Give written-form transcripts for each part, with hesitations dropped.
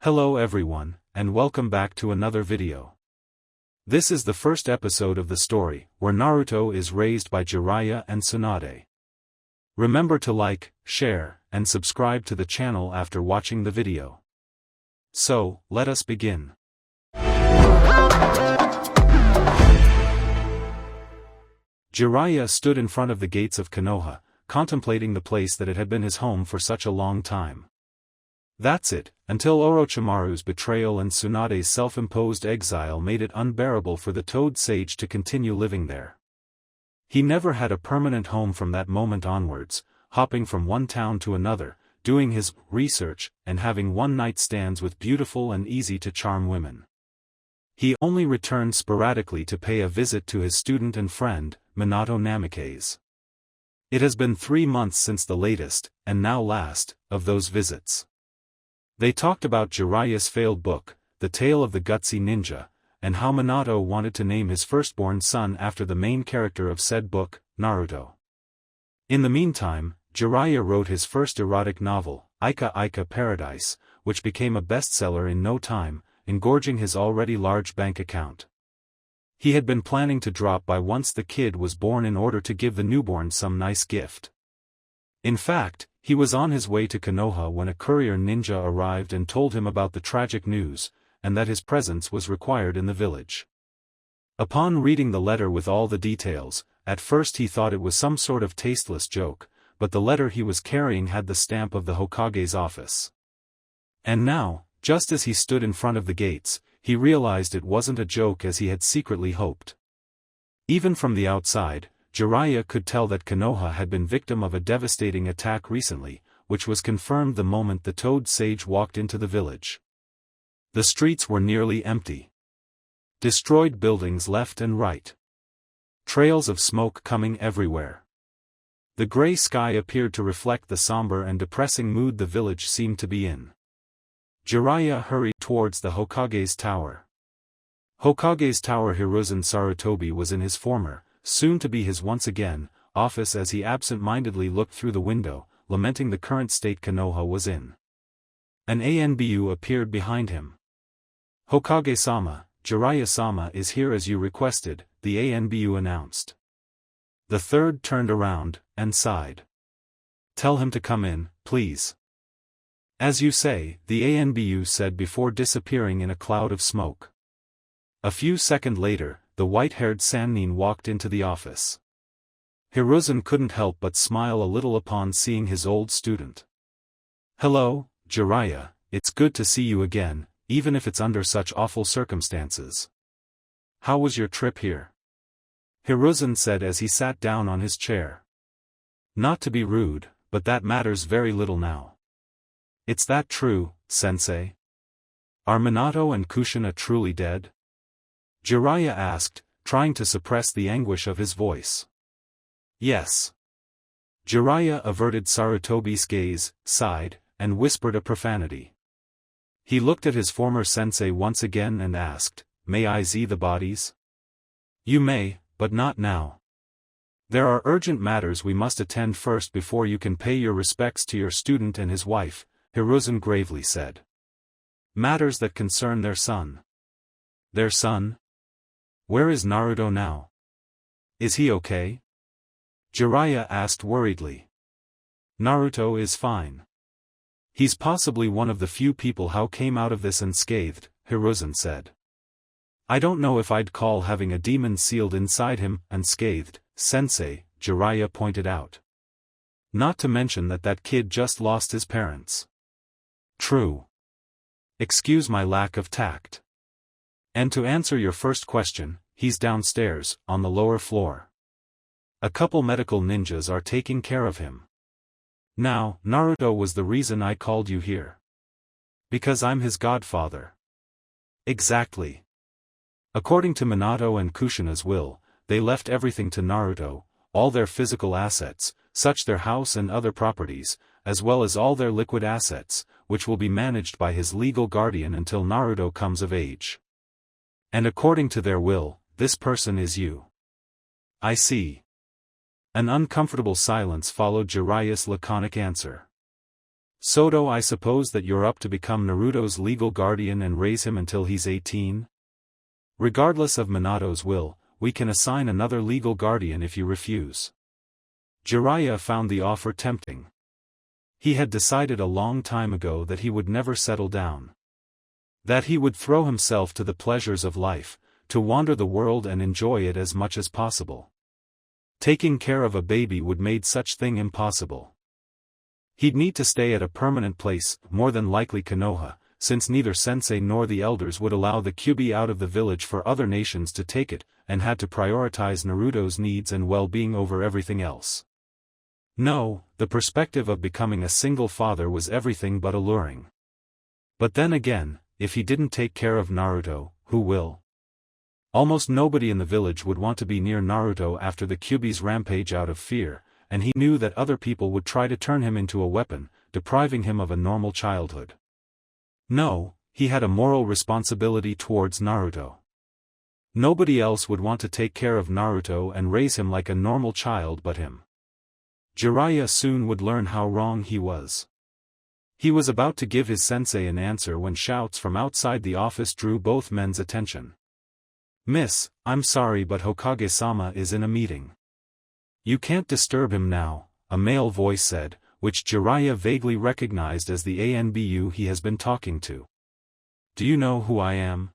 Hello everyone, and welcome back to another video. This is the first episode of the story, where Naruto is raised by Jiraya and Tsunade. Remember to like, share, and subscribe to the channel after watching the video. So, let us begin. Jiraya stood in front of the gates of Konoha, contemplating the place that it had been his home for such a long time. That's it, until Orochimaru's betrayal and Tsunade's self-imposed exile made it unbearable for the Toad Sage to continue living there. He never had a permanent home from that moment onwards, hopping from one town to another, doing his research, and having one-night stands with beautiful and easy-to-charm women. He only returned sporadically to pay a visit to his student and friend, Minato Namikaze. It has been 3 months since the latest, and now last, of those visits. They talked about Jiraya's failed book, The Tale of the Gutsy Ninja, and how Minato wanted to name his firstborn son after the main character of said book, Naruto. In the meantime, Jiraya wrote his first erotic novel, Ika Ika Paradise, which became a bestseller in no time, engorging his already large bank account. He had been planning to drop by once the kid was born in order to give the newborn some nice gift. In fact, he was on his way to Konoha when a courier ninja arrived and told him about the tragic news, and that his presence was required in the village. Upon reading the letter with all the details, at first he thought it was some sort of tasteless joke, but the letter he was carrying had the stamp of the Hokage's office. And now, just as he stood in front of the gates, he realized it wasn't a joke as he had secretly hoped. Even from the outside, Jiraya could tell that Konoha had been victim of a devastating attack recently, which was confirmed the moment the Toad Sage walked into the village. The streets were nearly empty. Destroyed buildings left and right. Trails of smoke coming everywhere. The gray sky appeared to reflect the somber and depressing mood the village seemed to be in. Jiraya hurried towards the Hokage's tower. Hokage's tower Hiruzen Sarutobi was in his former, soon to be his once again, office as he absent-mindedly looked through the window, lamenting the current state Konoha was in. An ANBU appeared behind him. Hokage-sama, Jiraiya-sama is here as you requested, the ANBU announced. The third turned around, and sighed. Tell him to come in, please. As you say, the ANBU said before disappearing in a cloud of smoke. A few seconds later, the white-haired Sannin walked into the office. Hiruzen couldn't help but smile a little upon seeing his old student. Hello, Jiraiya, it's good to see you again, even if it's under such awful circumstances. How was your trip here? Hiruzen said as he sat down on his chair. Not to be rude, but that matters very little now. It's that true, sensei? Are Minato and Kushina truly dead? Jiraiya asked, trying to suppress the anguish of his voice. Yes. Jiraiya averted Sarutobi's gaze, sighed, and whispered a profanity. He looked at his former sensei once again and asked, May I see the bodies? You may, but not now. There are urgent matters we must attend first before you can pay your respects to your student and his wife, Hiruzen gravely said. Matters that concern their son. Their son? Where is Naruto now? Is he okay? Jiraiya asked worriedly. Naruto is fine. He's possibly one of the few people who came out of this unscathed, Hiruzen said. I don't know if I'd call having a demon sealed inside him unscathed, sensei, Jiraiya pointed out. Not to mention that kid just lost his parents. True. Excuse my lack of tact. And to answer your first question, he's downstairs, on the lower floor. A couple medical ninjas are taking care of him. Now, Naruto was the reason I called you here. Because I'm his godfather. Exactly. According to Minato and Kushina's will, they left everything to Naruto, all their physical assets, such their house and other properties, as well as all their liquid assets, which will be managed by his legal guardian until Naruto comes of age. And according to their will, this person is you. I see. An uncomfortable silence followed Jiraiya's laconic answer. Soto, I suppose that you're up to become Naruto's legal guardian and raise him until he's 18? Regardless of Minato's will, we can assign another legal guardian if you refuse. Jiraiya found the offer tempting. He had decided a long time ago that he would never settle down. That he would throw himself to the pleasures of life, to wander the world and enjoy it as much as possible. Taking care of a baby would make such thing impossible. He'd need to stay at a permanent place, more than likely Konoha, since neither sensei nor the elders would allow the Kyuubi out of the village for other nations to take it, and had to prioritize Naruto's needs and well-being over everything else. No, the perspective of becoming a single father was everything but alluring. But then again, if he didn't take care of Naruto, who will? Almost nobody in the village would want to be near Naruto after the Kyuubi's rampage out of fear, and he knew that other people would try to turn him into a weapon, depriving him of a normal childhood. No, he had a moral responsibility towards Naruto. Nobody else would want to take care of Naruto and raise him like a normal child but him. Jiraiya soon would learn how wrong he was. He was about to give his sensei an answer when shouts from outside the office drew both men's attention. "Miss, I'm sorry but Hokage-sama is in a meeting. You can't disturb him now," a male voice said, which Jiraiya vaguely recognized as the ANBU he has been talking to. "Do you know who I am?"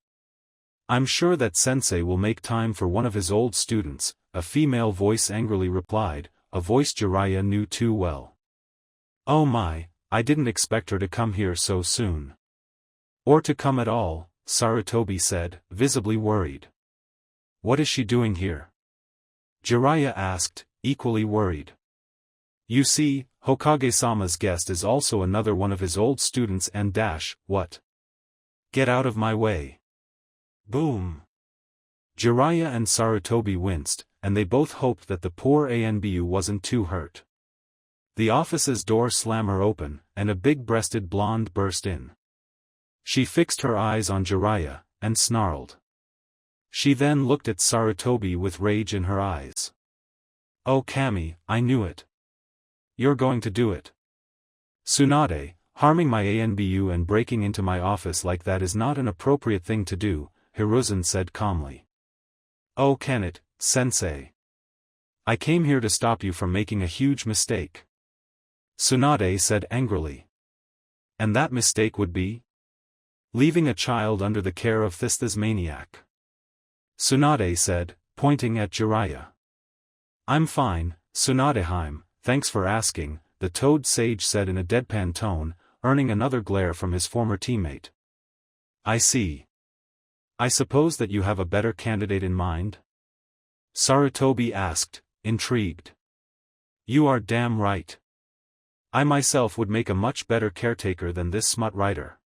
"I'm sure that sensei will make time for one of his old students," a female voice angrily replied, a voice Jiraiya knew too well. "Oh my, I didn't expect her to come here so soon." "Or to come at all," Sarutobi said, visibly worried. "What is she doing here?" Jiraiya asked, equally worried. "You see, Hokage-sama's guest is also another one of his old students and what? Get out of my way." Boom. Jiraiya and Sarutobi winced, and they both hoped that the poor ANBU wasn't too hurt. The office's door slammer opened, and a big-breasted blonde burst in. She fixed her eyes on Jiraiya, and snarled. She then looked at Sarutobi with rage in her eyes. "Oh Kami, I knew it. You're going to do it. Tsunade, harming my ANBU and breaking into my office like that is not an appropriate thing to do," Hiruzen said calmly. "Oh can it, sensei? I came here to stop you from making a huge mistake," Tsunade said angrily. "And that mistake would be? Leaving a child under the care of this maniac," Tsunade said, pointing at Jiraiya. "I'm fine, Tsunadeheim, thanks for asking," the Toad Sage said in a deadpan tone, earning another glare from his former teammate. "I see. I suppose that you have a better candidate in mind?" Sarutobi asked, intrigued. "You are damn right. I myself would make a much better caretaker than this smut writer."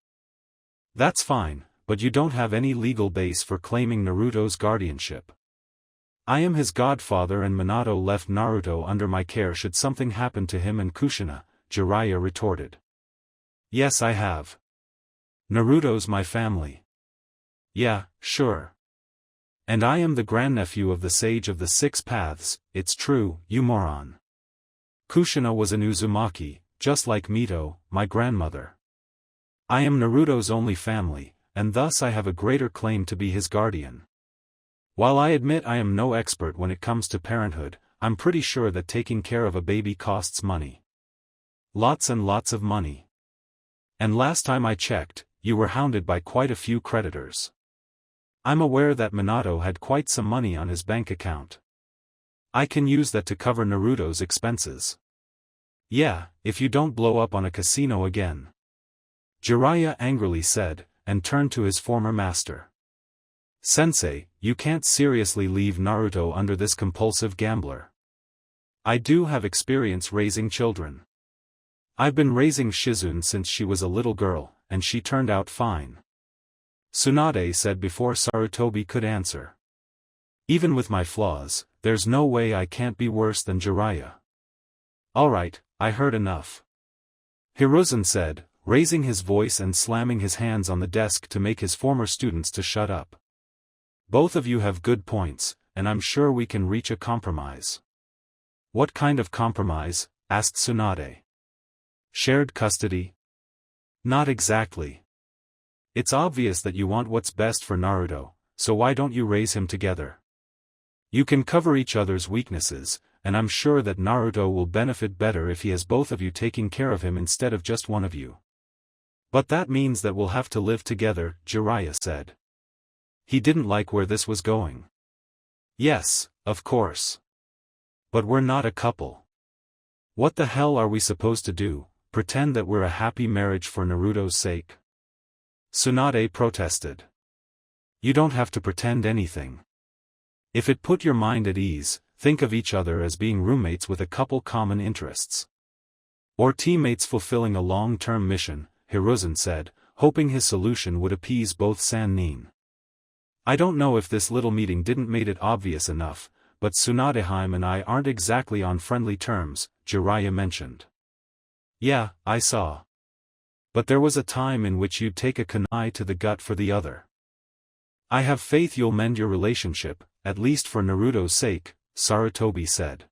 "That's fine, but you don't have any legal base for claiming Naruto's guardianship." "I am his godfather and Minato left Naruto under my care should something happen to him and Kushina," Jiraiya retorted. "Yes I have. Naruto's my family." "Yeah, sure. And I am the grandnephew of the Sage of the Six Paths, it's true, you moron. Kushina was an Uzumaki, just like Mito, my grandmother. I am Naruto's only family, and thus I have a greater claim to be his guardian. While I admit I am no expert when it comes to parenthood, I'm pretty sure that taking care of a baby costs money. Lots and lots of money. And last time I checked, you were hounded by quite a few creditors. I'm aware that Minato had quite some money on his bank account. I can use that to cover Naruto's expenses. Yeah, if you don't blow up on a casino again," Jiraiya angrily said, and turned to his former master. "Sensei, you can't seriously leave Naruto under this compulsive gambler. I do have experience raising children. I've been raising Shizune since she was a little girl, and she turned out fine," Tsunade said before Sarutobi could answer. "Even with my flaws, there's no way I can't be worse than Jiraiya." "Alright, I heard enough," Hiruzen said, raising his voice and slamming his hands on the desk to make his former students to shut up. "Both of you have good points, and I'm sure we can reach a compromise." "What kind of compromise?" asked Tsunade. Shared custody? Not exactly. It's obvious that you want what's best for Naruto, so why don't you raise him together? You can cover each other's weaknesses, and I'm sure that Naruto will benefit better if he has both of you taking care of him instead of just one of you. But that means that we'll have to live together, Jiraiya said. He didn't like where this was going. Yes, of course. But we're not a couple. What the hell are we supposed to do, pretend that we're a happy marriage for Naruto's sake? Tsunade protested. You don't have to pretend anything. If it put your mind at ease, think of each other as being roommates with a couple common interests. Or teammates fulfilling a long-term mission, Hiruzen said, hoping his solution would appease both Sannin. I don't know if this little meeting didn't made it obvious enough, but Tsunadeheim and I aren't exactly on friendly terms, Jiraiya mentioned. Yeah, I saw. But there was a time in which you'd take a kunai to the gut for the other. I have faith you'll mend your relationship, at least for Naruto's sake, Sarutobi said.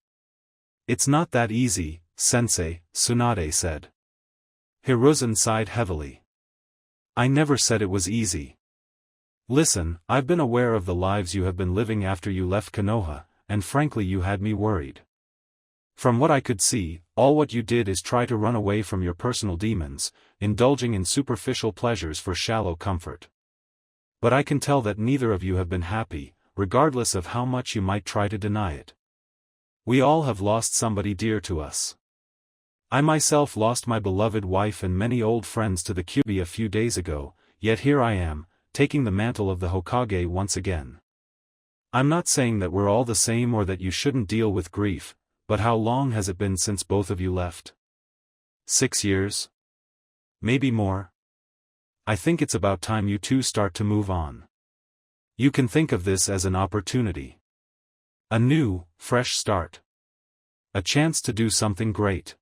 It's not that easy, sensei, Tsunade said. Hiruzen sighed heavily. I never said it was easy. Listen, I've been aware of the lives you have been living after you left Konoha, and frankly you had me worried. From what I could see, all what you did is try to run away from your personal demons, indulging in superficial pleasures for shallow comfort. But I can tell that neither of you have been happy, regardless of how much you might try to deny it. We all have lost somebody dear to us. I myself lost my beloved wife and many old friends to the Kyuubi a few days ago, yet here I am, taking the mantle of the Hokage once again. I'm not saying that we're all the same or that you shouldn't deal with grief, but how long has it been since both of you left? 6 years? Maybe more? I think it's about time you two start to move on. You can think of this as an opportunity. A new, fresh start. A chance to do something great.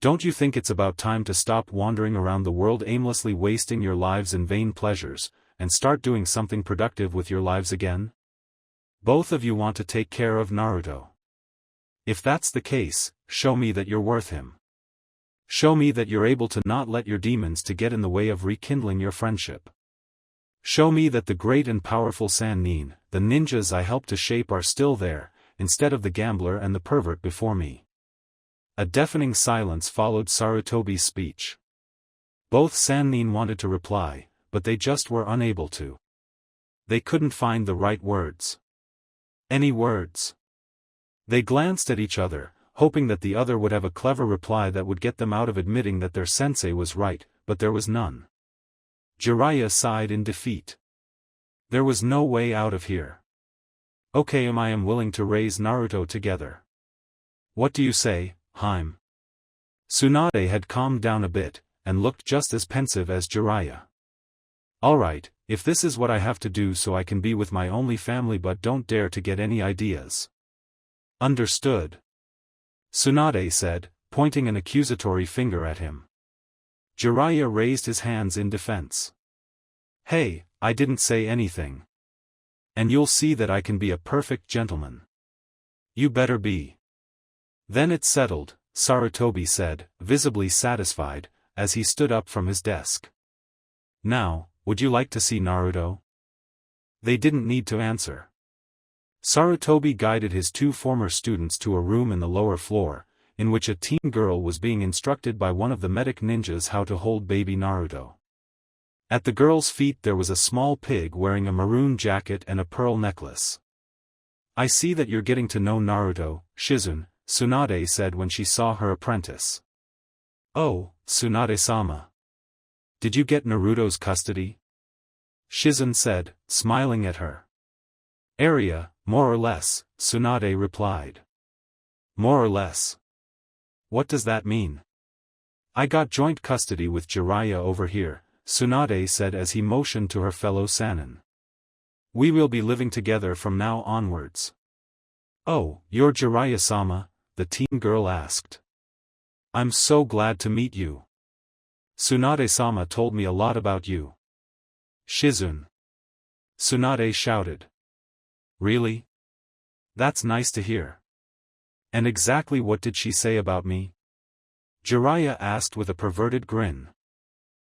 Don't you think it's about time to stop wandering around the world aimlessly wasting your lives in vain pleasures, and start doing something productive with your lives again? Both of you want to take care of Naruto. If that's the case, show me that you're worth him. Show me that you're able to not let your demons to get in the way of rekindling your friendship. Show me that the great and powerful Sannin, the ninjas I helped to shape are still there, instead of the gambler and the pervert before me. A deafening silence followed Sarutobi's speech. Both Sannin wanted to reply, but they just were unable to. They couldn't find the right words. Any words? They glanced at each other, hoping that the other would have a clever reply that would get them out of admitting that their sensei was right, but there was none. Jiraiya sighed in defeat. There was no way out of here. Okay, I am willing to raise Naruto together. What do you say, Haim? Tsunade had calmed down a bit, and looked just as pensive as Jiraiya. Alright, if this is what I have to do so I can be with my only family, but don't dare to get any ideas. Understood. Tsunade said, pointing an accusatory finger at him. Jiraiya raised his hands in defense. Hey, I didn't say anything. And you'll see that I can be a perfect gentleman. You better be. Then it's settled, Sarutobi said, visibly satisfied, as he stood up from his desk. Now, would you like to see Naruto? They didn't need to answer. Sarutobi guided his two former students to a room in the lower floor, in which a teen girl was being instructed by one of the medic ninjas how to hold baby Naruto. At the girl's feet there was a small pig wearing a maroon jacket and a pearl necklace. I see that you're getting to know Naruto, Shizun, Tsunade said when she saw her apprentice. Oh, Tsunade-sama. Did you get Naruto's custody? Shizun said, smiling at her. Area, more or less, Tsunade replied. More or less. What does that mean? I got joint custody with Jiraiya over here, Tsunade said as he motioned to her fellow Sannin. We will be living together from now onwards. Oh, you're Jiraiya-sama? The teen girl asked. I'm so glad to meet you. Tsunade-sama told me a lot about you. Shizun. Tsunade shouted. Really? That's nice to hear. And exactly what did she say about me? Jiraiya asked with a perverted grin.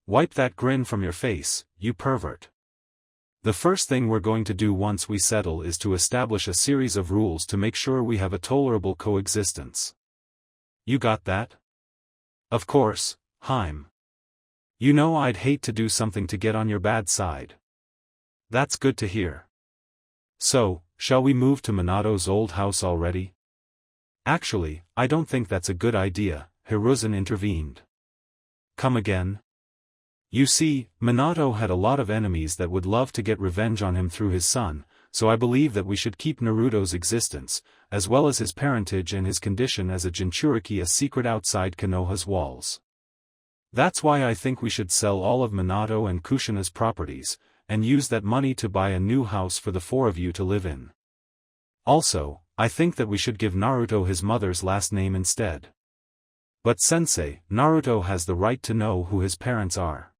Wipe that grin from your face, you pervert. The first thing we're going to do once we settle is to establish a series of rules to make sure we have a tolerable coexistence. You got that? Of course, Haim. You know I'd hate to do something to get on your bad side. That's good to hear. So, shall we move to Minato's old house already? Actually, I don't think that's a good idea, Hiruzen intervened. Come again? You see, Minato had a lot of enemies that would love to get revenge on him through his son, so I believe that we should keep Naruto's existence, as well as his parentage and his condition as a Jinchuriki a secret outside Konoha's walls. That's why I think we should sell all of Minato and Kushina's properties, and use that money to buy a new house for the four of you to live in. Also, I think that we should give Naruto his mother's last name instead. But sensei, Naruto has the right to know who his parents are.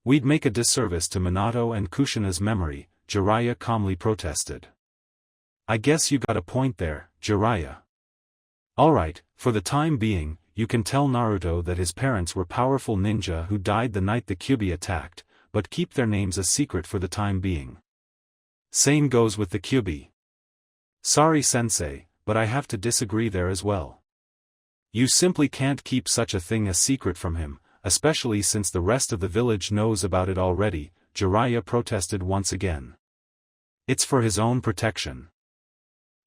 We'd make a disservice to Minato and Kushina's memory, Jiraiya calmly protested. I guess you got a point there, Jiraiya. Alright, for the time being, you can tell Naruto that his parents were powerful ninja who died the night the Kyuubi attacked, but keep their names a secret for the time being. Same goes with the Kyuubi. Sorry sensei, but I have to disagree there as well. You simply can't keep such a thing a secret from him, especially since the rest of the village knows about it already, Jiraiya protested once again. It's for his own protection.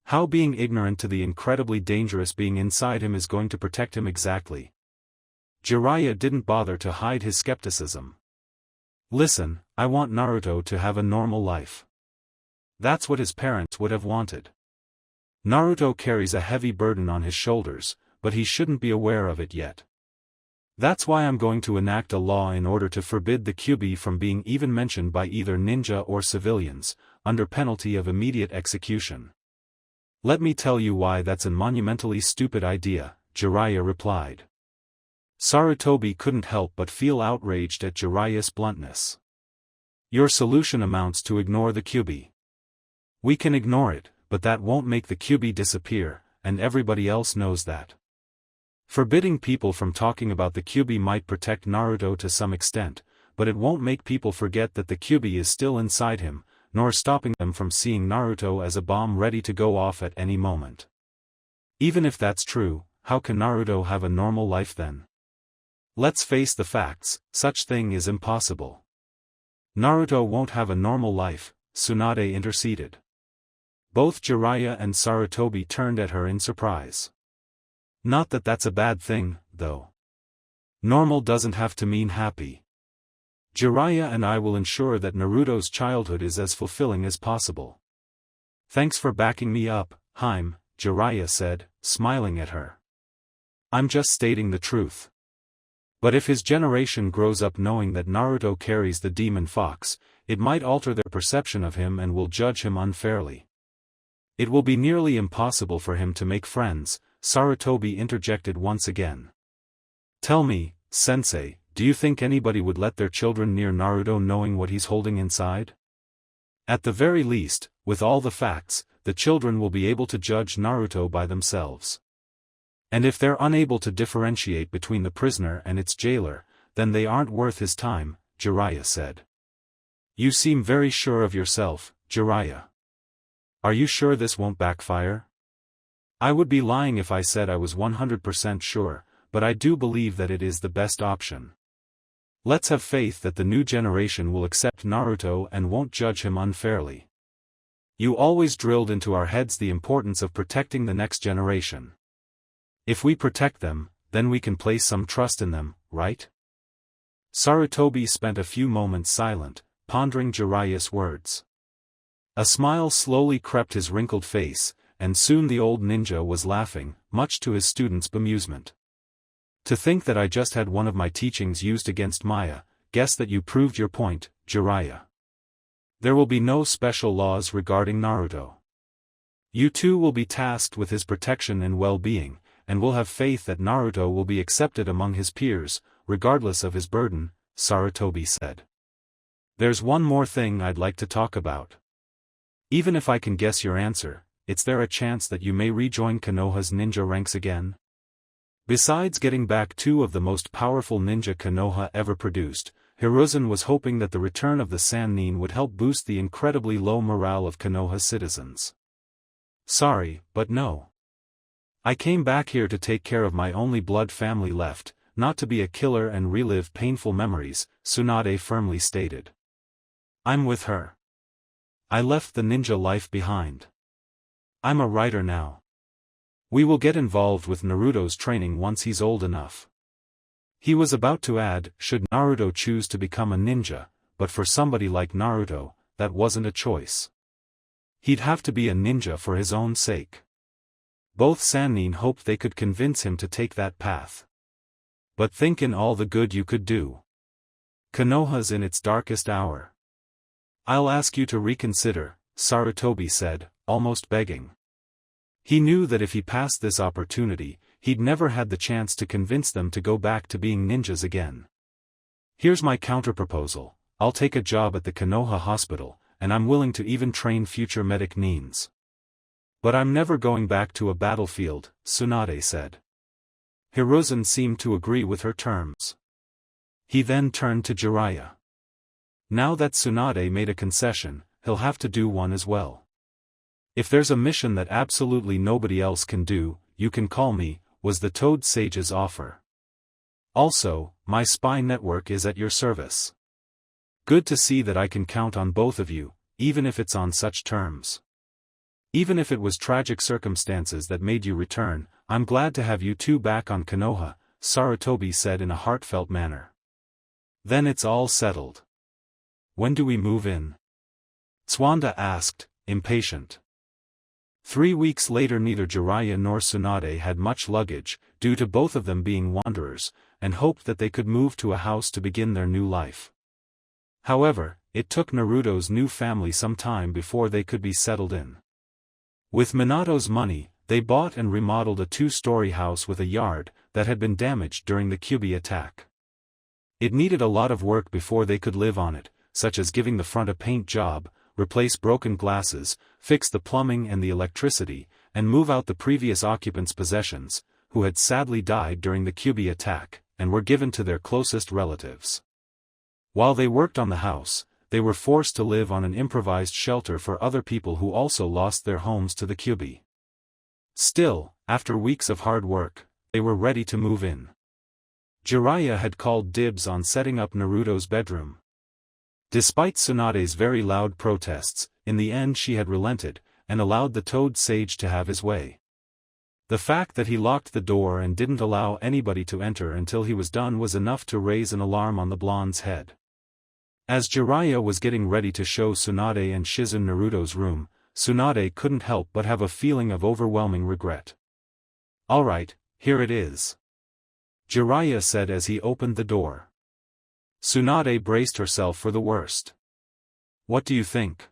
How being ignorant to the incredibly dangerous being inside him is going to protect him exactly? Jiraiya didn't bother to hide his skepticism. Listen, I want Naruto to have a normal life. That's what his parents would have wanted. Naruto carries a heavy burden on his shoulders, but he shouldn't be aware of it yet. That's why I'm going to enact a law in order to forbid the Kyuubi from being even mentioned by either ninja or civilians, under penalty of immediate execution. Let me tell you why that's a monumentally stupid idea, Jiraiya replied. Sarutobi couldn't help but feel outraged at Jiraiya's bluntness. Your solution amounts to ignore the Kyuubi. We can ignore it, but that won't make the Kyuubi disappear, and everybody else knows that. Forbidding people from talking about the Kyuubi might protect Naruto to some extent, but it won't make people forget that the Kyuubi is still inside him, nor stopping them from seeing Naruto as a bomb ready to go off at any moment. Even if that's true, how can Naruto have a normal life then? Let's face the facts, such thing is impossible. Naruto won't have a normal life, Tsunade interceded. Both Jiraiya and Sarutobi turned at her in surprise. Not that that's a bad thing, though. Normal doesn't have to mean happy. Jiraiya and I will ensure that Naruto's childhood is as fulfilling as possible. Thanks for backing me up, Haim, Jiraiya said, smiling at her. I'm just stating the truth. But if his generation grows up knowing that Naruto carries the demon fox, it might alter their perception of him and will judge him unfairly. It will be nearly impossible for him to make friends, Sarutobi interjected once again. Tell me, sensei, do you think anybody would let their children near Naruto knowing what he's holding inside? At the very least, with all the facts, the children will be able to judge Naruto by themselves. And if they're unable to differentiate between the prisoner and its jailer, then they aren't worth his time, Jiraiya said. You seem very sure of yourself, Jiraiya. Are you sure this won't backfire? I would be lying if I said I was 100% sure, but I do believe that it is the best option. Let's have faith that the new generation will accept Naruto and won't judge him unfairly. You always drilled into our heads the importance of protecting the next generation. If we protect them, then we can place some trust in them, right? Sarutobi spent a few moments silent, pondering Jiraiya's words. A smile slowly crept his wrinkled face, and soon the old ninja was laughing, much to his students' bemusement. To think that I just had one of my teachings used against Maya, guess that you proved your point, Jiraiya. There will be no special laws regarding Naruto. You two will be tasked with his protection and well-being, and will have faith that Naruto will be accepted among his peers, regardless of his burden, Sarutobi said. There's one more thing I'd like to talk about. Even if I can guess your answer, is there a chance that you may rejoin Konoha's ninja ranks again? Besides getting back two of the most powerful ninja Konoha ever produced, Hiruzen was hoping that the return of the Sannin would help boost the incredibly low morale of Konoha citizens. Sorry, but no. I came back here to take care of my only blood family left, not to be a killer and relive painful memories, Tsunade firmly stated. I'm with her. I left the ninja life behind. I'm a writer now. We will get involved with Naruto's training once he's old enough. He was about to add, should Naruto choose to become a ninja, but for somebody like Naruto, that wasn't a choice. He'd have to be a ninja for his own sake. Both Sannin hoped they could convince him to take that path. But think in all the good you could do. Konoha's in its darkest hour. I'll ask you to reconsider, Sarutobi said, almost begging. He knew that if he passed this opportunity, he'd never had the chance to convince them to go back to being ninjas again. Here's my counterproposal, I'll take a job at the Konoha hospital, and I'm willing to even train future medic Nins. But I'm never going back to a battlefield, Tsunade said. Hiruzen seemed to agree with her terms. He then turned to Jiraya. Now that Tsunade made a concession, he'll have to do one as well. If there's a mission that absolutely nobody else can do, you can call me, was the Toad Sage's offer. Also, my spy network is at your service. Good to see that I can count on both of you, even if it's on such terms. Even if it was tragic circumstances that made you return, I'm glad to have you two back on Konoha, Sarutobi said in a heartfelt manner. Then it's all settled. When do we move in? Tsunade asked, impatient. 3 weeks later neither Jiraiya nor Tsunade had much luggage, due to both of them being wanderers, and hoped that they could move to a house to begin their new life. However, it took Naruto's new family some time before they could be settled in. With Minato's money, they bought and remodeled a 2-story house with a yard that had been damaged during the Kyuubi attack. It needed a lot of work before they could live on it, such as giving the front a paint job, replace broken glasses, fix the plumbing and the electricity, and move out the previous occupants' possessions, who had sadly died during the Kyuubi attack, and were given to their closest relatives. While they worked on the house, they were forced to live on an improvised shelter for other people who also lost their homes to the Kyuubi. Still, after weeks of hard work, they were ready to move in. Jiraiya had called dibs on setting up Naruto's bedroom. Despite Tsunade's very loud protests, in the end she had relented, and allowed the Toad Sage to have his way. The fact that he locked the door and didn't allow anybody to enter until he was done was enough to raise an alarm on the blonde's head. As Jiraiya was getting ready to show Tsunade and Shizun Naruto's room, Tsunade couldn't help but have a feeling of overwhelming regret. Alright, here it is. Jiraiya said as he opened the door. Tsunade braced herself for the worst. What do you think?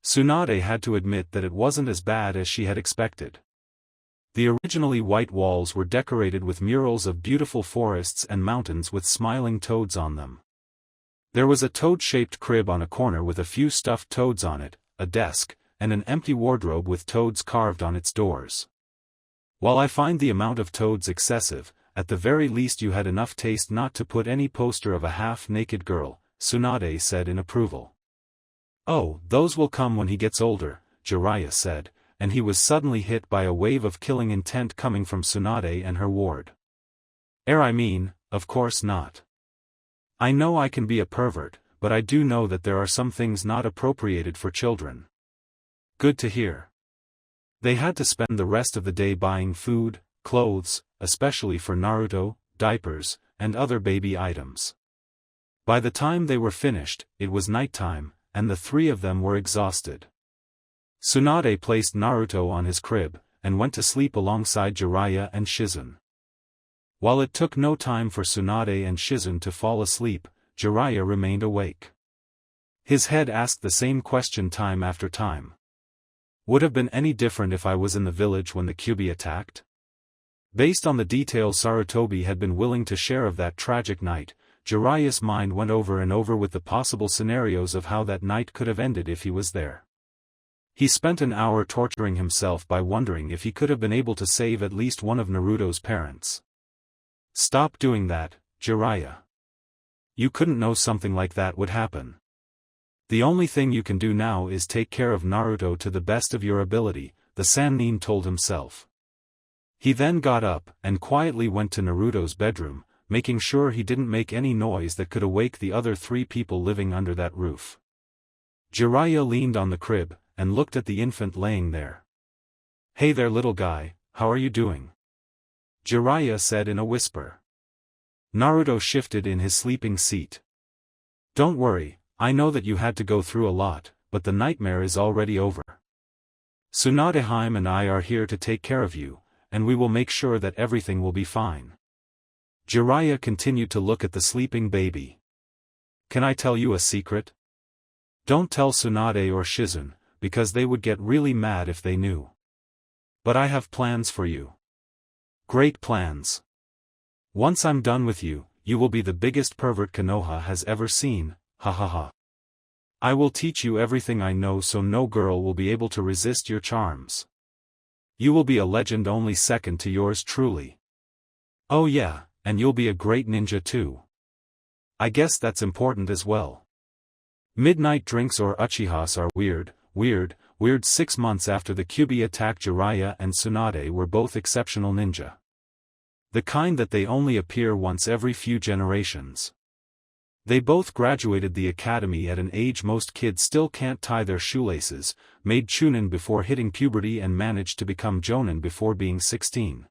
Tsunade had to admit that it wasn't as bad as she had expected. The originally white walls were decorated with murals of beautiful forests and mountains with smiling toads on them. There was a toad-shaped crib on a corner with a few stuffed toads on it, a desk, and an empty wardrobe with toads carved on its doors. While I find the amount of toads excessive, at the very least you had enough taste not to put any poster of a half-naked girl, Tsunade said in approval. Oh, those will come when he gets older, Jiraiya said, and he was suddenly hit by a wave of killing intent coming from Tsunade and her ward. I mean, of course not. I know I can be a pervert, but I do know that there are some things not appropriated for children. Good to hear. They had to spend the rest of the day buying food, clothes, especially for Naruto, diapers, and other baby items. By the time they were finished, it was nighttime, and the three of them were exhausted. Tsunade placed Naruto on his crib, and went to sleep alongside Jiraiya and Shizun. While it took no time for Tsunade and Shizun to fall asleep, Jiraiya remained awake. His head asked the same question time after time. Would have been any different if I was in the village when the Kyuubi attacked? Based on the details Sarutobi had been willing to share of that tragic night, Jiraiya's mind went over and over with the possible scenarios of how that night could have ended if he was there. He spent an hour torturing himself by wondering if he could have been able to save at least one of Naruto's parents. Stop doing that, Jiraiya. You couldn't know something like that would happen. The only thing you can do now is take care of Naruto to the best of your ability, the Sannin told himself. He then got up and quietly went to Naruto's bedroom, making sure he didn't make any noise that could awake the other 3 people living under that roof. Jiraiya leaned on the crib and looked at the infant laying there. "Hey there, little guy, how are you doing?" Jiraiya said in a whisper. Naruto shifted in his sleeping seat. "Don't worry, I know that you had to go through a lot, but the nightmare is already over. Tsunade and I are here to take care of you, and we will make sure that everything will be fine." Jiraiya continued to look at the sleeping baby. "Can I tell you a secret? Don't tell Tsunade or Shizun, because they would get really mad if they knew. But I have plans for you. Great plans. Once I'm done with you, you will be the biggest pervert Konoha has ever seen, ha ha ha. I will teach you everything I know so no girl will be able to resist your charms. You will be a legend only second to yours truly. Oh yeah, and you'll be a great ninja too. I guess that's important as well. Midnight drinks or uchihas are weird. 6 months after the Kyuubi attack, Jiraiya and Tsunade were both exceptional ninja. The kind that they only appear once every few generations. They both graduated the academy at an age most kids still can't tie their shoelaces, made Chunin before hitting puberty and managed to become Jonin before being 16.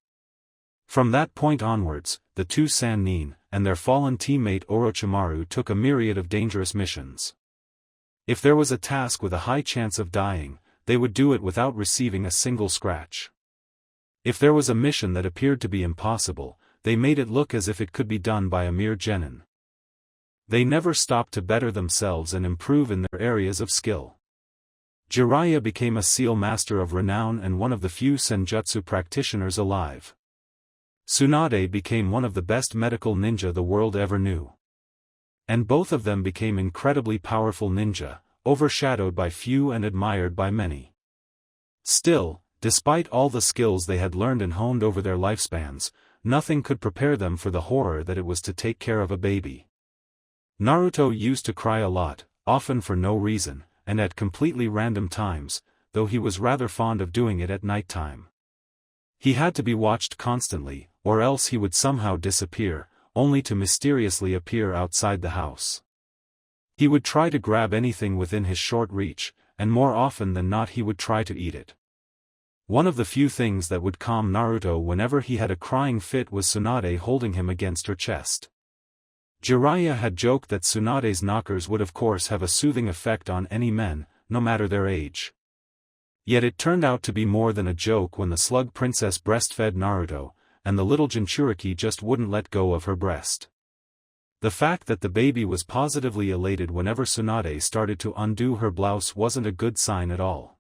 From that point onwards, the 2 Sannin and their fallen teammate Orochimaru took a myriad of dangerous missions. If there was a task with a high chance of dying, they would do it without receiving a single scratch. If there was a mission that appeared to be impossible, they made it look as if it could be done by a mere genin. They never stopped to better themselves and improve in their areas of skill. Jiraiya became a seal master of renown and one of the few senjutsu practitioners alive. Tsunade became one of the best medical ninja the world ever knew. And both of them became incredibly powerful ninja, overshadowed by few and admired by many. Still, despite all the skills they had learned and honed over their lifespans, nothing could prepare them for the horror that it was to take care of a baby. Naruto used to cry a lot, often for no reason, and at completely random times, though he was rather fond of doing it at nighttime. He had to be watched constantly, or else he would somehow disappear, only to mysteriously appear outside the house. He would try to grab anything within his short reach, and more often than not he would try to eat it. One of the few things that would calm Naruto whenever he had a crying fit was Tsunade holding him against her chest. Jiraiya had joked that Tsunade's knockers would of course have a soothing effect on any men, no matter their age. Yet it turned out to be more than a joke when the slug princess breastfed Naruto, and the little Jinchuriki just wouldn't let go of her breast. The fact that the baby was positively elated whenever Tsunade started to undo her blouse wasn't a good sign at all.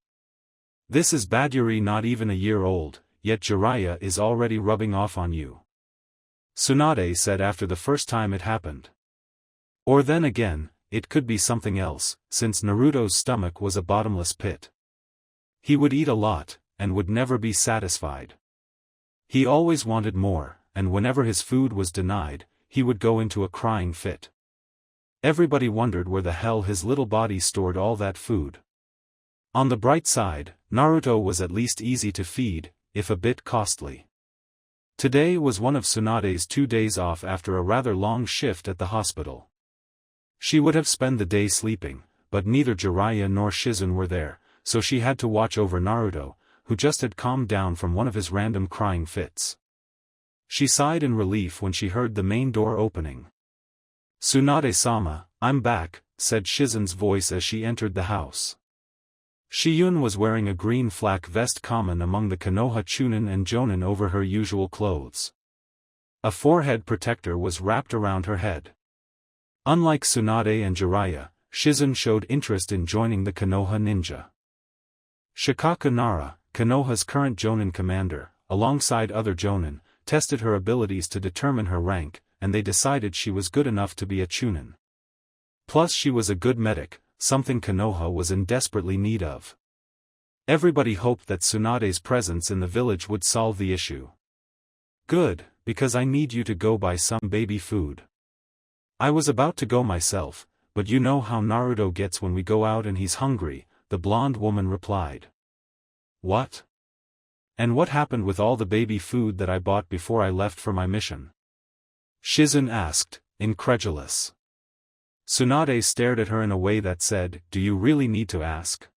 This is Baduri, not even a year old, yet Jiraiya is already rubbing off on you. Tsunade said after the first time it happened. Or then again, it could be something else, since Naruto's stomach was a bottomless pit. He would eat a lot, and would never be satisfied. He always wanted more, and whenever his food was denied, he would go into a crying fit. Everybody wondered where the hell his little body stored all that food. On the bright side, Naruto was at least easy to feed, if a bit costly. Today was one of Tsunade's 2 days off after a rather long shift at the hospital. She would have spent the day sleeping, but neither Jiraiya nor Shizun were there, so she had to watch over Naruto, who just had calmed down from one of his random crying fits. She sighed in relief when she heard the main door opening. "Tsunade-sama, I'm back," said Shizun's voice as she entered the house. Shiyun was wearing a green flak vest common among the Konoha Chunin and Jonin over her usual clothes. A forehead protector was wrapped around her head. Unlike Tsunade and Jiraiya, Shizun showed interest in joining the Konoha ninja. Shikaku Nara, Konoha's current Jonin commander, alongside other Jonin, tested her abilities to determine her rank, and they decided she was good enough to be a Chunin. Plus she was a good medic, something Konoha was in desperately need of. Everybody hoped that Tsunade's presence in the village would solve the issue. Good, because I need you to go buy some baby food. I was about to go myself, but you know how Naruto gets when we go out and he's hungry, the blonde woman replied. What? And what happened with all the baby food that I bought before I left for my mission? Shizun asked, incredulous. Tsunade stared at her in a way that said, do you really need to ask?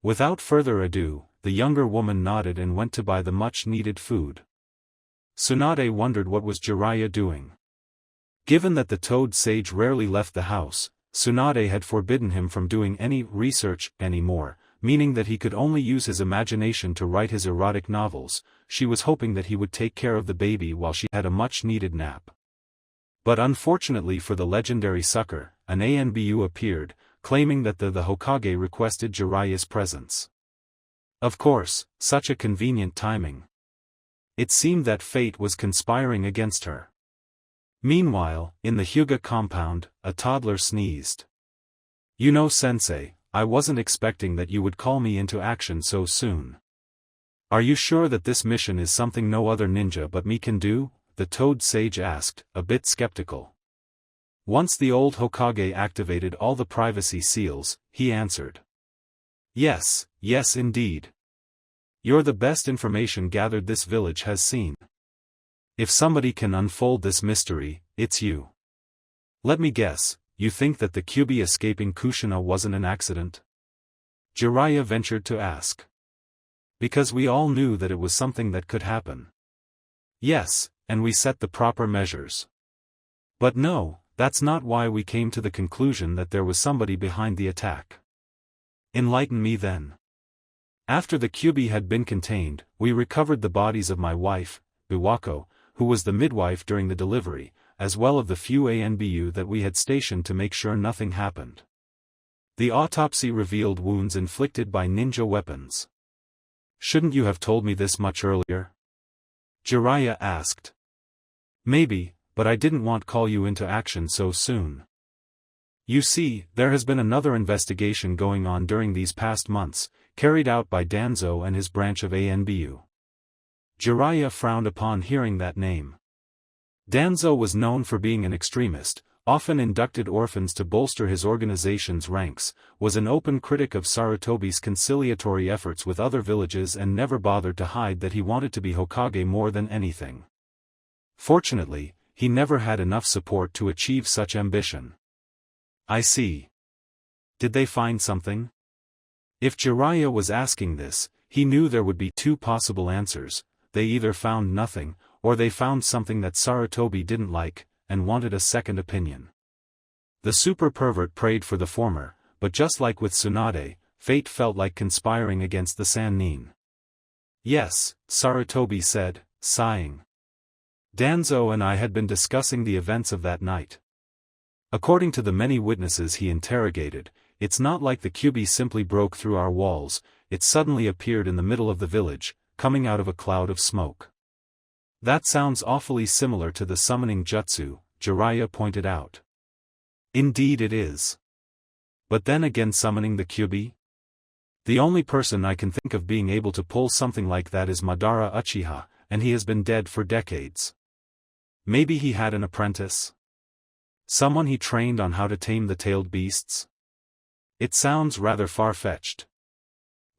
Without further ado, the younger woman nodded and went to buy the much-needed food. Tsunade wondered what was Jiraya doing. Given that the toad sage rarely left the house, Tsunade had forbidden him from doing any research anymore, meaning that he could only use his imagination to write his erotic novels. She was hoping that he would take care of the baby while she had a much-needed nap. But unfortunately for the legendary sucker, an ANBU appeared, claiming that the Hokage requested Jiraya's presence. Of course, such a convenient timing. It seemed that fate was conspiring against her. Meanwhile, in the Hyuga compound, a toddler sneezed. You know, Sensei, I wasn't expecting that you would call me into action so soon. Are you sure that this mission is something no other ninja but me can do? The toad sage asked, a bit skeptical. Once the old Hokage activated all the privacy seals, he answered. Yes, yes indeed. You're the best information gathered this village has seen. If somebody can unfold this mystery, it's you. Let me guess, you think that the Kyuubi escaping Kushina wasn't an accident? Jiraiya ventured to ask. Because we all knew that it was something that could happen. Yes, and we set the proper measures. But no, that's not why we came to the conclusion that there was somebody behind the attack. Enlighten me then. After the Kyuubi had been contained, we recovered the bodies of my wife, Biwako, who was the midwife during the delivery, as well as the few ANBU that we had stationed to make sure nothing happened. The autopsy revealed wounds inflicted by ninja weapons. Shouldn't you have told me this much earlier? Jiraiya asked. Maybe, but I didn't want to call you into action so soon. You see, there has been another investigation going on during these past months, carried out by Danzo and his branch of ANBU. Jiraiya frowned upon hearing that name. Danzo was known for being an extremist, often inducted orphans to bolster his organization's ranks, was an open critic of Sarutobi's conciliatory efforts with other villages and never bothered to hide that he wanted to be Hokage more than anything. Fortunately, he never had enough support to achieve such ambition. I see. Did they find something? If Jiraiya was asking this, he knew there would be two possible answers: they either found nothing, or they found something that Sarutobi didn't like, and wanted a second opinion. The super pervert prayed for the former, but just like with Tsunade, fate felt like conspiring against the Sannin. Yes, Sarutobi said, sighing. Danzo and I had been discussing the events of that night. According to the many witnesses he interrogated, it's not like the Kyuubi simply broke through our walls, it suddenly appeared in the middle of the village, coming out of a cloud of smoke. That sounds awfully similar to the summoning jutsu, Jiraiya pointed out. Indeed it is. But then again, summoning the Kyuubi? The only person I can think of being able to pull something like that is Madara Uchiha, and he has been dead for decades. Maybe he had an apprentice? Someone he trained on how to tame the tailed beasts? It sounds rather far-fetched.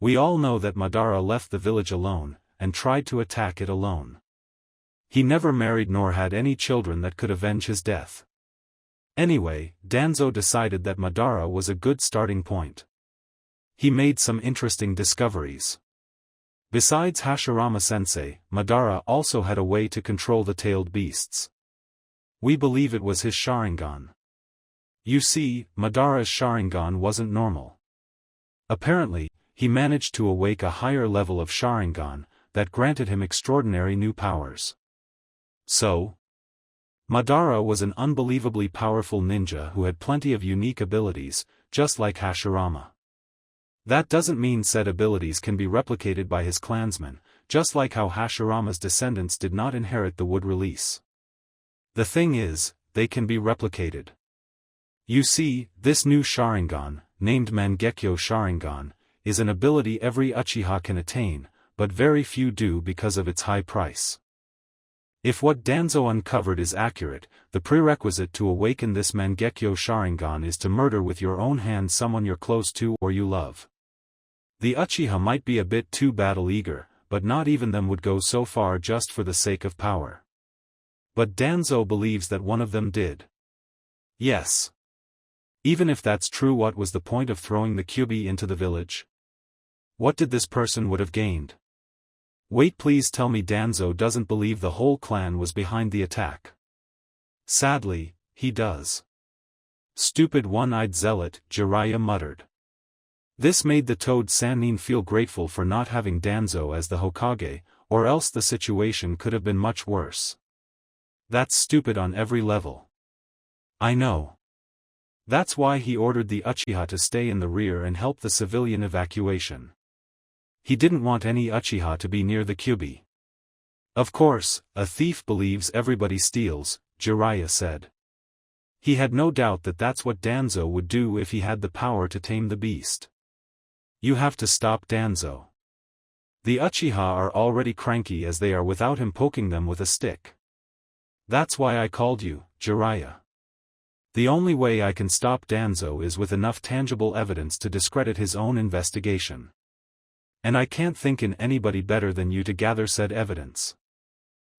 We all know that Madara left the village alone, and tried to attack it alone. He never married nor had any children that could avenge his death. Anyway, Danzo decided that Madara was a good starting point. He made some interesting discoveries. Besides Hashirama-sensei, Madara also had a way to control the tailed beasts. We believe it was his Sharingan. You see, Madara's Sharingan wasn't normal. Apparently, he managed to awake a higher level of Sharingan, that granted him extraordinary new powers. So? Madara was an unbelievably powerful ninja who had plenty of unique abilities, just like Hashirama. That doesn't mean said abilities can be replicated by his clansmen, just like how Hashirama's descendants did not inherit the wood release. The thing is, they can be replicated. You see, this new Sharingan, named Mangekyo Sharingan, is an ability every Uchiha can attain, but very few do because of its high price. If what Danzo uncovered is accurate, the prerequisite to awaken this Mangekyo Sharingan is to murder with your own hand someone you're close to or you love. The Uchiha might be a bit too battle-eager, but not even them would go so far just for the sake of power. But Danzo believes that one of them did. Yes. Even if that's true, what was the point of throwing the Kyuubi into the village? What did this person would have gained? Wait, please tell me Danzo doesn't believe the whole clan was behind the attack. Sadly, he does. Stupid one-eyed zealot, Jiraya muttered. This made the Toad Sannin feel grateful for not having Danzo as the Hokage, or else the situation could have been much worse. That's stupid on every level. I know. That's why he ordered the Uchiha to stay in the rear and help the civilian evacuation. He didn't want any Uchiha to be near the Kyuubi. Of course, a thief believes everybody steals, Jiraiya said. He had no doubt that that's what Danzo would do if he had the power to tame the beast. You have to stop Danzo. The Uchiha are already cranky as they are without him poking them with a stick. That's why I called you, Jiraiya. The only way I can stop Danzo is with enough tangible evidence to discredit his own investigation. And I can't think in anybody better than you to gather said evidence.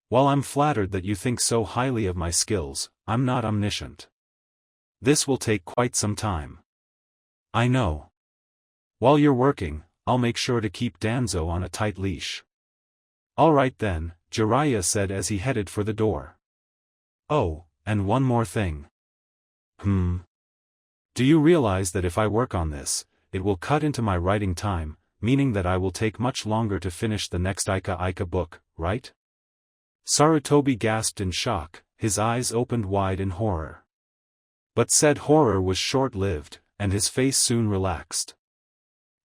While I'm flattered that you think so highly of my skills, I'm not omniscient. This will take quite some time. I know. While you're working, I'll make sure to keep Danzo on a tight leash. All right then, Jiraiya said as he headed for the door. Oh, and one more thing. Do you realize that if I work on this, it will cut into my writing time, meaning that I will take much longer to finish the next Ika book, right? Sarutobi gasped in shock, his eyes opened wide in horror. But said horror was short-lived, and his face soon relaxed.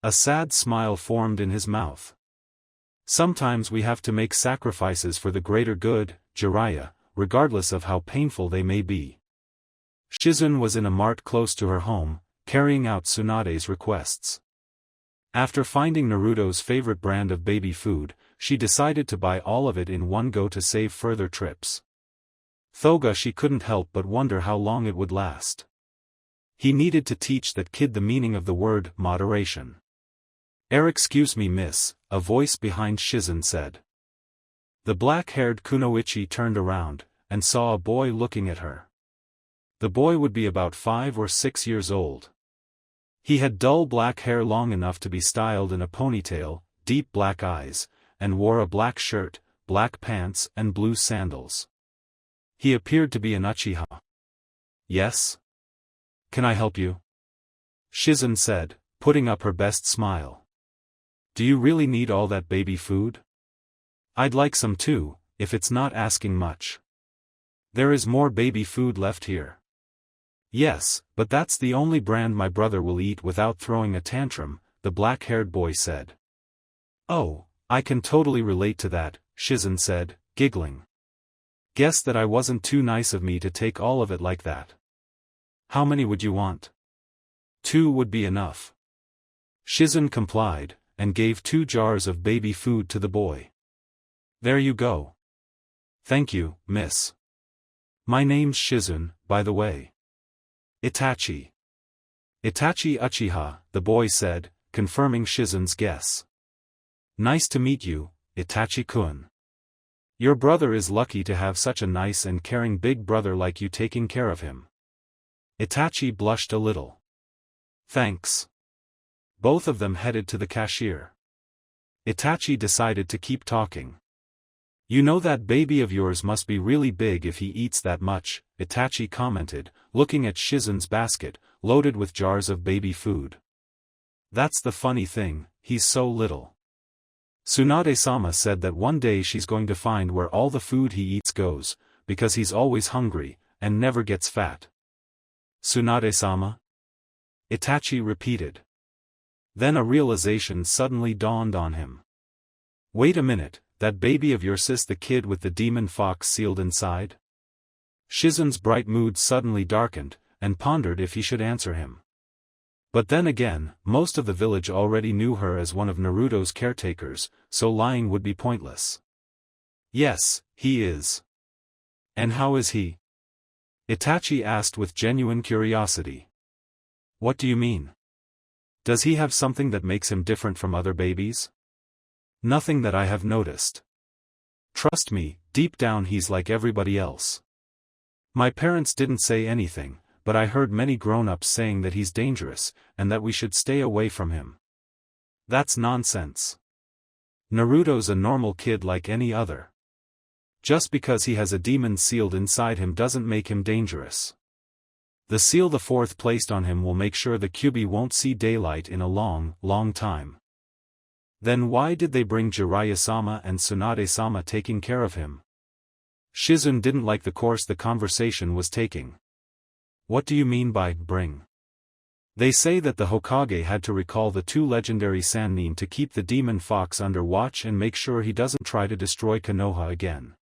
A sad smile formed in his mouth. Sometimes we have to make sacrifices for the greater good, Jiraiya, regardless of how painful they may be. Shizune was in a mart close to her home, carrying out Tsunade's requests. After finding Naruto's favorite brand of baby food, she decided to buy all of it in one go to save further trips. Though she couldn't help but wonder how long it would last. He needed to teach that kid the meaning of the word moderation. Excuse me miss, a voice behind Shizune said. The black-haired Kunoichi turned around, and saw a boy looking at her. The boy would be about 5 or 6 years old. He had dull black hair long enough to be styled in a ponytail, deep black eyes, and wore a black shirt, black pants and blue sandals. He appeared to be an Uchiha. Yes? Can I help you? Shizune said, putting up her best smile. Do you really need all that baby food? I'd like some too, if it's not asking much. There is more baby food left here. Yes, but that's the only brand my brother will eat without throwing a tantrum, the black-haired boy said. Oh, I can totally relate to that, Shizune said, giggling. Guess that I wasn't too nice of me to take all of it like that. How many would you want? 2 would be enough. Shizune complied, and gave 2 jars of baby food to the boy. There you go. Thank you, miss. My name's Shizune, by the way. Itachi. Itachi Uchiha, the boy said, confirming Shizune's guess. Nice to meet you, Itachi-kun. Your brother is lucky to have such a nice and caring big brother like you taking care of him. Itachi blushed a little. Thanks. Both of them headed to the cashier. Itachi decided to keep talking. You know that baby of yours must be really big if he eats that much, Itachi commented, looking at Shizune's basket, loaded with jars of baby food. That's the funny thing, he's so little. Tsunade-sama said that one day she's going to find where all the food he eats goes, because he's always hungry, and never gets fat. Tsunade-sama? Itachi repeated. Then a realization suddenly dawned on him. Wait a minute. That baby of yours is the kid with the demon fox sealed inside? Shizune's bright mood suddenly darkened, and pondered if he should answer him. But then again, most of the village already knew her as one of Naruto's caretakers, so lying would be pointless. Yes, he is. And how is he? Itachi asked with genuine curiosity. What do you mean? Does he have something that makes him different from other babies? Nothing that I have noticed. Trust me, deep down he's like everybody else. My parents didn't say anything, but I heard many grown-ups saying that he's dangerous, and that we should stay away from him. That's nonsense. Naruto's a normal kid like any other. Just because he has a demon sealed inside him doesn't make him dangerous. The seal the fourth placed on him will make sure the Kyuubi won't see daylight in a long, long time. Then why did they bring Jiraiya-sama and Tsunade-sama taking care of him? Shizune didn't like the course the conversation was taking. What do you mean by bring? They say that the Hokage had to recall the two legendary Sannin to keep the demon fox under watch and make sure he doesn't try to destroy Konoha again.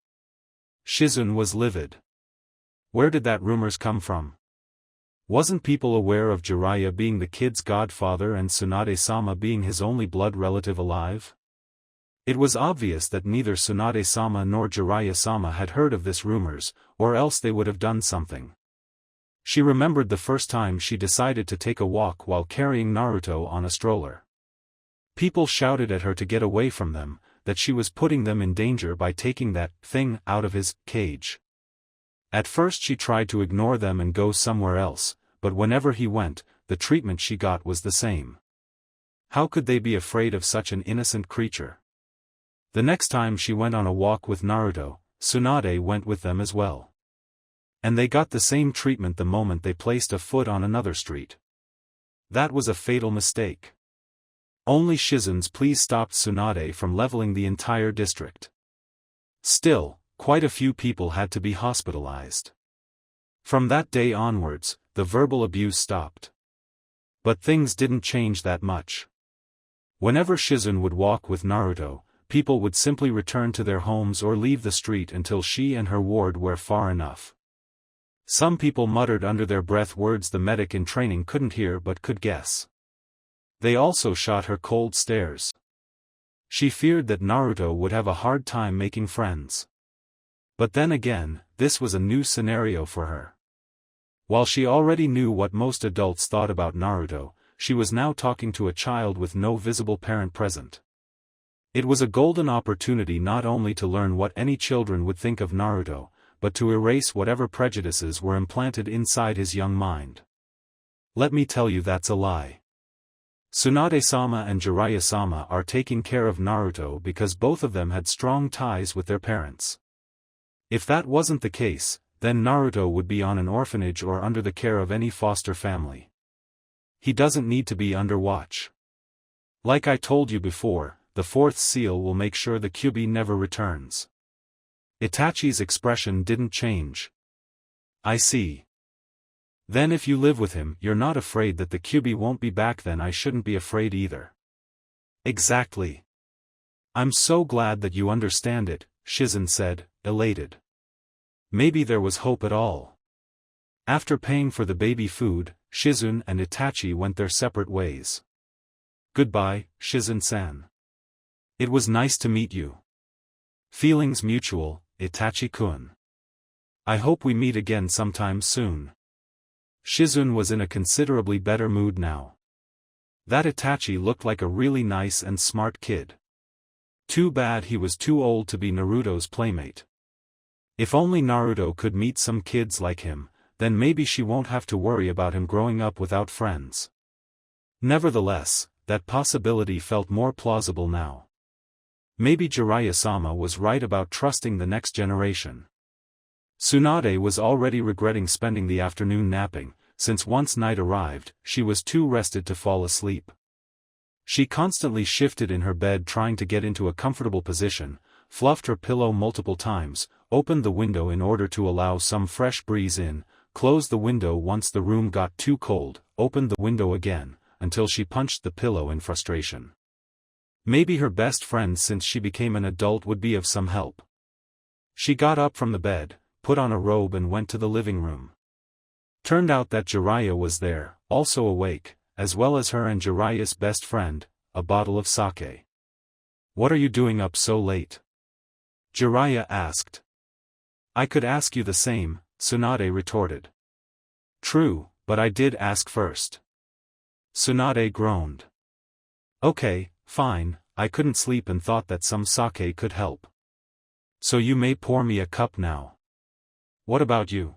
Shizune was livid. Where did that rumors come from? Wasn't people aware of Jiraiya being the kid's godfather and Tsunade-sama being his only blood relative alive? It was obvious that neither Tsunade-sama nor Jiraiya-sama had heard of this rumors, or else they would have done something. She remembered the first time she decided to take a walk while carrying Naruto on a stroller. People shouted at her to get away from them, that she was putting them in danger by taking that thing out of his cage. At first she tried to ignore them and go somewhere else, but whenever he went, the treatment she got was the same. How could they be afraid of such an innocent creature? The next time she went on a walk with Naruto, Tsunade went with them as well. And they got the same treatment the moment they placed a foot on another street. That was a fatal mistake. Only Shizune's pleas stopped Tsunade from leveling the entire district. Still, quite a few people had to be hospitalized. From that day onwards, the verbal abuse stopped. But things didn't change that much. Whenever Shizune would walk with Naruto, people would simply return to their homes or leave the street until she and her ward were far enough. Some people muttered under their breath words the medic in training couldn't hear but could guess. They also shot her cold stares. She feared that Naruto would have a hard time making friends. But then again, this was a new scenario for her. While she already knew what most adults thought about Naruto, she was now talking to a child with no visible parent present. It was a golden opportunity not only to learn what any children would think of Naruto, but to erase whatever prejudices were implanted inside his young mind. Let me tell you that's a lie. Tsunade-sama and Jiraiya-sama are taking care of Naruto because both of them had strong ties with their parents. If that wasn't the case, then Naruto would be on an orphanage or under the care of any foster family. He doesn't need to be under watch. Like I told you before, the fourth seal will make sure the Kyuubi never returns. Itachi's expression didn't change. I see. Then if you live with him, you're not afraid that the Kyuubi won't be back. Then I shouldn't be afraid either. Exactly. I'm so glad that you understand it, Shizune said, elated. Maybe there was hope at all. After paying for the baby food, Shizune and Itachi went their separate ways. Goodbye, Shizune-san. It was nice to meet you. Feelings mutual, Itachi-kun. I hope we meet again sometime soon. Shizune was in a considerably better mood now. That Itachi looked like a really nice and smart kid. Too bad he was too old to be Naruto's playmate. If only Naruto could meet some kids like him, then maybe she won't have to worry about him growing up without friends. Nevertheless, that possibility felt more plausible now. Maybe Jiraiya-sama was right about trusting the next generation. Tsunade was already regretting spending the afternoon napping, since once night arrived, she was too rested to fall asleep. She constantly shifted in her bed trying to get into a comfortable position, fluffed her pillow multiple times, opened the window in order to allow some fresh breeze in, closed the window once the room got too cold, opened the window again, until she punched the pillow in frustration. Maybe her best friend since she became an adult would be of some help. She got up from the bed, put on a robe and went to the living room. Turned out that Jiraiya was there, also awake, as well as her and Jiraya's best friend, a bottle of sake. "What are you doing up so late?" Jiraya asked. "I could ask you the same," Tsunade retorted. "True, but I did ask first." Tsunade groaned. "Okay, fine, I couldn't sleep and thought that some sake could help. So you may pour me a cup now. What about you?"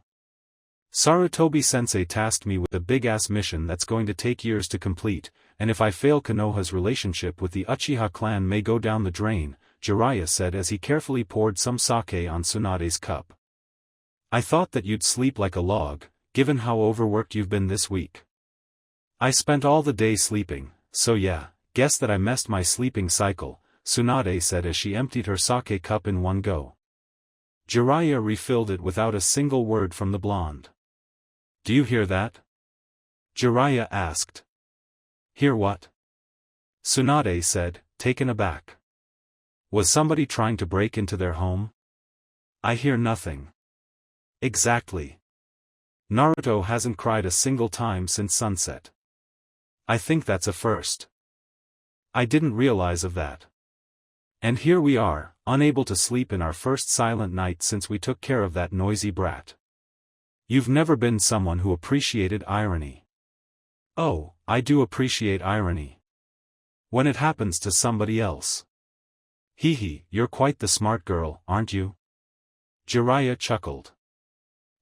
"Sarutobi-sensei tasked me with a big-ass mission that's going to take years to complete, and if I fail Konoha's relationship with the Uchiha clan may go down the drain," Jiraiya said as he carefully poured some sake on Tsunade's cup. "I thought that you'd sleep like a log, given how overworked you've been this week." "I spent all the day sleeping, so yeah, guess that I messed my sleeping cycle," Tsunade said as she emptied her sake cup in one go. Jiraiya refilled it without a single word from the blonde. "Do you hear that?" Jiraiya asked. "Hear what?" Tsunade said, taken aback. "Was somebody trying to break into their home?" "I hear nothing." "Exactly. Naruto hasn't cried a single time since sunset. I think that's a first. I didn't realize of that. And here we are, unable to sleep in our first silent night since we took care of that noisy brat. You've never been someone who appreciated irony." "Oh, I do appreciate irony. When it happens to somebody else." "Hee, you're quite the smart girl, aren't you?" Jiraiya chuckled.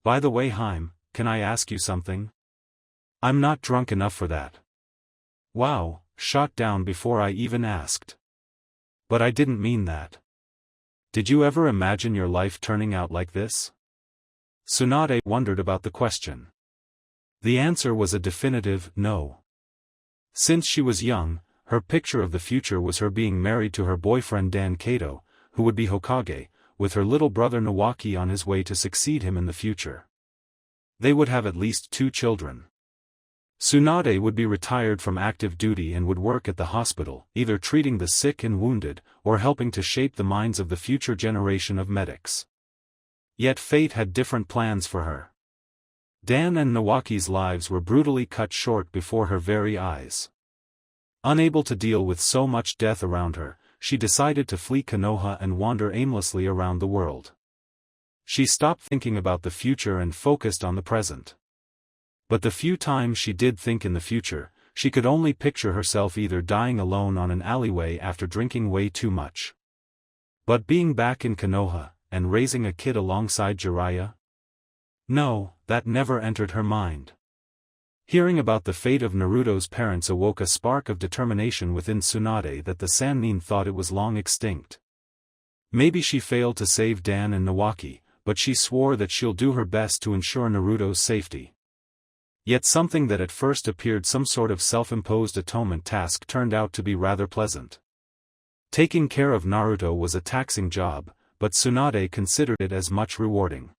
"By the way, Haim, can I ask you something?" "I'm not drunk enough for that." "Wow, shot down before I even asked. But I didn't mean that. Did you ever imagine your life turning out like this?" Tsunade wondered about the question. The answer was a definitive no. Since she was young, her picture of the future was her being married to her boyfriend Dan Kato, who would be Hokage, with her little brother Nawaki on his way to succeed him in the future. They would have at least 2 children. Tsunade would be retired from active duty and would work at the hospital, either treating the sick and wounded, or helping to shape the minds of the future generation of medics. Yet fate had different plans for her. Dan and Nawaki's lives were brutally cut short before her very eyes. Unable to deal with so much death around her, she decided to flee Konoha and wander aimlessly around the world. She stopped thinking about the future and focused on the present. But the few times she did think in the future, she could only picture herself either dying alone on an alleyway after drinking way too much. But being back in Konoha, and raising a kid alongside Jiraiya? No, that never entered her mind. Hearing about the fate of Naruto's parents awoke a spark of determination within Tsunade that the Sannin thought it was long extinct. Maybe she failed to save Dan and Nawaki, but she swore that she'll do her best to ensure Naruto's safety. Yet something that at first appeared some sort of self-imposed atonement task turned out to be rather pleasant. Taking care of Naruto was a taxing job, but Tsunade considered it as much rewarding.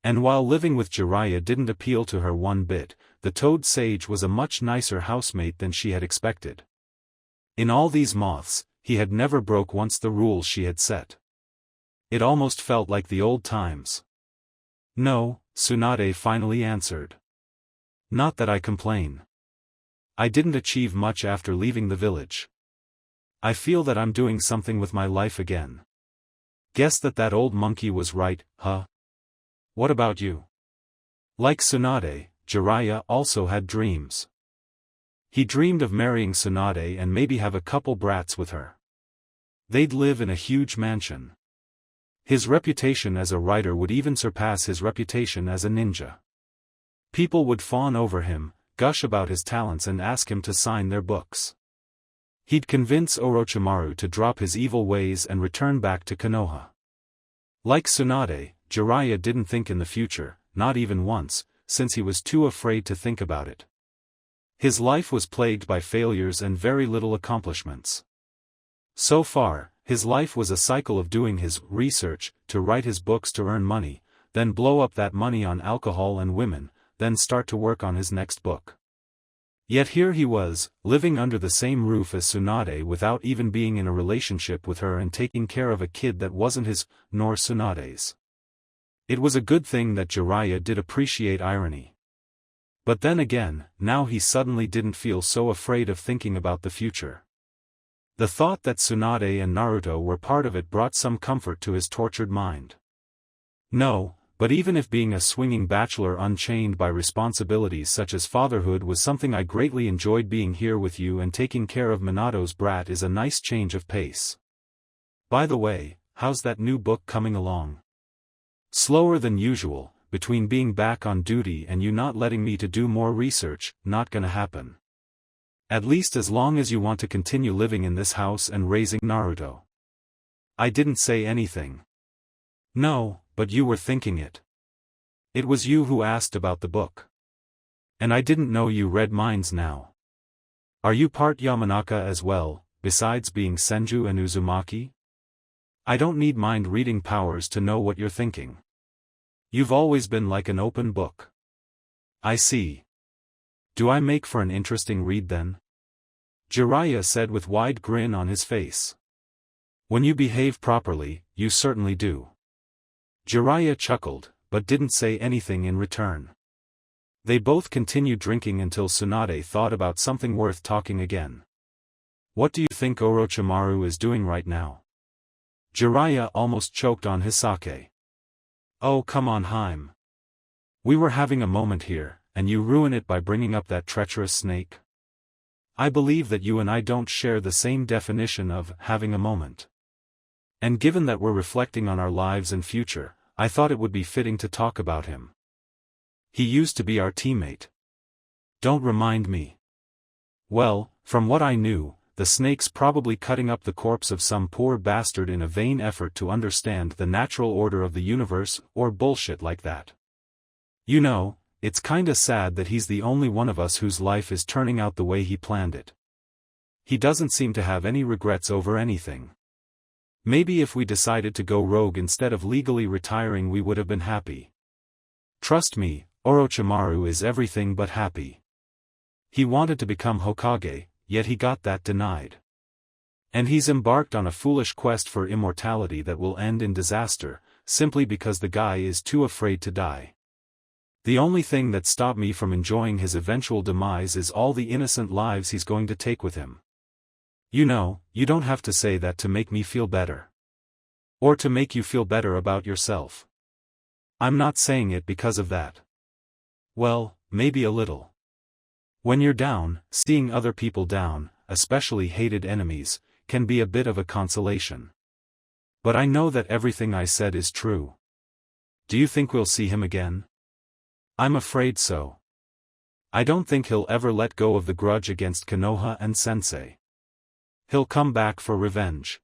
And while living with Jiraiya didn't appeal to her one bit, the Toad Sage was a much nicer housemate than she had expected. In all these moths, he had never broke once the rules she had set. It almost felt like the old times. "No," Tsunade finally answered. "Not that I complain. I didn't achieve much after leaving the village. I feel that I'm doing something with my life again. Guess that old monkey was right, huh? What about you?" Like Tsunade, Jiraiya also had dreams. He dreamed of marrying Tsunade and maybe have a couple brats with her. They'd live in a huge mansion. His reputation as a writer would even surpass his reputation as a ninja. People would fawn over him, gush about his talents and ask him to sign their books. He'd convince Orochimaru to drop his evil ways and return back to Konoha. Like Tsunade, Jiraiya didn't think in the future, not even once, since he was too afraid to think about it. His life was plagued by failures and very little accomplishments. So far, his life was a cycle of doing his research, to write his books to earn money, then blow up that money on alcohol and women, then start to work on his next book. Yet here he was, living under the same roof as Tsunade without even being in a relationship with her and taking care of a kid that wasn't his, nor Tsunade's. It was a good thing that Jiraiya did appreciate irony. But then again, now he suddenly didn't feel so afraid of thinking about the future. The thought that Tsunade and Naruto were part of it brought some comfort to his tortured mind. No, but even if being a swinging bachelor unchained by responsibilities such as fatherhood was something I greatly enjoyed, being here with you and taking care of Minato's brat is a nice change of pace. By the way, how's that new book coming along? Slower than usual, between being back on duty and you not letting me to do more research, not gonna happen. At least as long as you want to continue living in this house and raising Naruto. I didn't say anything. No, but you were thinking it. It was you who asked about the book. And I didn't know you read minds now. Are you part Yamanaka as well, besides being Senju and Uzumaki? I don't need mind reading powers to know what you're thinking. You've always been like an open book. I see. Do I make for an interesting read then? Jiraya said with wide grin on his face. When you behave properly, you certainly do. Jiraya chuckled, but didn't say anything in return. They both continued drinking until Tsunade thought about something worth talking again. What do you think Orochimaru is doing right now? Jiraya almost choked on his sake. Oh come on Haim. We were having a moment here, and you ruin it by bringing up that treacherous snake? I believe that you and I don't share the same definition of having a moment. And given that we're reflecting on our lives and future, I thought it would be fitting to talk about him. He used to be our teammate. Don't remind me. Well, from what I knew, the snake's probably cutting up the corpse of some poor bastard in a vain effort to understand the natural order of the universe, or bullshit like that. You know, it's kinda sad that he's the only one of us whose life is turning out the way he planned it. He doesn't seem to have any regrets over anything. Maybe if we decided to go rogue instead of legally retiring we would have been happy. Trust me, Orochimaru is everything but happy. He wanted to become Hokage, yet he got that denied. And he's embarked on a foolish quest for immortality that will end in disaster, simply because the guy is too afraid to die. The only thing that stopped me from enjoying his eventual demise is all the innocent lives he's going to take with him. You know, you don't have to say that to make me feel better. Or to make you feel better about yourself. I'm not saying it because of that. Well, maybe a little. When you're down, seeing other people down, especially hated enemies, can be a bit of a consolation. But I know that everything I said is true. Do you think we'll see him again? I'm afraid so. I don't think he'll ever let go of the grudge against Konoha and Sensei. He'll come back for revenge.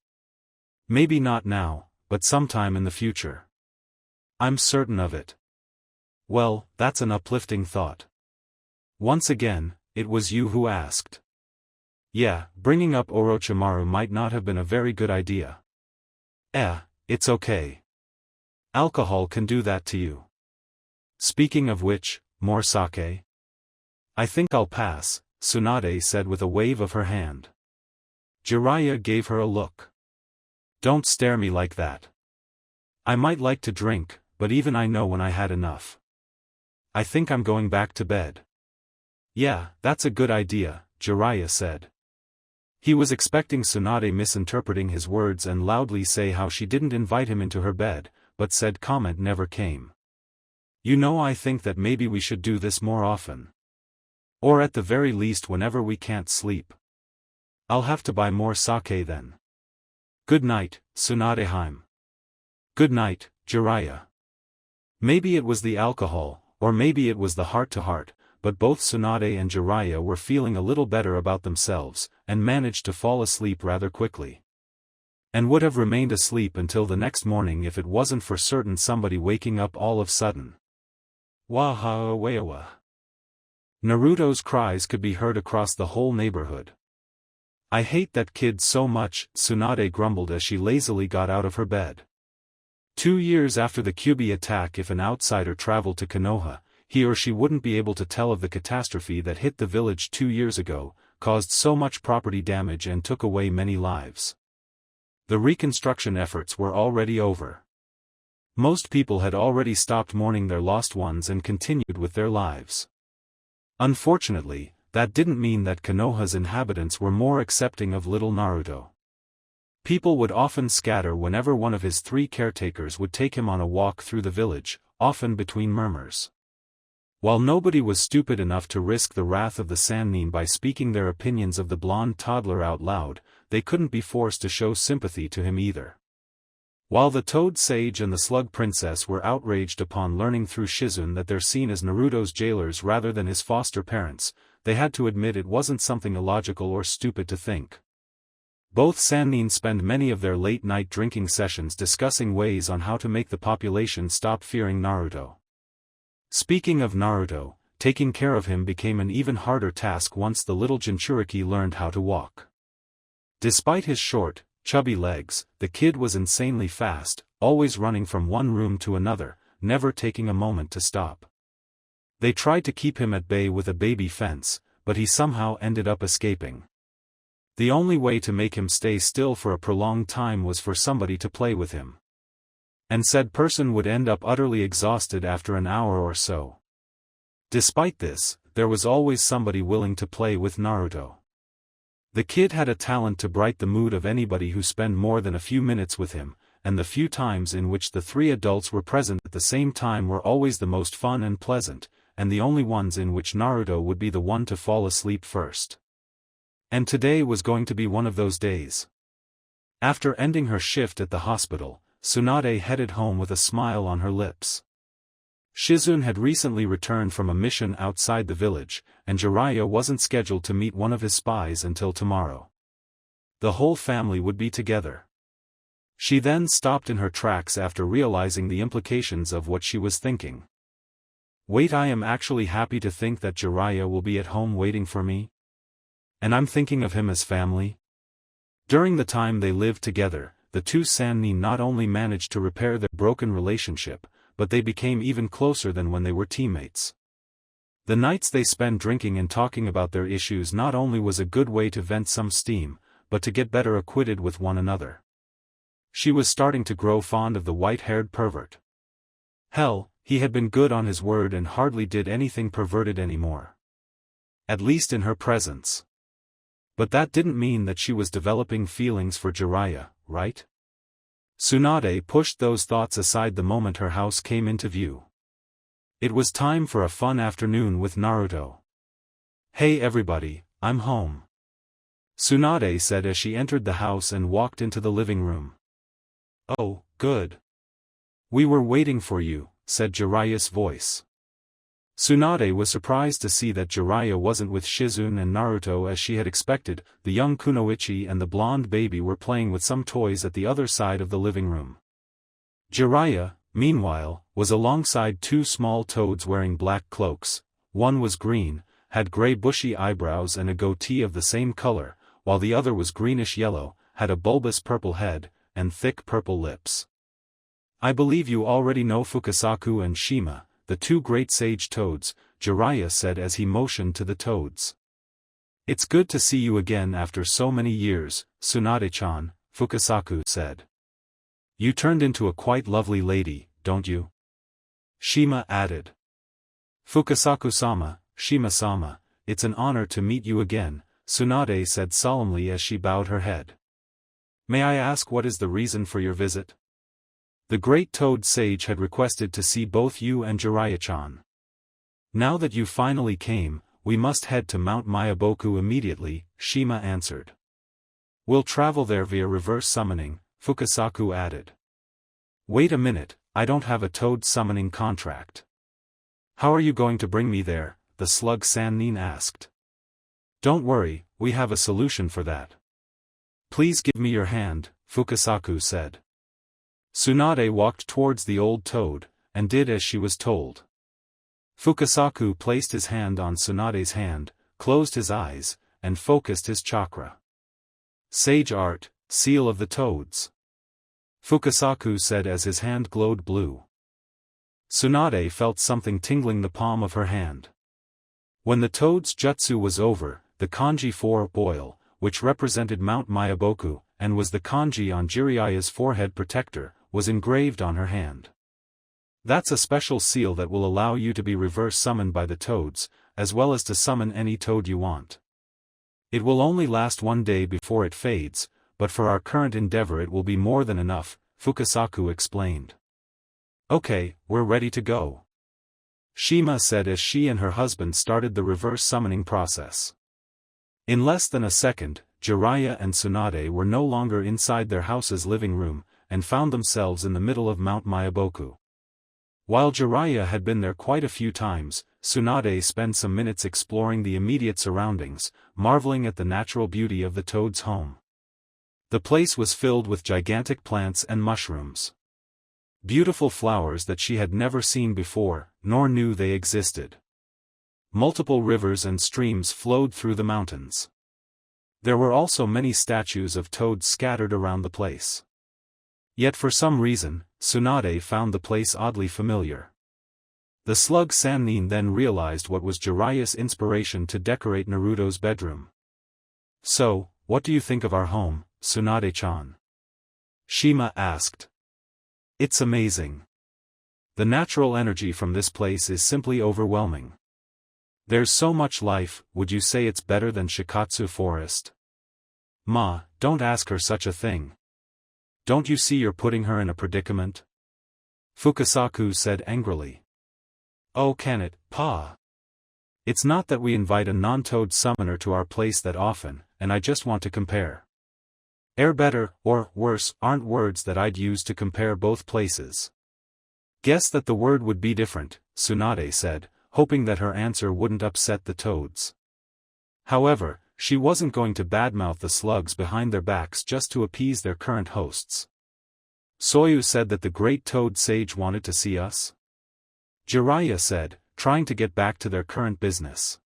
Maybe not now, but sometime in the future. I'm certain of it. Well, that's an uplifting thought. Once again, it was you who asked. Yeah, bringing up Orochimaru might not have been a very good idea. It's okay. Alcohol can do that to you. Speaking of which, more sake? I think I'll pass, Tsunade said with a wave of her hand. Jiraiya gave her a look. Don't stare me like that. I might like to drink, but even I know when I had enough. I think I'm going back to bed. Yeah, that's a good idea, Jiraiya said. He was expecting Tsunade misinterpreting his words and loudly say how she didn't invite him into her bed, but said comment never came. You know, I think that maybe we should do this more often. Or at the very least whenever we can't sleep. I'll have to buy more sake then. Good night, Tsunade-heim. Good night, Jiraiya. Maybe it was the alcohol, or maybe it was the heart-to-heart, but both Tsunade and Jiraiya were feeling a little better about themselves, and managed to fall asleep rather quickly. And would have remained asleep until the next morning if it wasn't for certain somebody waking up all of a sudden. Waha-weawa. Naruto's cries could be heard across the whole neighborhood. I hate that kid so much, Tsunade grumbled as she lazily got out of her bed. 2 years after the Kyuubi attack, if an outsider traveled to Konoha, he or she wouldn't be able to tell of the catastrophe that hit the village 2 years ago, caused so much property damage and took away many lives. The reconstruction efforts were already over. Most people had already stopped mourning their lost ones and continued with their lives. Unfortunately, that didn't mean that Konoha's inhabitants were more accepting of little Naruto. People would often scatter whenever one of his 3 caretakers would take him on a walk through the village, often between murmurs. While nobody was stupid enough to risk the wrath of the Sannin by speaking their opinions of the blonde toddler out loud, they couldn't be forced to show sympathy to him either. While the Toad Sage and the Slug Princess were outraged upon learning through Shizune that they're seen as Naruto's jailers rather than his foster parents, they had to admit it wasn't something illogical or stupid to think. Both Sannin spend many of their late-night drinking sessions discussing ways on how to make the population stop fearing Naruto. Speaking of Naruto, taking care of him became an even harder task once the little Jinchuriki learned how to walk. Despite his short, chubby legs, the kid was insanely fast, always running from one room to another, never taking a moment to stop. They tried to keep him at bay with a baby fence, but he somehow ended up escaping. The only way to make him stay still for a prolonged time was for somebody to play with him. And said person would end up utterly exhausted after an hour or so. Despite this, there was always somebody willing to play with Naruto. The kid had a talent to brighten the mood of anybody who spent more than a few minutes with him, and the few times in which the 3 adults were present at the same time were always the most fun and pleasant, and the only ones in which Naruto would be the one to fall asleep first. And today was going to be one of those days. After ending her shift at the hospital, Tsunade headed home with a smile on her lips. Shizune had recently returned from a mission outside the village, and Jiraiya wasn't scheduled to meet one of his spies until tomorrow. The whole family would be together. She then stopped in her tracks after realizing the implications of what she was thinking. Wait, I am actually happy to think that Jiraiya will be at home waiting for me? And I'm thinking of him as family? During the time they lived together, the 2 Sannin not only managed to repair their broken relationship, but they became even closer than when they were teammates. The nights they spent drinking and talking about their issues not only was a good way to vent some steam, but to get better acquainted with one another. She was starting to grow fond of the white-haired pervert. Hell, he had been good on his word and hardly did anything perverted anymore. At least in her presence. But that didn't mean that she was developing feelings for Jiraiya, right? Tsunade pushed those thoughts aside the moment her house came into view. It was time for a fun afternoon with Naruto. Hey everybody, I'm home. Tsunade said as she entered the house and walked into the living room. Oh, good. We were waiting for you, said Jiraiya's voice. Tsunade was surprised to see that Jiraiya wasn't with Shizune and Naruto as she had expected. The young Kunoichi and the blonde baby were playing with some toys at the other side of the living room. Jiraiya, meanwhile, was alongside 2 small toads wearing black cloaks. One was green, had gray bushy eyebrows and a goatee of the same color, while the other was greenish-yellow, had a bulbous purple head, and thick purple lips. I believe you already know Fukasaku and Shima, the 2 great sage toads, Jiraiya said as he motioned to the toads. It's good to see you again after so many years, Tsunade-chan, Fukasaku said. You turned into a quite lovely lady, don't you? Shima added. Fukasaku-sama, Shima-sama, it's an honor to meet you again, Tsunade said solemnly as she bowed her head. May I ask what is the reason for your visit? The great toad sage had requested to see both you and Jiraiya-chan. Now that you finally came, we must head to Mount Mayaboku immediately, Shima answered. We'll travel there via reverse summoning, Fukasaku added. Wait a minute, I don't have a toad summoning contract. How are you going to bring me there? The slug Sannin asked. Don't worry, we have a solution for that. Please give me your hand, Fukasaku said. Tsunade walked towards the old toad, and did as she was told. Fukasaku placed his hand on Tsunade's hand, closed his eyes, and focused his chakra. Sage art, seal of the toads. Fukasaku said as his hand glowed blue. Tsunade felt something tingling the palm of her hand. When the toad's jutsu was over, the kanji for boil, which represented Mount Mayaboku, and was the kanji on Jiraya's forehead protector, was engraved on her hand. That's a special seal that will allow you to be reverse summoned by the toads, as well as to summon any toad you want. It will only last one day before it fades, but for our current endeavor it will be more than enough, Fukasaku explained. Okay, we're ready to go, Shima said as she and her husband started the reverse summoning process. In less than a second, Jiraya and Tsunade were no longer inside their house's living room, and found themselves in the middle of Mount Myaboku. While Jiraya had been there quite a few times, Tsunade spent some minutes exploring the immediate surroundings, marveling at the natural beauty of the toad's home. The place was filled with gigantic plants and mushrooms. Beautiful flowers that she had never seen before, nor knew they existed. Multiple rivers and streams flowed through the mountains. There were also many statues of toads scattered around the place. Yet for some reason, Tsunade found the place oddly familiar. The slug Sannin then realized what was Jiraya's inspiration to decorate Naruto's bedroom. So, what do you think of our home, Tsunade-chan? Shima asked. It's amazing. The natural energy from this place is simply overwhelming. There's so much life. Would you say it's better than Shikatsu Forest? Ma, don't ask her such a thing. Don't you see you're putting her in a predicament? Fukasaku said angrily. Oh, can it, Pa? It's not that we invite a non-toad summoner to our place that often, and I just want to compare. Better, or worse, aren't words that I'd use to compare both places. Guess that the word would be different, Tsunade said, hoping that her answer wouldn't upset the toads. However, she wasn't going to badmouth the slugs behind their backs just to appease their current hosts. Soyu said that the great toad sage wanted to see us? Jiraiya said, trying to get back to their current business.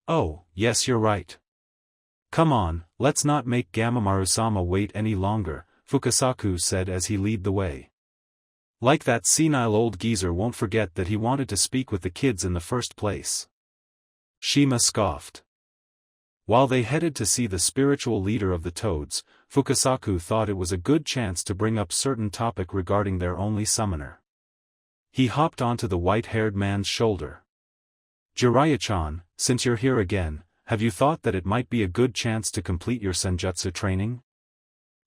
Oh, yes, you're right. Come on, let's not make Gamamaru-sama wait any longer, Fukasaku said as he led the way. Like that senile old geezer won't forget that he wanted to speak with the kids in the first place. Shima scoffed. While they headed to see the spiritual leader of the toads, Fukasaku thought it was a good chance to bring up certain topic regarding their only summoner. He hopped onto the white-haired man's shoulder. Jiraiya-chan, since you're here again, have you thought that it might be a good chance to complete your senjutsu training?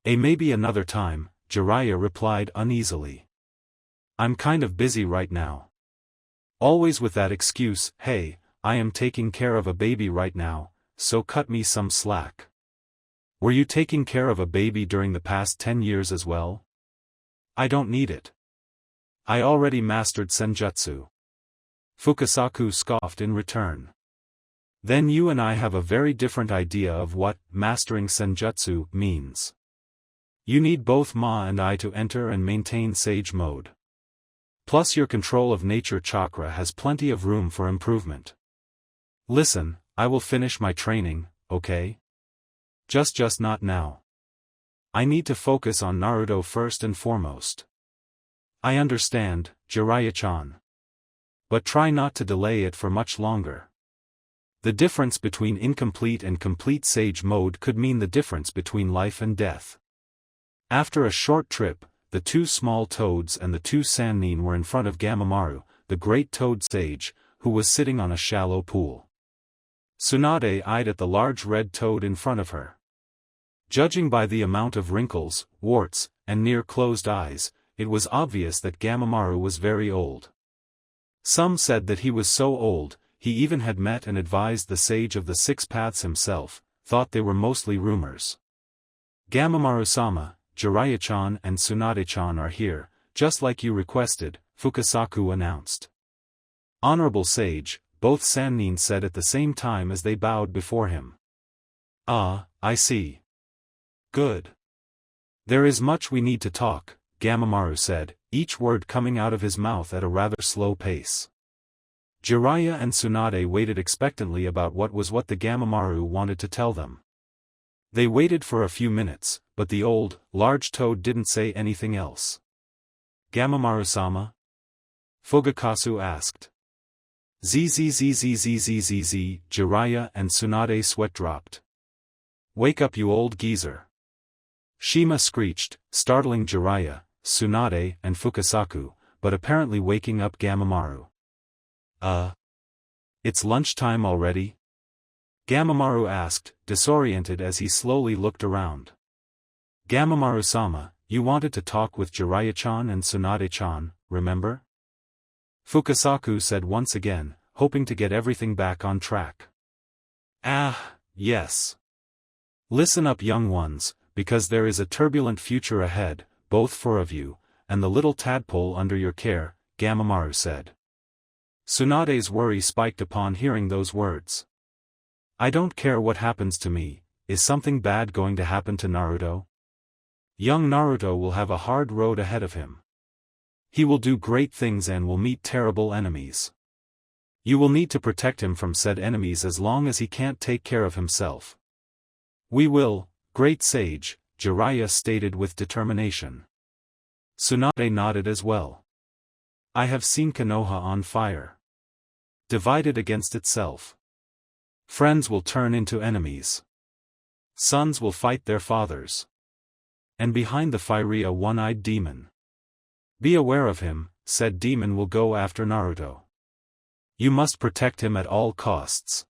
Maybe another time, Jiraiya replied uneasily. I'm kind of busy right now. Always with that excuse, hey, I am taking care of a baby right now, so cut me some slack. Were you taking care of a baby during the past 10 years as well? I don't need it. I already mastered senjutsu. Fukasaku scoffed in return. Then you and I have a very different idea of what mastering senjutsu means. You need both Ma and I to enter and maintain sage mode. Plus your control of nature chakra has plenty of room for improvement. Listen, I will finish my training, okay? Just not now. I need to focus on Naruto first and foremost. I understand, Jiraiya-chan. But try not to delay it for much longer. The difference between incomplete and complete sage mode could mean the difference between life and death. After a short trip, the two small toads and the two Sannin were in front of Gamamaru, the great toad sage, who was sitting on a shallow pool. Tsunade eyed at the large red toad in front of her. Judging by the amount of wrinkles, warts, and near-closed eyes, it was obvious that Gamamaru was very old. Some said that he was so old, he even had met and advised the sage of the six paths himself, thought they were mostly rumors. Gamamaru-sama, Jiraiya-chan and Tsunade-chan are here, just like you requested, Fukasaku announced. Honorable sage, both Sannin said at the same time as they bowed before him. Ah, I see. Good. There is much we need to talk, Gamamaru said, each word coming out of his mouth at a rather slow pace. Jiraiya and Tsunade waited expectantly about what the Gamamaru wanted to tell them. They waited for a few minutes, but the old, large toad didn't say anything else. Gamamaru-sama? Fukasaku asked. Zzz, Jiraiya and Tsunade sweat dropped. Wake up you old geezer. Shima screeched, startling Jiraiya, Tsunade and Fukasaku, but apparently waking up Gamamaru. It's lunchtime already? Gamamaru asked, disoriented as he slowly looked around. Gamamaru-sama, you wanted to talk with Jiraya-chan and Tsunade-chan, remember? Fukasaku said once again, hoping to get everything back on track. Ah, yes. Listen up, young ones, because there is a turbulent future ahead, both for you, and the little tadpole under your care, Gamamaru said. Tsunade's worry spiked upon hearing those words. I don't care what happens to me, is something bad going to happen to Naruto? Young Naruto will have a hard road ahead of him. He will do great things and will meet terrible enemies. You will need to protect him from said enemies as long as he can't take care of himself. We will, great sage, Jiraiya stated with determination. Tsunade nodded as well. I have seen Konoha on fire. Divided against itself. Friends will turn into enemies. Sons will fight their fathers. And behind the fiery a one-eyed demon. Be aware of him, said demon will go after Naruto. You must protect him at all costs.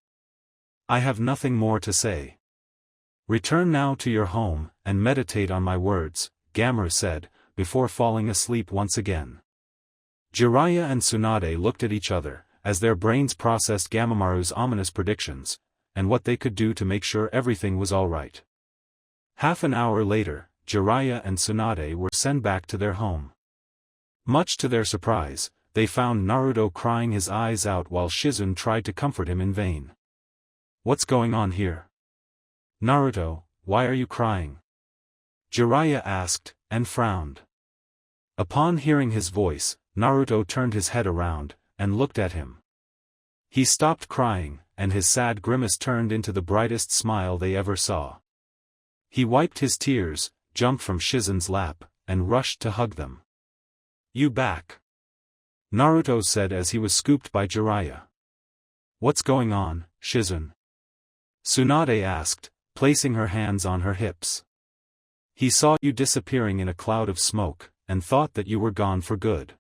I have nothing more to say. Return now to your home, and meditate on my words, Gamera said, before falling asleep once again. Jiraiya and Tsunade looked at each other, as their brains processed Gamamaru's ominous predictions, and what they could do to make sure everything was alright. Half an hour later, Jiraiya and Tsunade were sent back to their home. Much to their surprise, they found Naruto crying his eyes out while Shizune tried to comfort him in vain. What's going on here? Naruto, why are you crying? Jiraiya asked, and frowned. Upon hearing his voice, Naruto turned his head around, and looked at him. He stopped crying, and his sad grimace turned into the brightest smile they ever saw. He wiped his tears, jumped from Shizune's lap, and rushed to hug them. You back? Naruto said as he was scooped by Jiraiya. What's going on, Shizune? Tsunade asked, placing her hands on her hips. He saw you disappearing in a cloud of smoke, and thought that you were gone for good.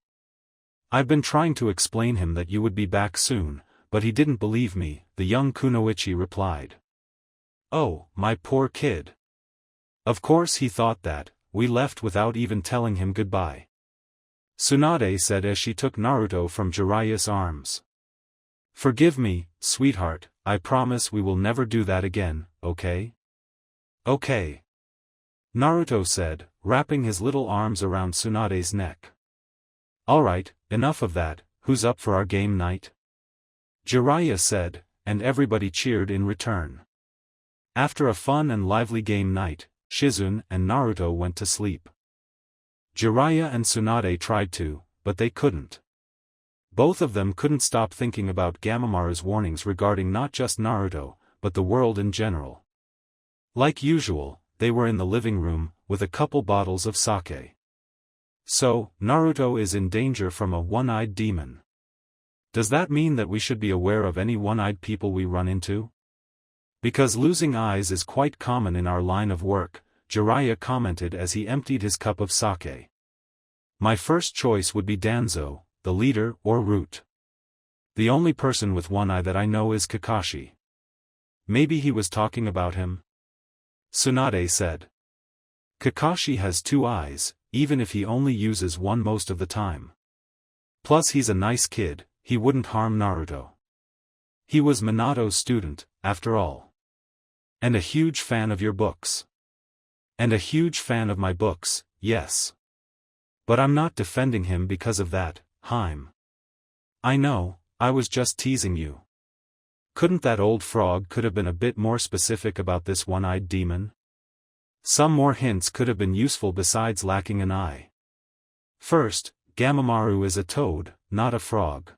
I've been trying to explain him that you would be back soon, but he didn't believe me, the young Kunoichi replied. Oh, my poor kid. Of course he thought that, we left without even telling him goodbye. Tsunade said as she took Naruto from Jiraiya's arms. Forgive me, sweetheart, I promise we will never do that again, okay? Okay. Naruto said, wrapping his little arms around Tsunade's neck. Alright, enough of that, who's up for our game night? Jiraiya said, and everybody cheered in return. After a fun and lively game night, Shizune and Naruto went to sleep. Jiraiya and Tsunade tried to, but they couldn't. Both of them couldn't stop thinking about Gamamaru's warnings regarding not just Naruto, but the world in general. Like usual, they were in the living room, with a couple bottles of sake. So, Naruto is in danger from a one-eyed demon. Does that mean that we should be aware of any one-eyed people we run into? Because losing eyes is quite common in our line of work, Jiraiya commented as he emptied his cup of sake. My first choice would be Danzo, the leader or root. The only person with one eye that I know is Kakashi. Maybe he was talking about him? Tsunade said. Kakashi has two eyes, even if he only uses one most of the time. Plus he's a nice kid, he wouldn't harm Naruto. He was Minato's student, after all. And a huge fan of your books. And a huge fan of my books, yes. But I'm not defending him because of that, Haim. I know, I was just teasing you. Couldn't that old frog could have been a bit more specific about this one-eyed demon? Some more hints could have been useful besides lacking an eye. First, Gamamaru is a toad, not a frog.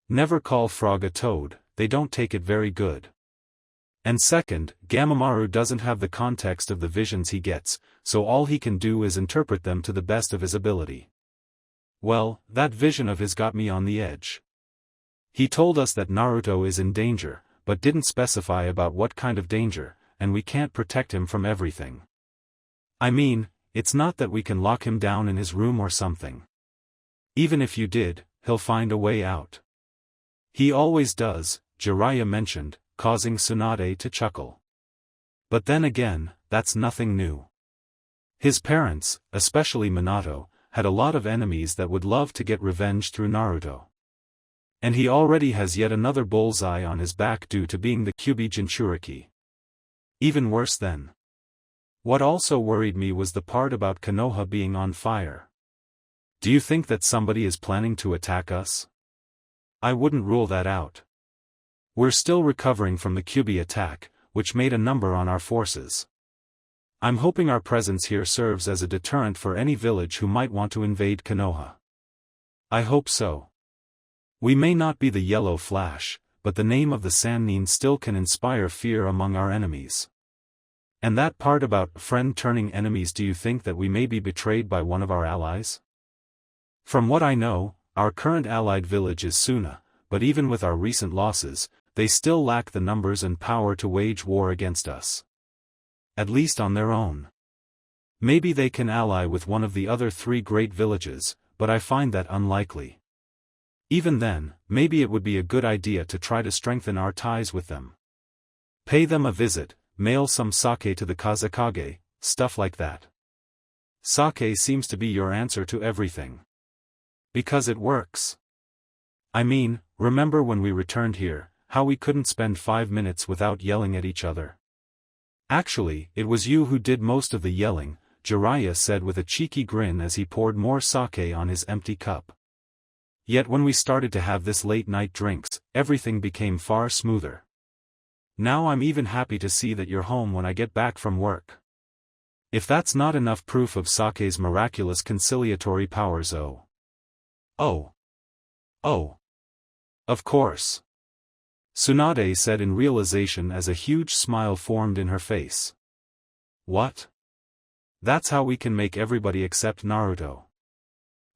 Never call frog a toad, they don't take it very good. And second, Gamamaru doesn't have the context of the visions he gets, so all he can do is interpret them to the best of his ability. Well, that vision of his got me on the edge. He told us that Naruto is in danger, but didn't specify about what kind of danger, and we can't protect him from everything. I mean, it's not that we can lock him down in his room or something. Even if you did, he'll find a way out. He always does, Jiraya mentioned, causing Tsunade to chuckle. But then again, that's nothing new. His parents, especially Minato, had a lot of enemies that would love to get revenge through Naruto. And he already has yet another bullseye on his back due to being the Kyuubi Jinchuriki. Even worse then. What also worried me was the part about Konoha being on fire. Do you think that somebody is planning to attack us? I wouldn't rule that out. We're still recovering from the Kyuubi attack, which made a number on our forces. I'm hoping our presence here serves as a deterrent for any village who might want to invade Konoha. I hope so. We may not be the Yellow Flash, but the name of the Sannin still can inspire fear among our enemies. And that part about friend turning enemies, do you think that we may be betrayed by one of our allies? From what I know, our current allied village is Suna, but even with our recent losses, they still lack the numbers and power to wage war against us. At least on their own. Maybe they can ally with one of the other 3 great villages, but I find that unlikely. Even then, maybe it would be a good idea to try to strengthen our ties with them. Pay them a visit, mail some sake to the Kazekage, stuff like that. Sake seems to be your answer to everything. Because it works. I mean, remember when we returned here, how we couldn't spend 5 minutes without yelling at each other? Actually, it was you who did most of the yelling, Jiraiya said with a cheeky grin as he poured more sake on his empty cup. Yet when we started to have this late-night drinks, everything became far smoother. Now I'm even happy to see that you're home when I get back from work. If that's not enough proof of sake's miraculous conciliatory powers, oh. Of course. Tsunade said in realization as a huge smile formed in her face. What? That's how we can make everybody accept Naruto.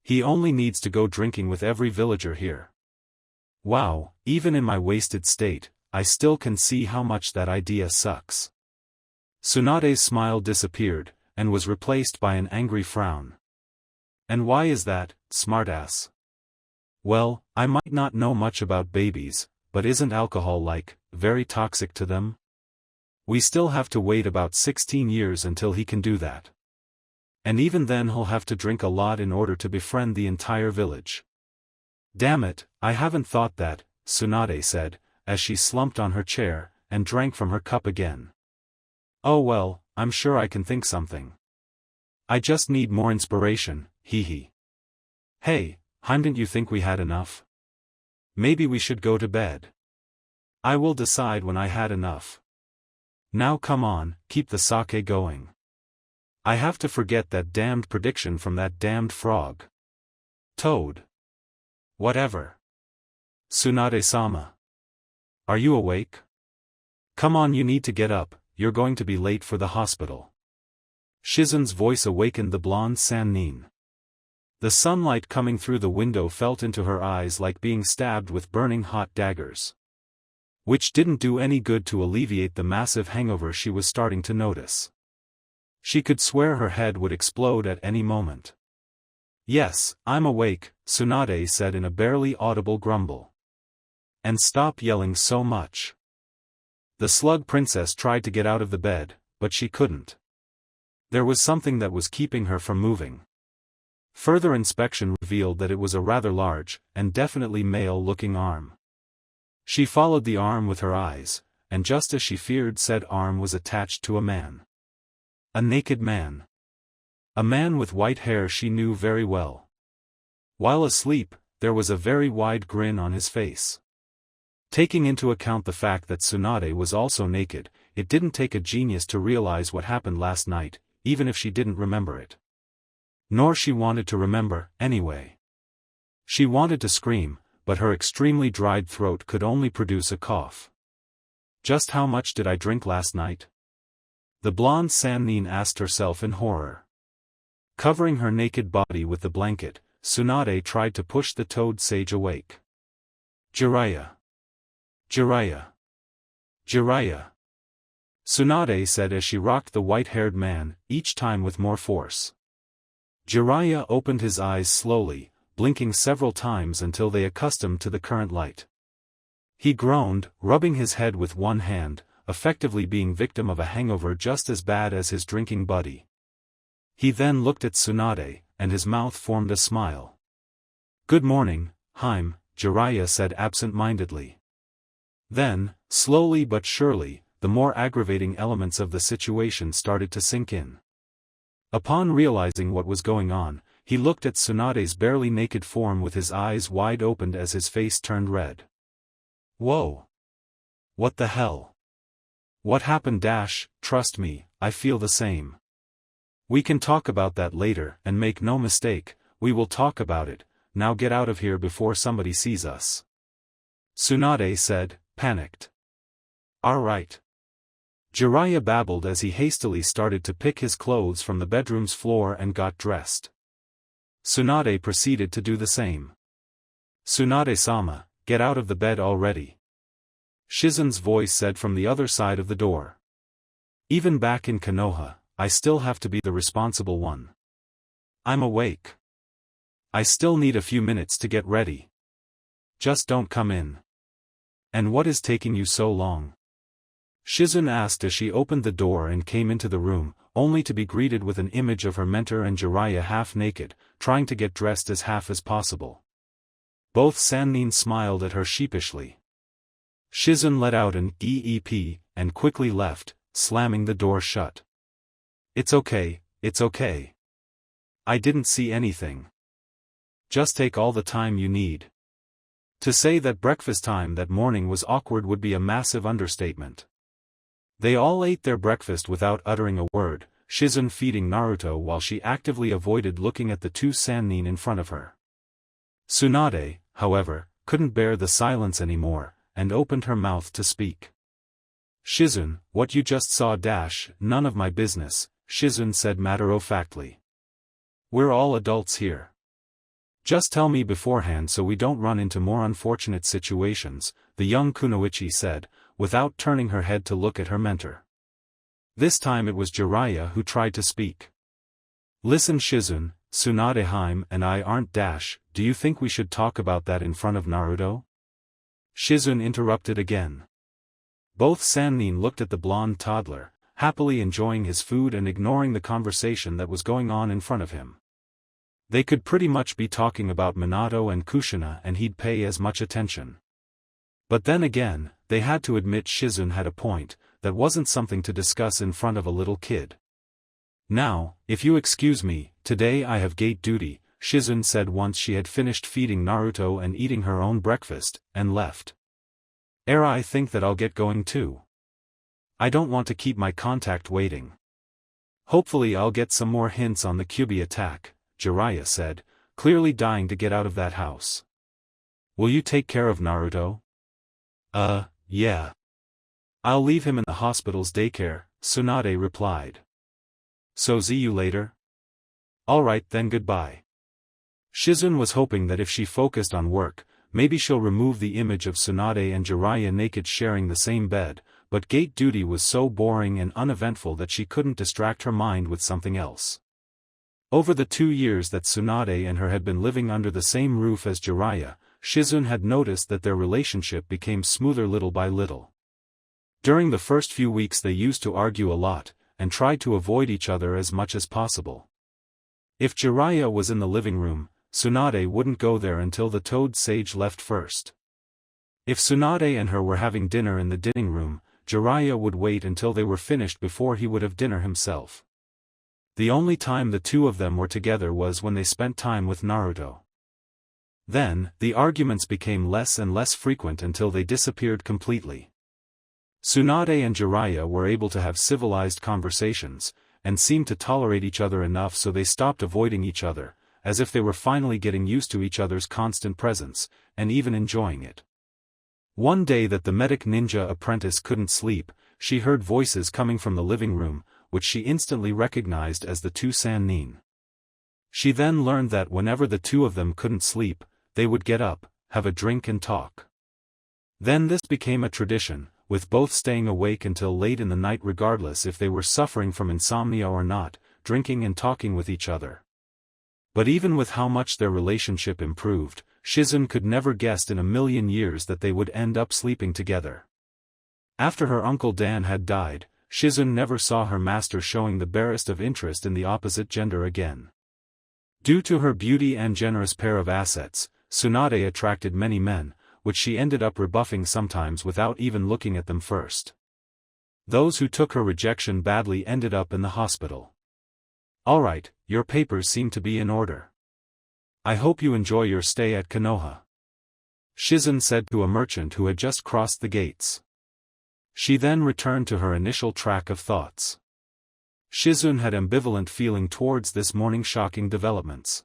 He only needs to go drinking with every villager here. Wow, even in my wasted state, I still can see how much that idea sucks. Tsunade's smile disappeared, and was replaced by an angry frown. And why is that, smartass? Well, I might not know much about babies, but isn't alcohol very toxic to them? We still have to wait about 16 years until he can do that. And even then he'll have to drink a lot in order to befriend the entire village. Damn it, I haven't thought that, Tsunade said, as she slumped on her chair, and drank from her cup again. Oh well, I'm sure I can think something. I just need more inspiration, hee. Hey, didn't you think we had enough? Maybe we should go to bed. I will decide when I had enough. Now come on, keep the sake going. I have to forget that damned prediction from that damned frog. Toad. Whatever. Tsunade-sama. Are you awake? Come on, you need to get up, you're going to be late for the hospital. Shizen's voice awakened the blonde Sannin. The sunlight coming through the window felt into her eyes like being stabbed with burning hot daggers. Which didn't do any good to alleviate the massive hangover she was starting to notice. She could swear her head would explode at any moment. Yes, I'm awake, Tsunade said in a barely audible grumble. And stop yelling so much. The slug princess tried to get out of the bed, but she couldn't. There was something that was keeping her from moving. Further inspection revealed that it was a rather large, and definitely male-looking arm. She followed the arm with her eyes, and just as she feared, said arm was attached to a man. A naked man. A man with white hair she knew very well. While asleep, there was a very wide grin on his face. Taking into account the fact that Tsunade was also naked, it didn't take a genius to realize what happened last night, even if she didn't remember it. Nor she wanted to remember, anyway. She wanted to scream, but her extremely dried throat could only produce a cough. Just how much did I drink last night? The blonde Sannin asked herself in horror. Covering her naked body with the blanket, Tsunade tried to push the toad sage awake. Jiraya. Jiraya. Jiraya. Tsunade said as she rocked the white-haired man, each time with more force. Jiraya opened his eyes slowly, blinking several times until they accustomed to the current light. He groaned, rubbing his head with one hand, effectively being victim of a hangover just as bad as his drinking buddy. He then looked at Tsunade, and his mouth formed a smile. "Good morning, Haim," Jiraya said absent-mindedly. Then, slowly but surely, the more aggravating elements of the situation started to sink in. Upon realizing what was going on, he looked at Tsunade's barely naked form with his eyes wide opened as his face turned red. Whoa! What the hell? What happened? Trust me, I feel the same. We can talk about that later, and make no mistake, we will talk about it. Now get out of here before somebody sees us. Tsunade said, panicked. Alright. Jiraiya babbled as he hastily started to pick his clothes from the bedroom's floor and got dressed. Tsunade proceeded to do the same. Tsunade-sama, get out of the bed already. Shizen's voice said from the other side of the door. Even back in Konoha, I still have to be the responsible one. I'm awake. I still need a few minutes to get ready. Just don't come in. And what is taking you so long? Shizen asked as she opened the door and came into the room, only to be greeted with an image of her mentor and Jiraiya half-naked, trying to get dressed as half as possible. Both Sannin smiled at her sheepishly. Shizen let out an eep, and quickly left, slamming the door shut. It's okay, it's okay. I didn't see anything. Just take all the time you need. To say that breakfast time that morning was awkward would be a massive understatement. They all ate their breakfast without uttering a word, Shizen feeding Naruto while she actively avoided looking at the two Sannin in front of her. Tsunade, however, couldn't bear the silence anymore, and opened her mouth to speak. Shizen, what you just saw none of my business, Shizen said matter-of-factly. We're all adults here. Just tell me beforehand so we don't run into more unfortunate situations, the young kunoichi said, without turning her head to look at her mentor. This time it was Jiraiya who tried to speak. Listen Shizen, Tsunade-Haim and I aren't do you think we should talk about that in front of Naruto? Shizen interrupted again. Both Sannin looked at the blonde toddler, happily enjoying his food and ignoring the conversation that was going on in front of him. They could pretty much be talking about Minato and Kushina and he'd pay as much attention. But then again, they had to admit Shizen had a point, that wasn't something to discuss in front of a little kid. Now, if you excuse me, today I have gate duty, Shizen said once she had finished feeding Naruto and eating her own breakfast, and left. I think that I'll get going too. I don't want to keep my contact waiting. Hopefully I'll get some more hints on the Kyuubi attack, Jiraiya said, clearly dying to get out of that house. Will you take care of Naruto? Yeah. I'll leave him in the hospital's daycare, Tsunade replied. So see you later? Alright then goodbye. Shizen was hoping that if she focused on work, maybe she'll remove the image of Tsunade and Jiraiya naked sharing the same bed, but gate duty was so boring and uneventful that she couldn't distract her mind with something else. Over the 2 years that Tsunade and her had been living under the same roof as Jiraiya, Shizen had noticed that their relationship became smoother little by little. During the first few weeks they used to argue a lot, and tried to avoid each other as much as possible. If Jiraiya was in the living room, Tsunade wouldn't go there until the Toad Sage left first. If Tsunade and her were having dinner in the dining room, Jiraiya would wait until they were finished before he would have dinner himself. The only time the two of them were together was when they spent time with Naruto. Then, the arguments became less and less frequent until they disappeared completely. Tsunade and Jiraiya were able to have civilized conversations, and seemed to tolerate each other enough so they stopped avoiding each other, as if they were finally getting used to each other's constant presence, and even enjoying it. One day that the medic ninja apprentice couldn't sleep, she heard voices coming from the living room, which she instantly recognized as the two Sannin. She then learned that whenever the two of them couldn't sleep, they would get up, have a drink and talk. Then this became a tradition, with both staying awake until late in the night regardless if they were suffering from insomnia or not, drinking and talking with each other. But even with how much their relationship improved, Shizun could never guessed in a million years that they would end up sleeping together. After her uncle Dan had died, Shizun never saw her master showing the barest of interest in the opposite gender again. Due to her beauty and generous pair of assets, Tsunade attracted many men, which she ended up rebuffing sometimes without even looking at them first. Those who took her rejection badly ended up in the hospital. "Alright, your papers seem to be in order. I hope you enjoy your stay at Konoha," Shizun said to a merchant who had just crossed the gates. She then returned to her initial track of thoughts. Shizun had ambivalent feeling towards this morning's shocking developments.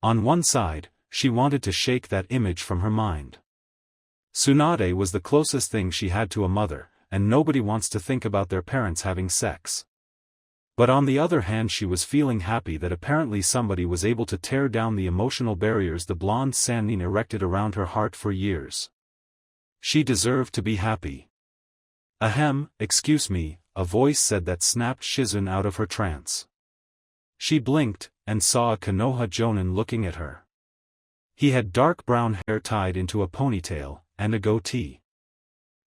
On one side, she wanted to shake that image from her mind. Tsunade was the closest thing she had to a mother, and nobody wants to think about their parents having sex. But on the other hand, she was feeling happy that apparently somebody was able to tear down the emotional barriers the blonde Sannin erected around her heart for years. She deserved to be happy. "Ahem, excuse me," a voice said that snapped Shizun out of her trance. She blinked, and saw a Konoha Jonin looking at her. He had dark brown hair tied into a ponytail, and a goatee.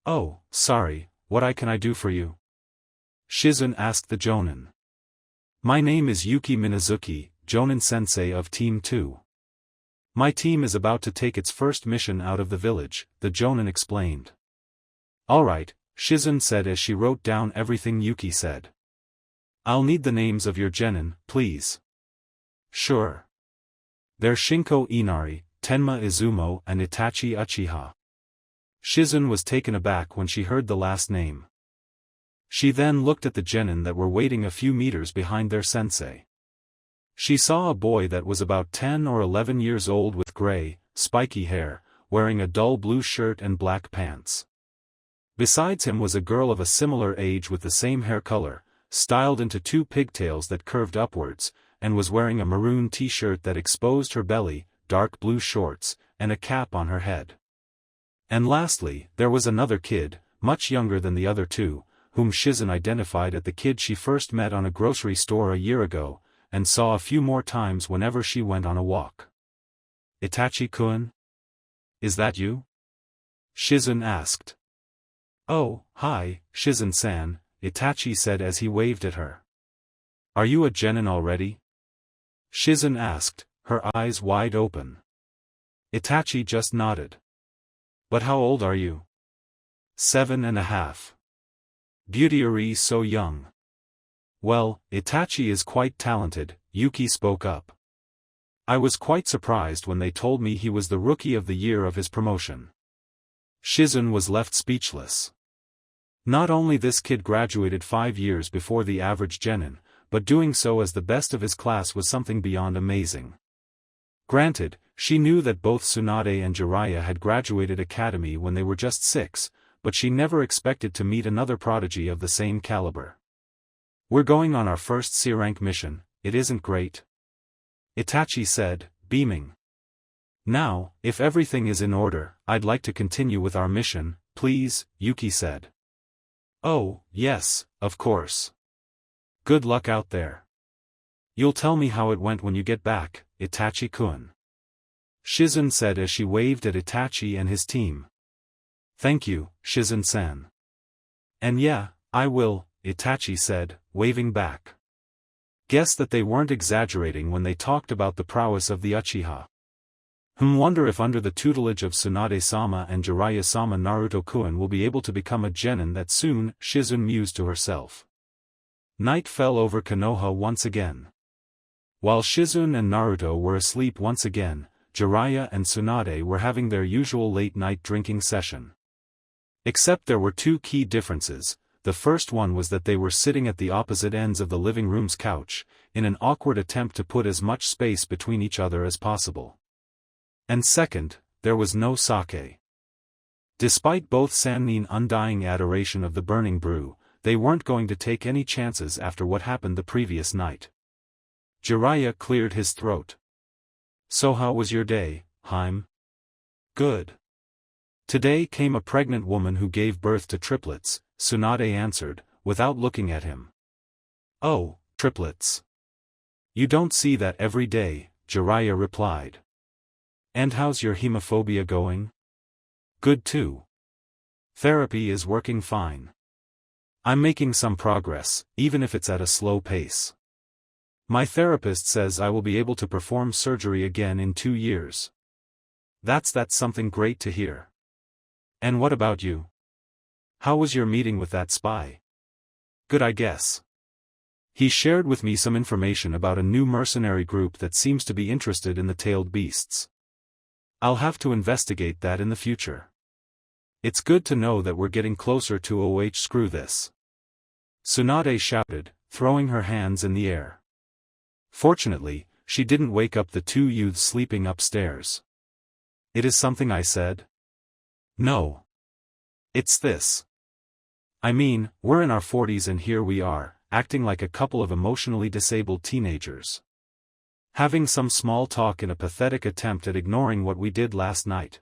"Oh, sorry, what can I do for you?" Shizun asked the Jonin. "My name is Yuki Minazuki, Jonin-sensei of Team 2. My team is about to take its first mission out of the village," the Jonin explained. "Alright," Shizun said as she wrote down everything Yuki said. "I'll need the names of your genin, please." "Sure. They're Shinko Inari, Tenma Izumo and Itachi Uchiha." Shizun was taken aback when she heard the last name. She then looked at the genin that were waiting a few meters behind their sensei. She saw a boy that was about 10 or 11 years old with gray, spiky hair, wearing a dull blue shirt and black pants. Besides him was a girl of a similar age with the same hair color, styled into two pigtails that curved upwards, and was wearing a maroon t-shirt that exposed her belly, dark blue shorts, and a cap on her head. And lastly, there was another kid, much younger than the other two, whom Shizun identified as the kid she first met on a grocery store a year ago, and saw a few more times whenever she went on a walk. "Itachi-kun? Is that you?" Shizun asked. "Oh, hi, Shizun-san," Itachi said as he waved at her. "Are you a genin already?" Shizun asked, her eyes wide open. Itachi just nodded. "But how old are you?" 7.5. "Beauty so young." "Well, Itachi is quite talented," Yuki spoke up. "I was quite surprised when they told me he was the rookie of the year of his promotion." Shizun was left speechless. Not only this kid graduated 5 years before the average genin, but doing so as the best of his class was something beyond amazing. Granted, she knew that both Tsunade and Jiraya had graduated academy when they were just 6, but she never expected to meet another prodigy of the same caliber. "We're going on our first C-rank mission, it isn't great?" Itachi said, beaming. "Now, if everything is in order, I'd like to continue with our mission, please," Yuki said. "Oh, yes, of course. Good luck out there. You'll tell me how it went when you get back, Itachi-kun," Shizun said as she waved at Itachi and his team. "Thank you, Shizun-san." "And yeah, I will," Itachi said, waving back. Guess that they weren't exaggerating when they talked about the prowess of the Uchiha. Wonder if under the tutelage of Tsunade-sama and Jiraiya-sama Naruto-kun will be able to become a genin that soon, Shizun mused to herself. Night fell over Konoha once again. While Shizun and Naruto were asleep once again, Jiraiya and Tsunade were having their usual late-night drinking session. Except there were two key differences. The first one was that they were sitting at the opposite ends of the living room's couch, in an awkward attempt to put as much space between each other as possible. And second, there was no sake. Despite both Sannin's undying adoration of the burning brew, they weren't going to take any chances after what happened the previous night. Jiraiya cleared his throat. "So how was your day, Haim?" "Good. Today came a pregnant woman who gave birth to triplets," Tsunade answered, without looking at him. "Oh, triplets. You don't see that every day," Jiraiya replied. And how's your hemophobia going? Good too. Therapy is working fine. I'm making some progress, even if it's at a slow pace. My therapist says I will be able to perform surgery again in 2 years. That's something great to hear. And what about you? How was your meeting with that spy? Good, I guess. He shared with me some information about a new mercenary group that seems to be interested in the tailed beasts. I'll have to investigate that in the future. It's good to know that we're getting closer to screw this. Tsunade shouted, throwing her hands in the air. Fortunately, she didn't wake up the 2 youths sleeping upstairs. It is something I said? No. It's this. I mean, we're in our 40s and here we are, acting like a couple of emotionally disabled teenagers. Having some small talk in a pathetic attempt at ignoring what we did last night.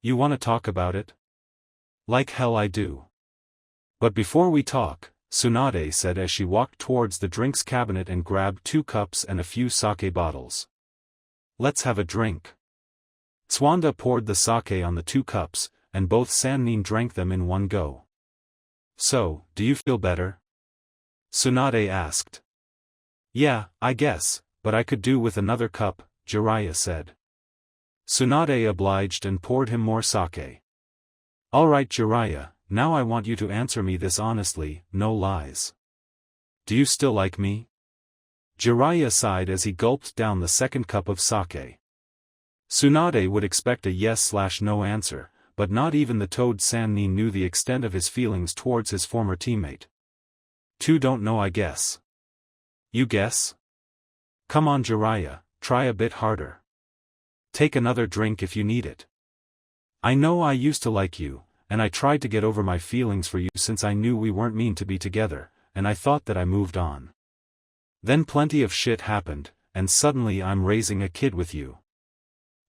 You want to talk about it? Like hell I do. But before we talk, Tsunade said as she walked towards the drinks cabinet and grabbed 2 cups and a few sake bottles. Let's have a drink. Tsuanda poured the sake on the 2 cups, and both Sannin drank them in one go. So, do you feel better? Tsunade asked. Yeah, I guess, but I could do with another cup, Jiraya said. Tsunade obliged and poured him more sake. Alright Jiraya, now I want you to answer me this honestly, no lies. Do you still like me? Jiraya sighed as he gulped down the second cup of sake. Tsunade would expect a yes/no answer, but not even the toad Sannin knew the extent of his feelings towards his former teammate. 2 don't know I guess. You guess? Come on Jiraya, try a bit harder. Take another drink if you need it. I know I used to like you, and I tried to get over my feelings for you since I knew we weren't meant to be together, and I thought that I moved on. Then plenty of shit happened, and suddenly I'm raising a kid with you.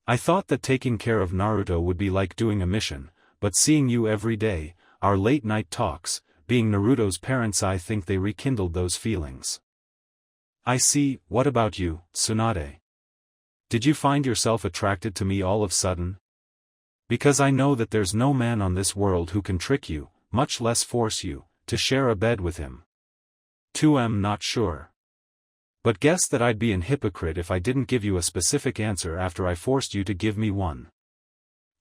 I thought that taking care of Naruto would be like doing a mission, but seeing you every day, our late-night talks, being Naruto's parents, I think they rekindled those feelings. I see. What about you, Tsunade? Did you find yourself attracted to me all of a sudden? Because I know that there's no man on this world who can trick you, much less force you, to share a bed with him. 2M not sure. But guess that I'd be an hypocrite if I didn't give you a specific answer after I forced you to give me one.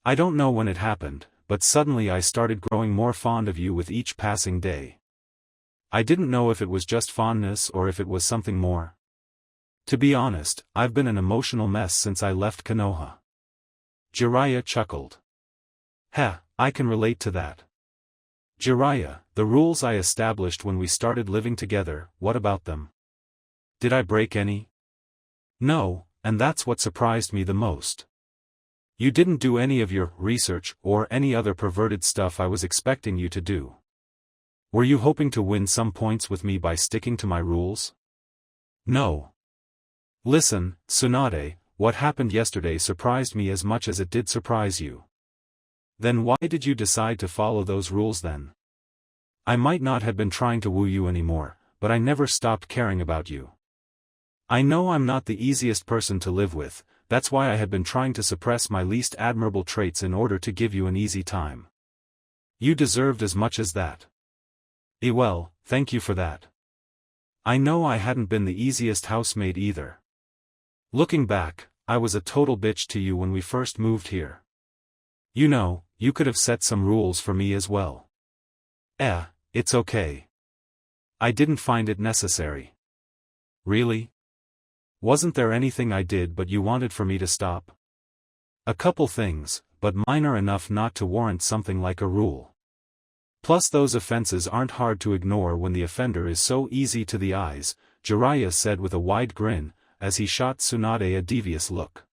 I don't know when it happened, but suddenly I started growing more fond of you with each passing day. I didn't know if it was just fondness or if it was something more. To be honest, I've been an emotional mess since I left Konoha. Jiraiya chuckled. Heh, I can relate to that. Jiraiya, the rules I established when we started living together, what about them? Did I break any? No, and that's what surprised me the most. You didn't do any of your research or any other perverted stuff I was expecting you to do. Were you hoping to win some points with me by sticking to my rules? No. Listen, Tsunade, what happened yesterday surprised me as much as it did surprise you. Then why did you decide to follow those rules then? I might not have been trying to woo you anymore, but I never stopped caring about you. I know I'm not the easiest person to live with, that's why I had been trying to suppress my least admirable traits in order to give you an easy time. You deserved as much as that. Well, thank you for that. I know I hadn't been the easiest housemaid either. Looking back, I was a total bitch to you when we first moved here. You know, you could have set some rules for me as well. It's okay. I didn't find it necessary. Really? Wasn't there anything I did but you wanted for me to stop? A couple things, but minor enough not to warrant something like a rule. Plus those offenses aren't hard to ignore when the offender is so easy to the eyes, Jiraiya said with a wide grin, as he shot Tsunade a devious look.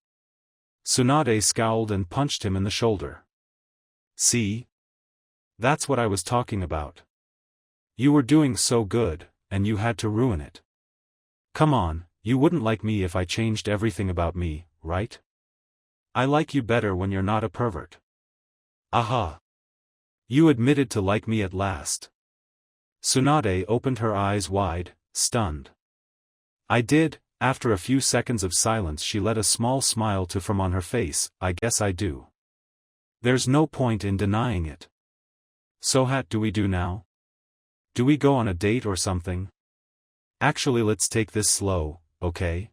Tsunade scowled and punched him in the shoulder. See? That's what I was talking about. You were doing so good, and you had to ruin it. Come on, you wouldn't like me if I changed everything about me, right? I like you better when you're not a pervert. Aha! You admitted to like me at last. Tsunade opened her eyes wide, stunned. I did, After a few seconds of silence she let a small smile to form on her face. I guess I do. There's no point in denying it. So what do we do now? Do we go on a date or something? Actually, let's take this slow, okay?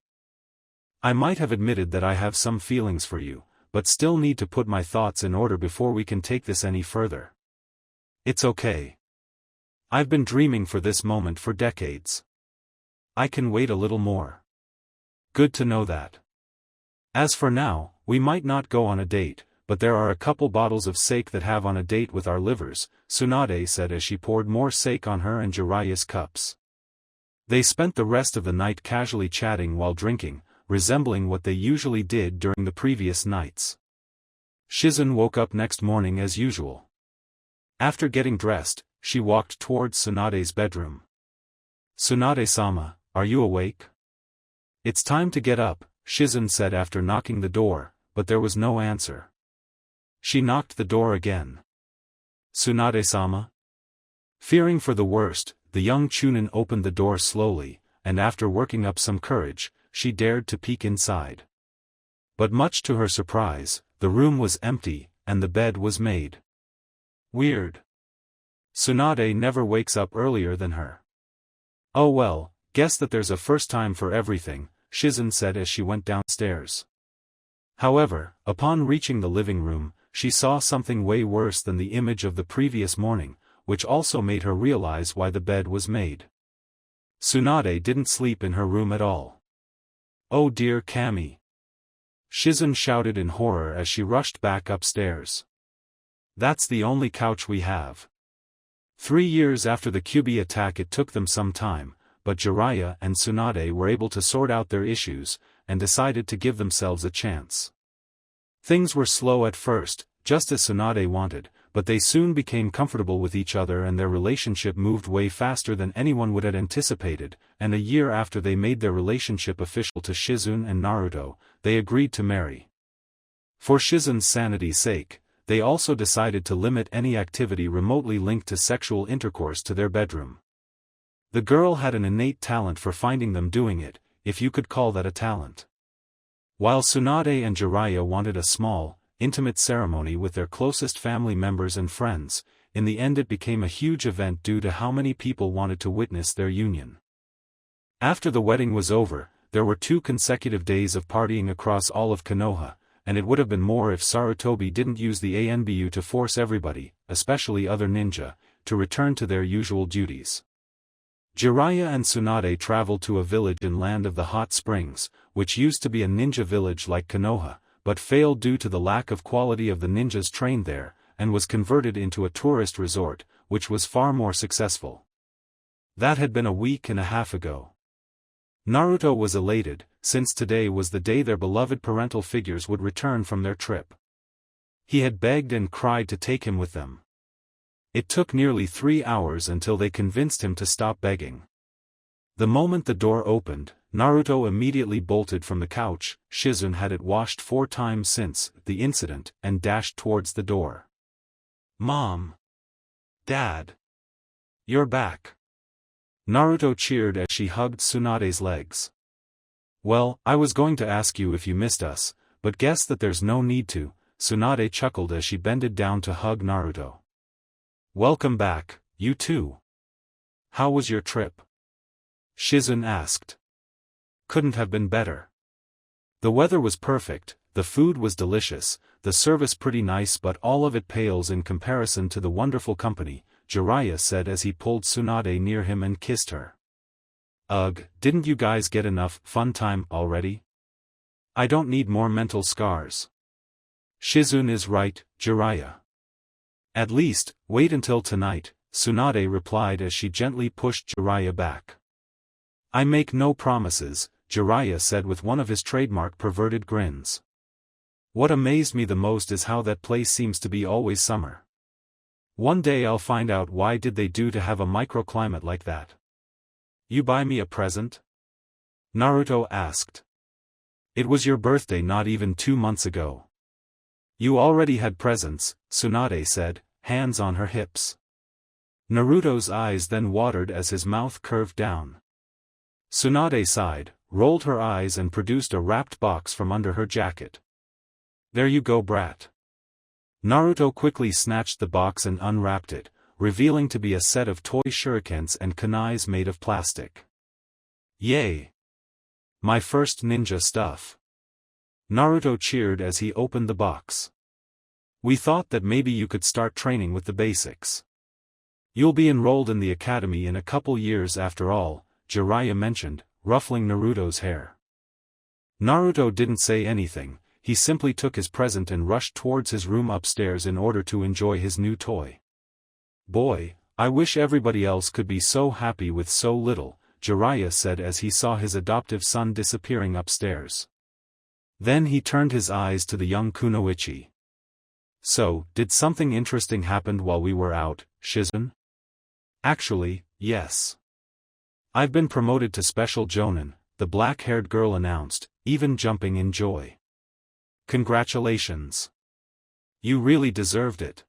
I might have admitted that I have some feelings for you, but still need to put my thoughts in order before we can take this any further. It's okay. I've been dreaming for this moment for decades. I can wait a little more. Good to know that. As for now, we might not go on a date, but there are a couple bottles of sake that have on a date with our livers, Tsunade said as she poured more sake on her and Jiraya's cups. They spent the rest of the night casually chatting while drinking, resembling what they usually did during the previous nights. Shizun woke up next morning as usual. After getting dressed, she walked towards Tsunade's bedroom. Tsunade-sama, are you awake? It's time to get up, Shizun said after knocking the door, but there was no answer. She knocked the door again. Tsunade-sama? Fearing for the worst, the young Chunin opened the door slowly, and after working up some courage, she dared to peek inside. But much to her surprise, the room was empty, and the bed was made. Weird. Tsunade never wakes up earlier than her. Oh well, guess that there's a first time for everything, Shizun said as she went downstairs. However, upon reaching the living room, she saw something way worse than the image of the previous morning, which also made her realize why the bed was made. Tsunade didn't sleep in her room at all. Oh dear Kami! Shizun shouted in horror as she rushed back upstairs. That's the only couch we have. 3 years after the Kyubi attack, it took them some time, but Jiraya and Tsunade were able to sort out their issues, and decided to give themselves a chance. Things were slow at first, just as Tsunade wanted, but they soon became comfortable with each other and their relationship moved way faster than anyone would have anticipated, and a year after they made their relationship official to Shizun and Naruto, they agreed to marry. For Shizun's sanity's sake, they also decided to limit any activity remotely linked to sexual intercourse to their bedroom. The girl had an innate talent for finding them doing it, if you could call that a talent. While Tsunade and Jiraiya wanted a small, intimate ceremony with their closest family members and friends, in the end it became a huge event due to how many people wanted to witness their union. After the wedding was over, there were 2 consecutive days of partying across all of Konoha, and it would have been more if Sarutobi didn't use the ANBU to force everybody, especially other ninja, to return to their usual duties. Jiraiya and Tsunade traveled to a village in Land of the Hot Springs, which used to be a ninja village like Konoha, but failed due to the lack of quality of the ninjas trained there, and was converted into a tourist resort, which was far more successful. That had been a week and a half ago. Naruto was elated, since today was the day their beloved parental figures would return from their trip. He had begged and cried to take him with them. It took nearly 3 hours until they convinced him to stop begging. The moment the door opened, Naruto immediately bolted from the couch. Shizun had it washed 4 times since the incident and dashed towards the door. Mom! Dad! You're back! Naruto cheered as she hugged Tsunade's legs. Well, I was going to ask you if you missed us, but guess that there's no need to, Tsunade chuckled as she bended down to hug Naruto. Welcome back, you too. How was your trip? Shizun asked. Couldn't have been better. The weather was perfect, the food was delicious, the service pretty nice, but all of it pales in comparison to the wonderful company, Jiraiya said as he pulled Tsunade near him and kissed her. Ugh, didn't you guys get enough fun time already? I don't need more mental scars. Shizun is right, Jiraiya. At least, wait until tonight, Tsunade replied as she gently pushed Jiraiya back. I make no promises, Jiraiya said with one of his trademark perverted grins. What amazed me the most is how that place seems to be always summer. One day I'll find out why did they do to have a microclimate like that. You buy me a present? Naruto asked. It was your birthday not even 2 months ago. You already had presents, Tsunade said, hands on her hips. Naruto's eyes then watered as his mouth curved down. Tsunade sighed, rolled her eyes and produced a wrapped box from under her jacket. "There you go, brat." Naruto quickly snatched the box and unwrapped it, revealing to be a set of toy shurikens and kunais made of plastic. "Yay! My first ninja stuff." Naruto cheered as he opened the box. "We thought that maybe you could start training with the basics. You'll be enrolled in the academy in a couple years after all," Jiraiya mentioned, ruffling Naruto's hair. Naruto didn't say anything, he simply took his present and rushed towards his room upstairs in order to enjoy his new toy. "Boy, I wish everybody else could be so happy with so little," Jiraiya said as he saw his adoptive son disappearing upstairs. Then he turned his eyes to the young kunoichi. "So, did something interesting happen while we were out, Shizun?" "Actually, yes. I've been promoted to Special Jonin," the black-haired girl announced, even jumping in joy. "Congratulations. You really deserved it,"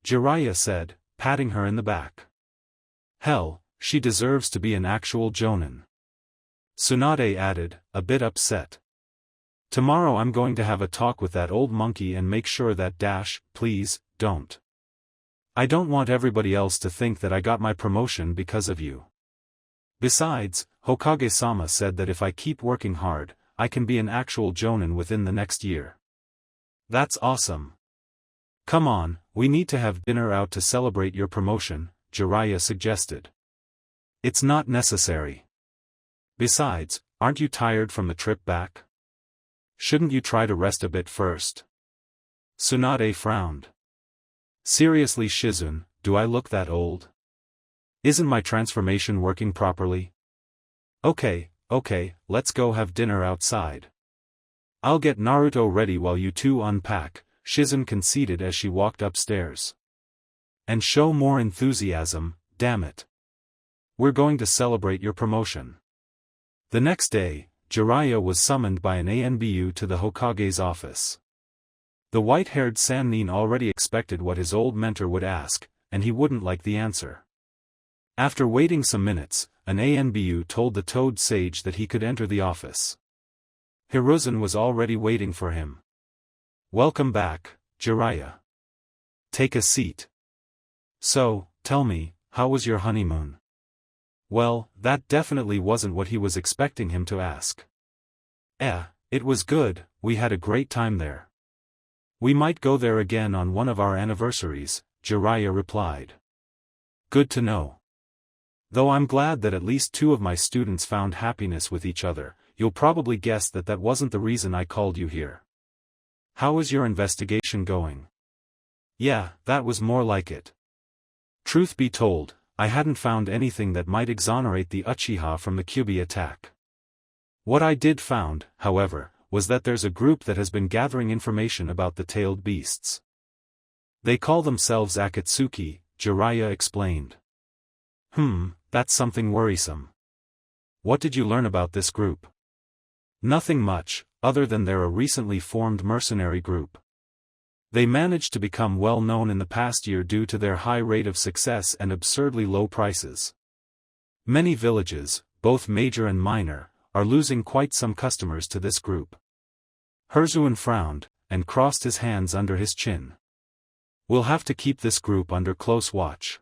Jiraiya said, patting her in the back. "Hell, she deserves to be an actual Jonin," Tsunade added, a bit upset. "Tomorrow I'm going to have a talk with that old monkey and make sure that please, don't. I don't want everybody else to think that I got my promotion because of you. Besides, Hokage-sama said that if I keep working hard, I can be an actual Jonin within the next year." "That's awesome. Come on, we need to have dinner out to celebrate your promotion," Jiraiya suggested. "It's not necessary. Besides, aren't you tired from the trip back? Shouldn't you try to rest a bit first?" Tsunade frowned. "Seriously, Shizun, do I look that old? Isn't my transformation working properly? Okay, let's go have dinner outside. I'll get Naruto ready while you two unpack," Shizun conceded as she walked upstairs. "And show more enthusiasm, damn it. We're going to celebrate your promotion." The next day, Jiraiya was summoned by an ANBU to the Hokage's office. The white-haired Sannin already expected what his old mentor would ask, and he wouldn't like the answer. After waiting some minutes, an ANBU told the Toad Sage that he could enter the office. Hiruzen was already waiting for him. "Welcome back, Jiraiya. Take a seat. So, tell me, how was your honeymoon?" Well, that definitely wasn't what he was expecting him to ask. It was good, we had a great time there. We might go there again on one of our anniversaries," Jiraiya replied. "Good to know. Though I'm glad that at least two of my students found happiness with each other, you'll probably guess that that wasn't the reason I called you here. How is your investigation going?" "Yeah, that was more like it. Truth be told, I hadn't found anything that might exonerate the Uchiha from the Kyuubi attack. What I did found, however, was that there's a group that has been gathering information about the tailed beasts. They call themselves Akatsuki," Jiraiya explained. That's something worrisome. What did you learn about this group?" "Nothing much, other than they're a recently formed mercenary group. They managed to become well known in the past year due to their high rate of success and absurdly low prices. Many villages, both major and minor, are losing quite some customers to this group." Hiruzen frowned, and crossed his hands under his chin. "We'll have to keep this group under close watch.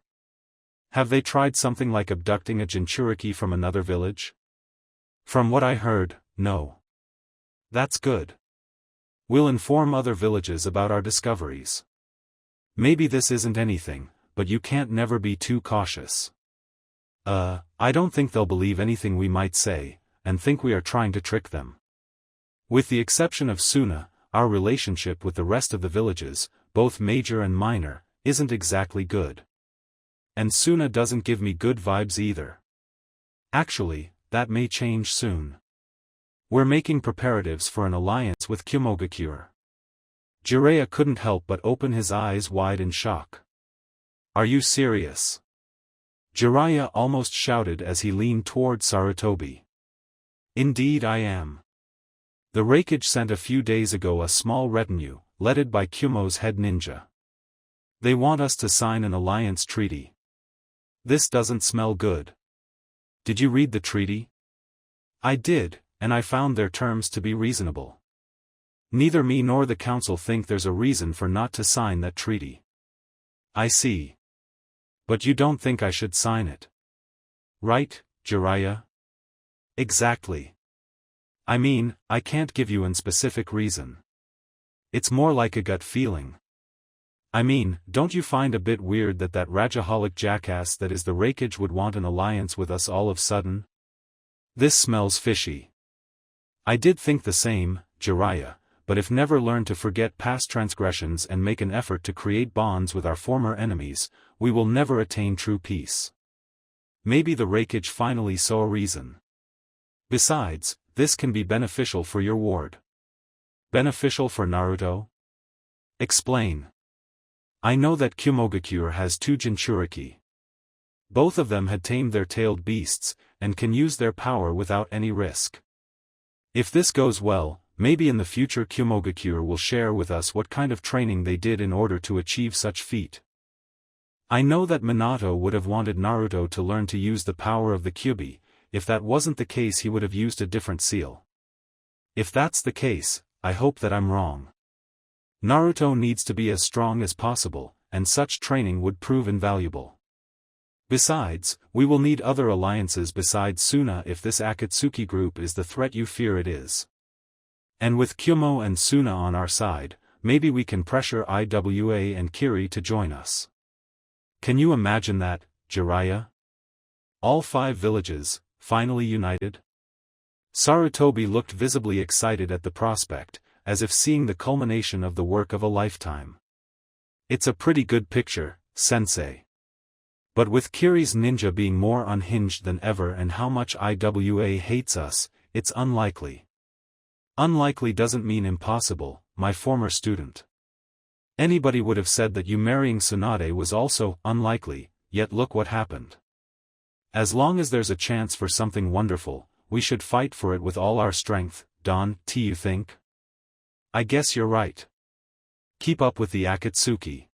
Have they tried something like abducting a Jinchuriki from another village?" "From what I heard, no." "That's good. We'll inform other villages about our discoveries. Maybe this isn't anything, but you can't never be too cautious." I don't think they'll believe anything we might say, and think we are trying to trick them. With the exception of Suna, our relationship with the rest of the villages, both major and minor, isn't exactly good. And Suna doesn't give me good vibes either. Actually, that may change soon. We're making preparatives for an alliance with Kyumogakure." Jiraiya couldn't help but open his eyes wide in shock. "Are you serious?" Jiraiya almost shouted as he leaned toward Sarutobi. "Indeed I am. The Raikage sent a few days ago a small retinue, led by Kyumo's head ninja. They want us to sign an alliance treaty. This doesn't smell good. Did you read the treaty?" I did, and I found their terms to be reasonable. Neither me nor the council think there's a reason for not to sign that treaty. I see. But you don't think I should sign it? Right, Jiraya? Exactly. I mean, I can't give you a specific reason. It's more like a gut feeling. I mean, don't you find a bit weird that Rajaholic jackass that is the Hokage would want an alliance with us all of sudden? This smells fishy. I did think the same, Jiraya, but if never learn to forget past transgressions and make an effort to create bonds with our former enemies, we will never attain true peace. Maybe the Hokage finally saw a reason. Besides, this can be beneficial for your ward. Beneficial for Naruto? Explain. I know that Kumogakure has 2 Jinchuriki. Both of them had tamed their tailed beasts, and can use their power without any risk. If this goes well, maybe in the future Kumogakure will share with us what kind of training they did in order to achieve such feat. I know that Minato would have wanted Naruto to learn to use the power of the Kyuubi. If that wasn't the case he would have used a different seal. If that's the case, I hope that I'm wrong. Naruto needs to be as strong as possible, and such training would prove invaluable. Besides, we will need other alliances besides Suna if this Akatsuki group is the threat you fear it is. And with Kumo and Suna on our side, maybe we can pressure Iwa and Kiri to join us. Can you imagine that, Jiraiya? All 5 villages, finally united? Sarutobi looked visibly excited at the prospect, as if seeing the culmination of the work of a lifetime. It's a pretty good picture, sensei. But with Kiri's ninja being more unhinged than ever and how much Iwa hates us, it's unlikely. Unlikely doesn't mean impossible, my former student. Anybody would have said that you marrying Tsunade was also unlikely, yet look what happened. As long as there's a chance for something wonderful, we should fight for it with all our strength, you think? I guess you're right. Keep up with the Akatsuki.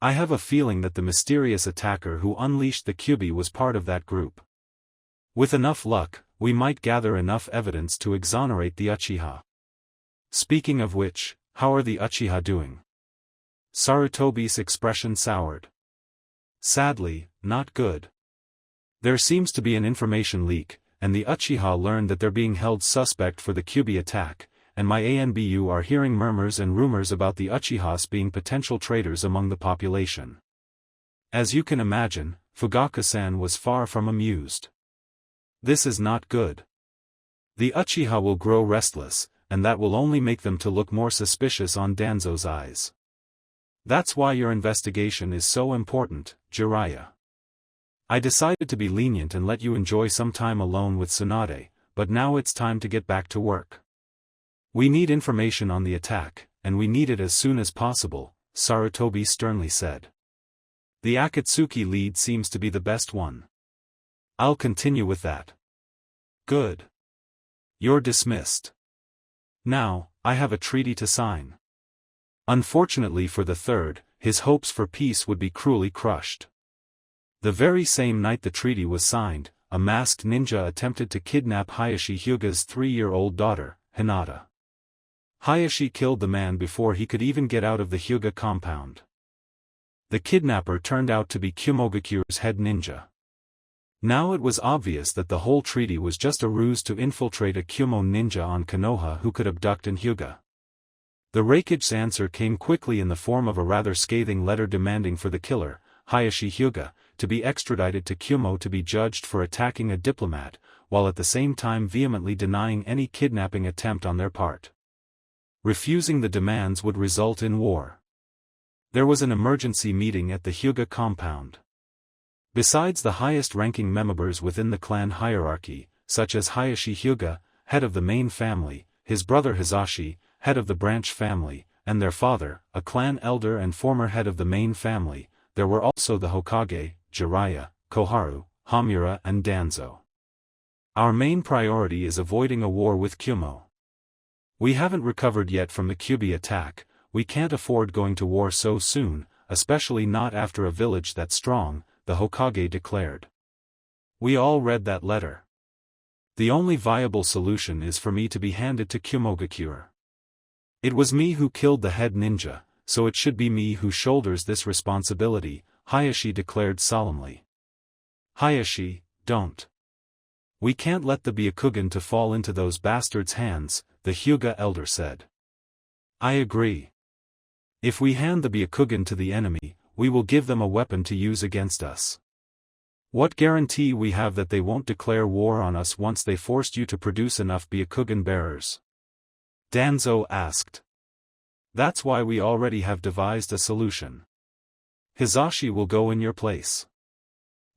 I have a feeling that the mysterious attacker who unleashed the Kyuubi was part of that group. With enough luck, we might gather enough evidence to exonerate the Uchiha. Speaking of which, how are the Uchiha doing? Sarutobi's expression soured. Sadly, not good. There seems to be an information leak, and the Uchiha learned that they're being held suspect for the Kyuubi attack, and my ANBU are hearing murmurs and rumors about the Uchihas being potential traitors among the population. As you can imagine, Fugaku-san was far from amused. This is not good. The Uchiha will grow restless, and that will only make them to look more suspicious on Danzo's eyes. That's why your investigation is so important, Jiraiya. I decided to be lenient and let you enjoy some time alone with Tsunade, but now it's time to get back to work. We need information on the attack, and we need it as soon as possible, Sarutobi sternly said. The Akatsuki lead seems to be the best one. I'll continue with that. Good. You're dismissed. Now, I have a treaty to sign. Unfortunately for the third, his hopes for peace would be cruelly crushed. The very same night the treaty was signed, a masked ninja attempted to kidnap Hayashi Hyuga's 3-year-old daughter, Hinata. Hayashi killed the man before he could even get out of the Hyuga compound. The kidnapper turned out to be Kumogakure's head ninja. Now it was obvious that the whole treaty was just a ruse to infiltrate a Kumo ninja on Konoha who could abduct in Hyuga. The Raikage's answer came quickly in the form of a rather scathing letter demanding for the killer, Hayashi Hyuga, to be extradited to Kumo to be judged for attacking a diplomat, while at the same time vehemently denying any kidnapping attempt on their part. Refusing the demands would result in war. There was an emergency meeting at the Hyuga compound. Besides the highest-ranking members within the clan hierarchy, such as Hayashi Hyuga, head of the main family, his brother Hizashi, head of the branch family, and their father, a clan elder and former head of the main family, there were also the Hokage, Jiraiya, Koharu, Hamura and Danzo. Our main priority is avoiding a war with Kumo. We haven't recovered yet from the Kyuubi attack, we can't afford going to war so soon, especially not after a village that strong, the Hokage declared. We all read that letter. The only viable solution is for me to be handed to Kumogakure. It was me who killed the head ninja, so it should be me who shoulders this responsibility, Hayashi declared solemnly. Hayashi, don't. We can't let the Byakugan to fall into those bastards' hands, the Hyuga elder said. I agree. If we hand the Byakugan to the enemy, we will give them a weapon to use against us. What guarantee we have that they won't declare war on us once they forced you to produce enough Byakugan bearers? Danzo asked. That's why we already have devised a solution. Hizashi will go in your place.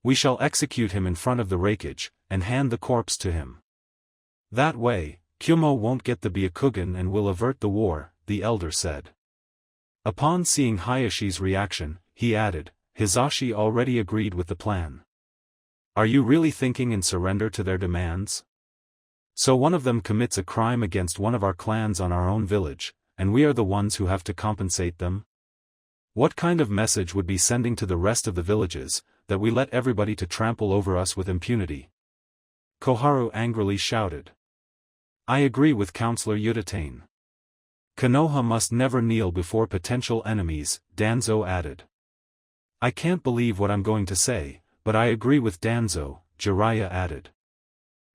We shall execute him in front of the raikage, and hand the corpse to him. That way, Kumo won't get the Byakugan and will avert the war, the elder said. Upon seeing Hayashi's reaction, he added, Hizashi already agreed with the plan. Are you really thinking in surrender to their demands? So one of them commits a crime against one of our clans on our own village, and we are the ones who have to compensate them? What kind of message would be sending to the rest of the villages, that we let everybody to trample over us with impunity? Koharu angrily shouted. I agree with Counselor Yuditane. Konoha must never kneel before potential enemies, Danzo added. I can't believe what I'm going to say, but I agree with Danzo, Jiraya added.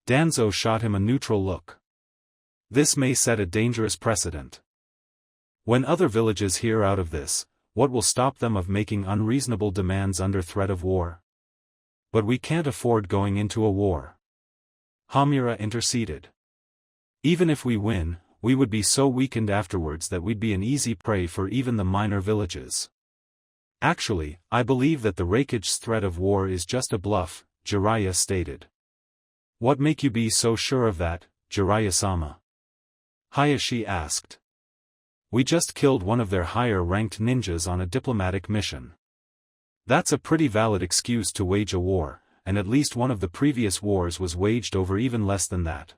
Danzo shot him a neutral look. This may set a dangerous precedent. When other villages hear out of this, what will stop them of making unreasonable demands under threat of war? But we can't afford going into a war. Hamura interceded. Even if we win, we would be so weakened afterwards that we'd be an easy prey for even the minor villages. Actually, I believe that the Raikage's threat of war is just a bluff, Jiraiya stated. What make you be so sure of that, Jiraiya-sama? Hayashi asked. We just killed one of their higher-ranked ninjas on a diplomatic mission. That's a pretty valid excuse to wage a war, and at least one of the previous wars was waged over even less than that.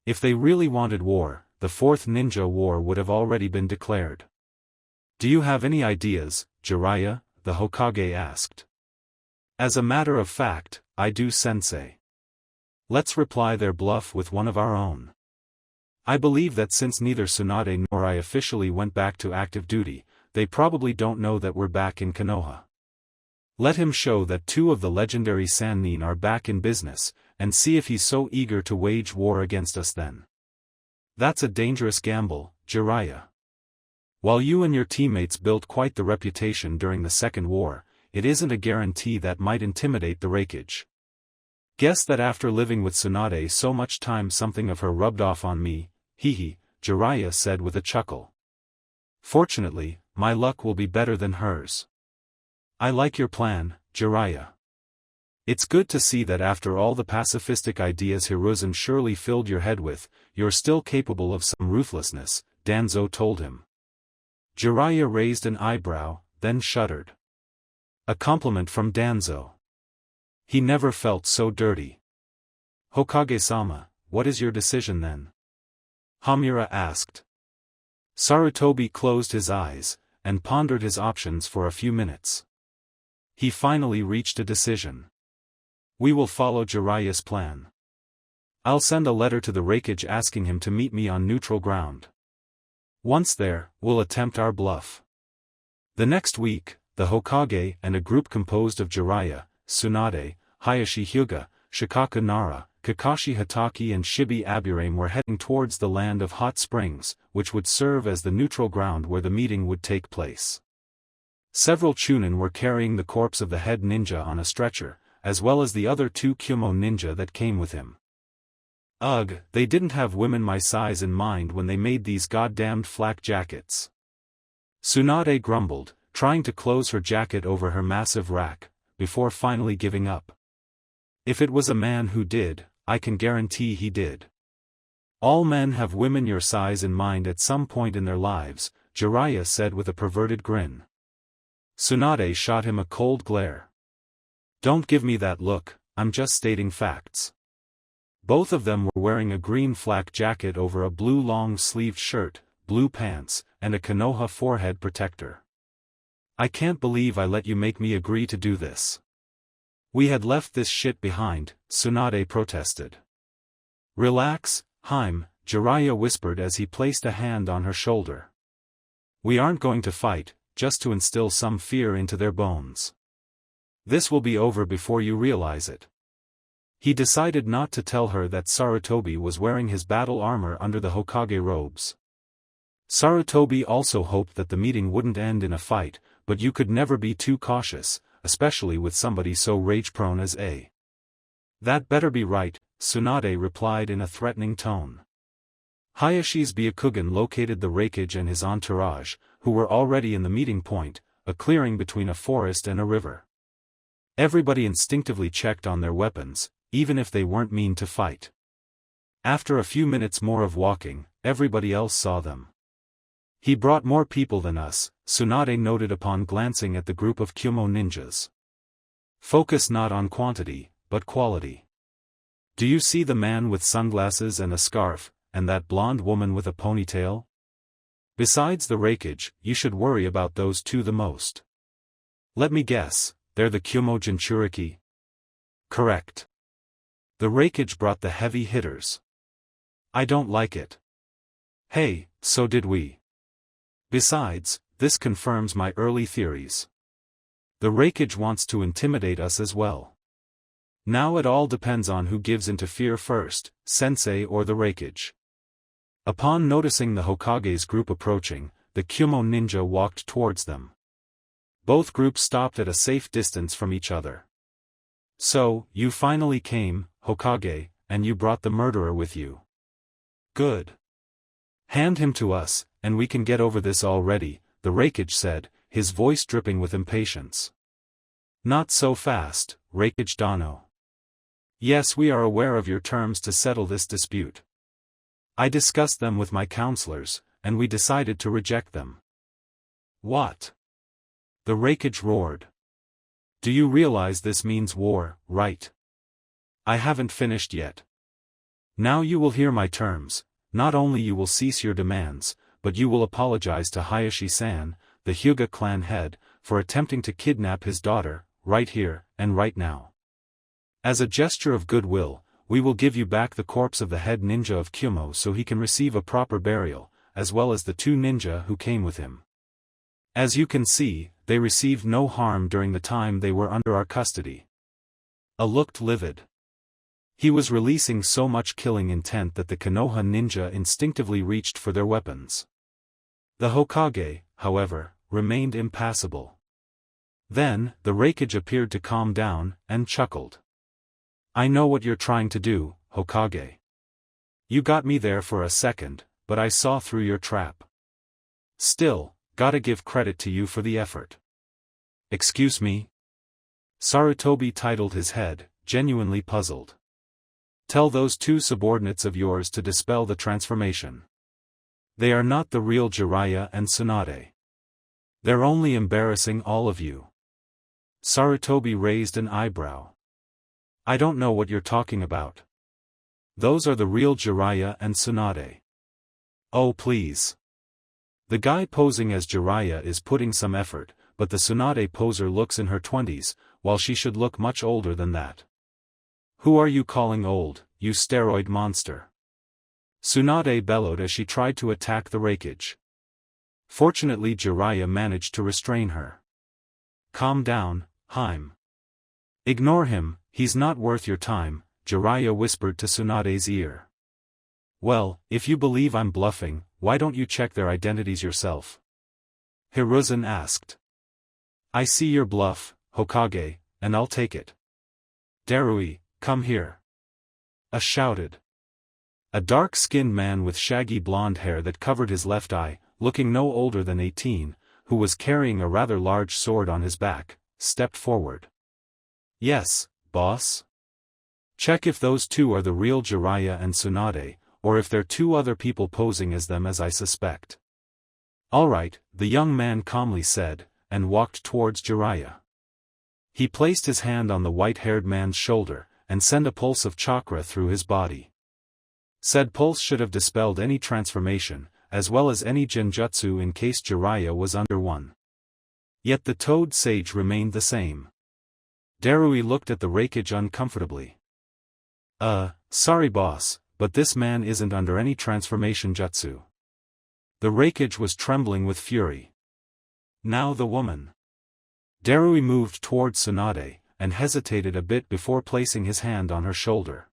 If they really wanted war, the Fourth Ninja War would have already been declared. Do you have any ideas, Jiraiya? The Hokage asked. As a matter of fact, I do, sensei. Let's reply their bluff with one of our own. I believe that since neither Tsunade nor I officially went back to active duty, they probably don't know that we're back in Konoha. Let him show that two of the legendary Sannin are back in business, and see if he's so eager to wage war against us then. That's a dangerous gamble, Jiraiya. While you and your teammates built quite the reputation during the Second War, it isn't a guarantee that might intimidate the Raikage. Guess that after living with Tsunade so much time something of her rubbed off on me, hehe, Jiraiya said with a chuckle. Fortunately, my luck will be better than hers. I like your plan, Jiraiya. It's good to see that after all the pacifistic ideas Hiruzen surely filled your head with, you're still capable of some ruthlessness, Danzo told him. Jiraiya raised an eyebrow, then shuddered. A compliment from Danzo. He never felt so dirty. Hokage-sama, what is your decision then? Hamura asked. Sarutobi closed his eyes, and pondered his options for a few minutes. He finally reached a decision. We will follow Jiraiya's plan. I'll send a letter to the Raikage asking him to meet me on neutral ground. Once there, we'll attempt our bluff. The next week, the Hokage and a group composed of Jiraiya, Tsunade, Hayashi Hyuga, Shikaku Nara, Kakashi Hatake and Shibi Aburame were heading towards the land of hot springs, which would serve as the neutral ground where the meeting would take place. Several Chunin were carrying the corpse of the head ninja on a stretcher, as well as the other two Kumo ninja that came with him. Ugh, they didn't have women my size in mind when they made these goddamned flak jackets. Tsunade grumbled, trying to close her jacket over her massive rack, before finally giving up. If it was a man who did, I can guarantee he did. All men have women your size in mind at some point in their lives, Jiraiya said with a perverted grin. Tsunade shot him a cold glare. Don't give me that look, I'm just stating facts. Both of them were wearing a green flak jacket over a blue long-sleeved shirt, blue pants, and a Konoha forehead protector. I can't believe I let you make me agree to do this. We had left this shit behind, Tsunade protested. Relax, Haim, Jiraya whispered as he placed a hand on her shoulder. We aren't going to fight, just to instill some fear into their bones. This will be over before you realize it. He decided not to tell her that Sarutobi was wearing his battle armor under the Hokage robes. Sarutobi also hoped that the meeting wouldn't end in a fight, but you could never be too cautious, especially with somebody so rage-prone as A. That better be right, Tsunade replied in a threatening tone. Hayashi's Byakugan located the Raikage and his entourage, who were already in the meeting point, a clearing between a forest and a river. Everybody instinctively checked on their weapons, even if they weren't mean to fight. After a few minutes more of walking, everybody else saw them. He brought more people than us, Tsunade noted upon glancing at the group of Kyumo ninjas. Focus not on quantity, but quality. Do you see the man with sunglasses and a scarf, and that blonde woman with a ponytail? Besides the Raikage, you should worry about those two the most. Let me guess, they're the Kyumo Jinchuriki? Correct. The Raikage brought the heavy hitters. I don't like it. Hey, so did we. Besides, this confirms my early theories. The Raikage wants to intimidate us as well. Now it all depends on who gives into fear first, Sensei or the Raikage. Upon noticing the Hokage's group approaching, the Kyumo ninja walked towards them. Both groups stopped at a safe distance from each other. So, you finally came, Hokage, and you brought the murderer with you. Good. Hand him to us, and we can get over this already, the Raikage said, his voice dripping with impatience. Not so fast, Raikage Dano. Yes, we are aware of your terms to settle this dispute. I discussed them with my counselors, and we decided to reject them. What? The Raikage roared. Do you realize this means war, right? I haven't finished yet. Now you will hear my terms. Not only you will cease your demands, but you will apologize to Hayashi-san, the Hyuga clan head, for attempting to kidnap his daughter, right here, and right now. As a gesture of goodwill, we will give you back the corpse of the head ninja of Kyumo so he can receive a proper burial, as well as the two ninja who came with him. As you can see, they received no harm during the time they were under our custody. A looked livid. He was releasing so much killing intent that the Konoha ninja instinctively reached for their weapons. The Hokage, however, remained impassible. Then, the Raikage appeared to calm down, and chuckled. I know what you're trying to do, Hokage. You got me there for a second, but I saw through your trap. Still, gotta give credit to you for the effort. Excuse me? Sarutobi titled his head, genuinely puzzled. Tell those two subordinates of yours to dispel the transformation. They are not the real Jiraya and Tsunade. They're only embarrassing all of you. Sarutobi raised an eyebrow. I don't know what you're talking about. Those are the real Jiraya and Tsunade. Oh please. The guy posing as Jiraya is putting some effort, but the Tsunade poser looks in her 20s, while she should look much older than that. Who are you calling old, you steroid monster? Tsunade bellowed as she tried to attack the Raikage. Fortunately Jiraya managed to restrain her. Calm down, Haim. Ignore him, he's not worth your time, Jiraya whispered to Tsunade's ear. Well, if you believe I'm bluffing, why don't you check their identities yourself? Hiruzen asked. I see your bluff, Hokage, and I'll take it. Darui, come here. A shouted. A dark-skinned man with shaggy blonde hair that covered his left eye, looking no older than 18, who was carrying a rather large sword on his back, stepped forward. Yes, boss? Check if those two are the real Jiraya and Tsunade, or if they're two other people posing as them as I suspect. Alright, the young man calmly said, and walked towards Jiraya. He placed his hand on the white-haired man's shoulder, and sent a pulse of chakra through his body. Said pulse should have dispelled any transformation, as well as any genjutsu in case Jiraya was under one. Yet the Toad Sage remained the same. Darui looked at the Raikage uncomfortably. Sorry boss, but this man isn't under any transformation jutsu. The Raikage was trembling with fury. Now the woman. Darui moved towards Tsunade, and hesitated a bit before placing his hand on her shoulder.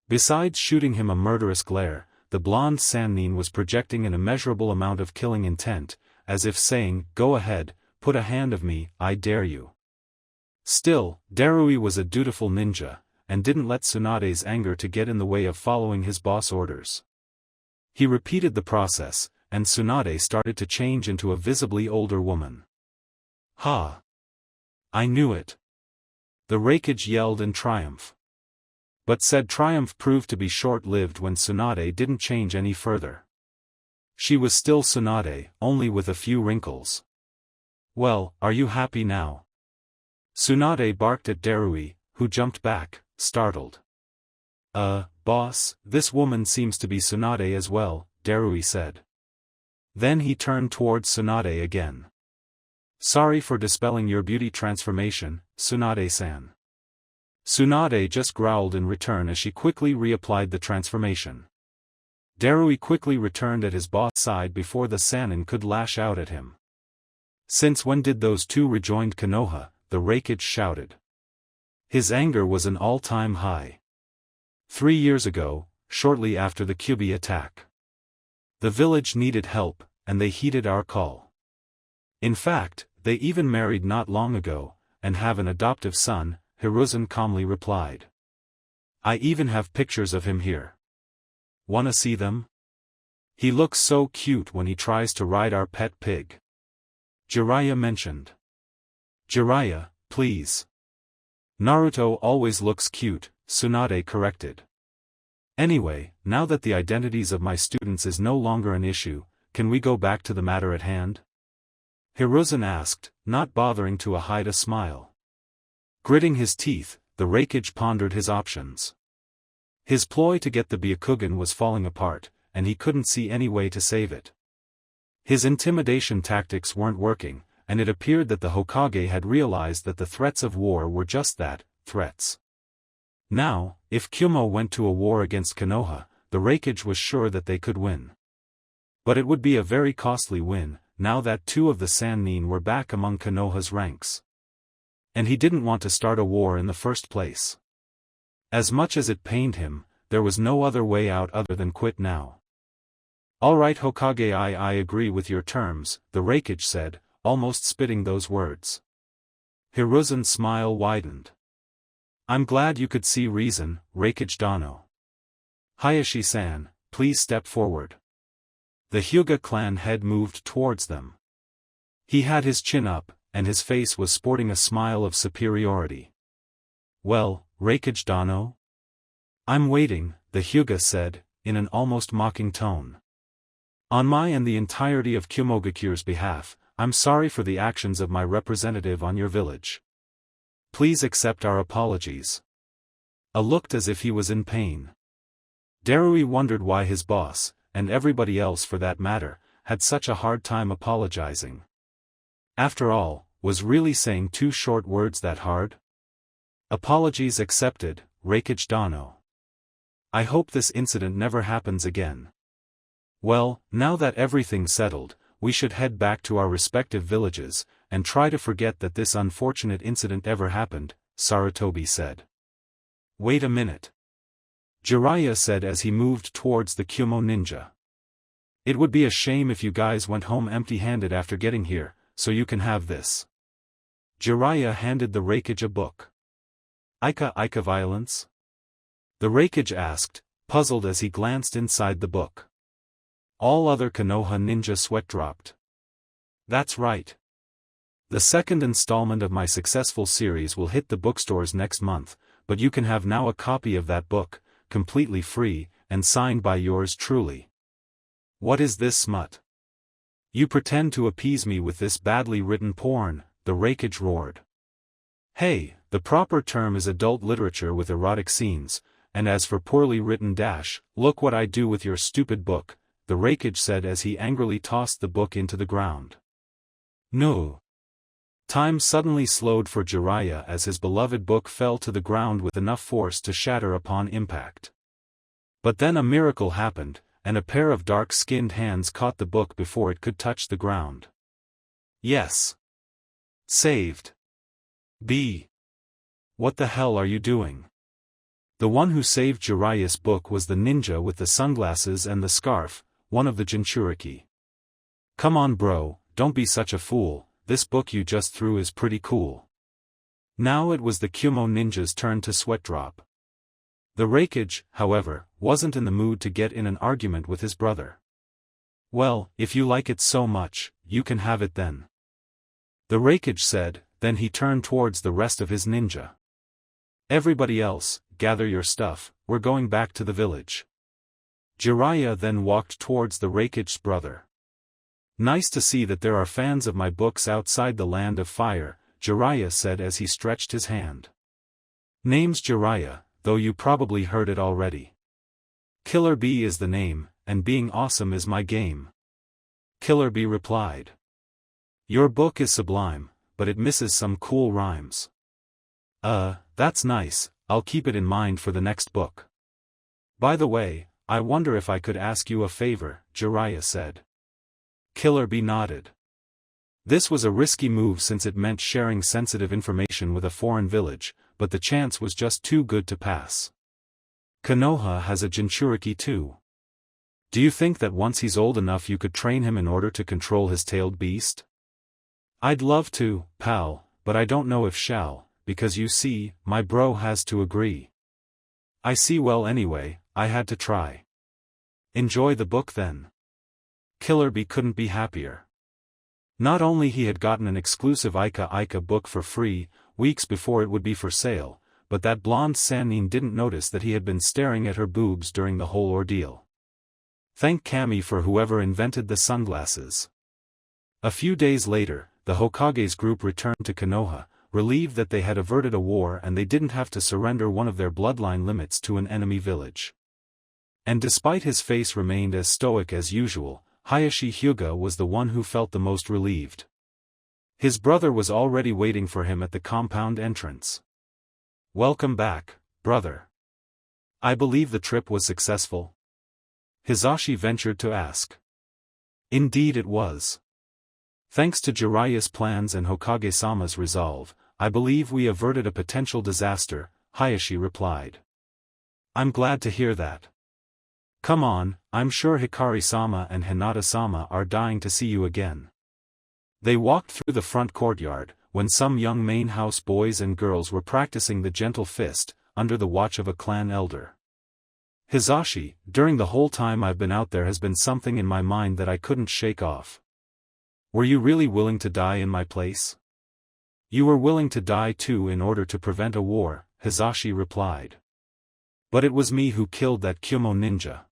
Besides shooting him a murderous glare, the blonde Sannin was projecting an immeasurable amount of killing intent, as if saying, "Go ahead, put a hand of me, I dare you." Still, Darui was a dutiful ninja, and didn't let Tsunade's anger to get in the way of following his boss' orders. He repeated the process, and Tsunade started to change into a visibly older woman. "Ha! I knew it!" The Raikage yelled in triumph. But said triumph proved to be short-lived when Tsunade didn't change any further. She was still Tsunade, only with a few wrinkles. "Well, are you happy now?" Tsunade barked at Darui, who jumped back, startled. Boss, this woman seems to be Tsunade as well," Darui said. Then he turned towards Tsunade again. "Sorry for dispelling your beauty transformation, Tsunade-san." Tsunade just growled in return as she quickly reapplied the transformation. Darui quickly returned at his boss' side before the Sannin could lash out at him. "Since when did those two rejoin Konoha?" the Raikage shouted. His anger was an all-time high. 3 years ago, shortly after the Kyubi attack. The village needed help, and they heeded our call. In fact, they even married not long ago, and have an adoptive son, Hiruzen calmly replied. "I even have pictures of him here. Wanna see them? He looks so cute when he tries to ride our pet pig," Jiraya mentioned. "Jiraya, please." "Naruto always looks cute," Tsunade corrected. "Anyway, now that the identities of my students is no longer an issue, can we go back to the matter at hand?" Hiruzen asked, not bothering to hide a smile. Gritting his teeth, the Raikage pondered his options. His ploy to get the Byakugan was falling apart, and he couldn't see any way to save it. His intimidation tactics weren't working, and it appeared that the Hokage had realized that the threats of war were just that, threats. Now, if Kyumo went to a war against Konoha, the Raikage was sure that they could win. But it would be a very costly win, now that 2 of the Sannin were back among Konoha's ranks. And he didn't want to start a war in the first place. As much as it pained him, there was no other way out other than quit now. "Alright Hokage, I agree with your terms," the Raikage said, almost spitting those words. Hiruzen's smile widened. "I'm glad you could see reason, Raikage Dano. Hayashi-san, please step forward." The Hyuga clan head moved towards them. He had his chin up, and his face was sporting a smile of superiority. "Well, Raikage Dano?" "I'm waiting," the Hyuga said, in an almost mocking tone. "On my and the entirety of Kyumogakure's behalf, I'm sorry for the actions of my representative on your village. Please accept our apologies." Looked as if he was in pain. Darui wondered why his boss, and everybody else for that matter, had such a hard time apologizing. After all, was really saying 2 short words that hard? "Apologies accepted, Raikage Dano. I hope this incident never happens again. Well, now that everything's settled, we should head back to our respective villages, and try to forget that this unfortunate incident ever happened," Sarutobi said. "Wait a minute," Jiraiya said as he moved towards the Kyumo ninja. "It would be a shame if you guys went home empty-handed after getting here, so you can have this." Jiraiya handed the Raikage a book. Ika violence?" the Raikage asked, puzzled as he glanced inside the book. All other Konoha ninja sweat dropped. "That's right. The second installment of my successful series will hit the bookstores next month, but you can have now a copy of that book, completely free, and signed by yours truly." "What is this smut? You pretend to appease me with this badly written porn," the Raikage roared. "Hey, the proper term is adult literature with erotic scenes, and as for poorly written look what I do with your stupid book," the Raikage said as he angrily tossed the book into the ground. No. Time suddenly slowed for Jiraiya as his beloved book fell to the ground with enough force to shatter upon impact. But then a miracle happened, and a pair of dark-skinned hands caught the book before it could touch the ground. Yes. Saved. B. What the hell are you doing? The one who saved Jiraya's book was the ninja with the sunglasses and the scarf, one of the Jinchuriki. Come on bro, don't be such a fool, this book you just threw is pretty cool. Now it was the Kumo ninja's turn to sweat drop. The Raikage, however, wasn't in the mood to get in an argument with his brother. Well, if you like it so much, you can have it then. The Raikage said, then he turned towards the rest of his ninja. Everybody else, gather your stuff, we're going back to the village. Jiraya then walked towards the Raikage's brother. Nice to see that there are fans of my books outside the land of fire, Jiraya said as he stretched his hand. Name's Jiraya, though you probably heard it already. Killer Bee is the name, and being awesome is my game. Killer Bee replied. Your book is sublime, but it misses some cool rhymes. That's nice, I'll keep it in mind for the next book. By the way, I wonder if I could ask you a favor, Jiraya said. Killer Bee nodded. This was a risky move since it meant sharing sensitive information with a foreign village, but the chance was just too good to pass. Konoha has a Jinchuriki too. Do you think that once he's old enough you could train him in order to control his tailed beast? I'd love to, pal, but I don't know if shall, because you see, my bro has to agree. I see well anyway, I had to try. Enjoy the book then. Killer Bee couldn't be happier. Not only he had gotten an exclusive Ika book for free, weeks before it would be for sale, but that blonde Sannin didn't notice that he had been staring at her boobs during the whole ordeal. Thank Kami for whoever invented the sunglasses. A few days later, the Hokage's group returned to Konoha, relieved that they had averted a war and they didn't have to surrender one of their bloodline limits to an enemy village. And despite his face remained as stoic as usual, Hayashi Hyuga was the one who felt the most relieved. His brother was already waiting for him at the compound entrance. Welcome back, brother. I believe the trip was successful? Hisashi ventured to ask. Indeed it was. Thanks to Jiraya's plans and Hokage-sama's resolve, I believe we averted a potential disaster, Hayashi replied. I'm glad to hear that. Come on, I'm sure Hikari-sama and Hinata-sama are dying to see you again. They walked through the front courtyard, when some young main house boys and girls were practicing the gentle fist, under the watch of a clan elder. Hisashi, during the whole time I've been out there has been something in my mind that I couldn't shake off. Were you really willing to die in my place? You were willing to die too in order to prevent a war, Hisashi replied. But it was me who killed that Kumo ninja.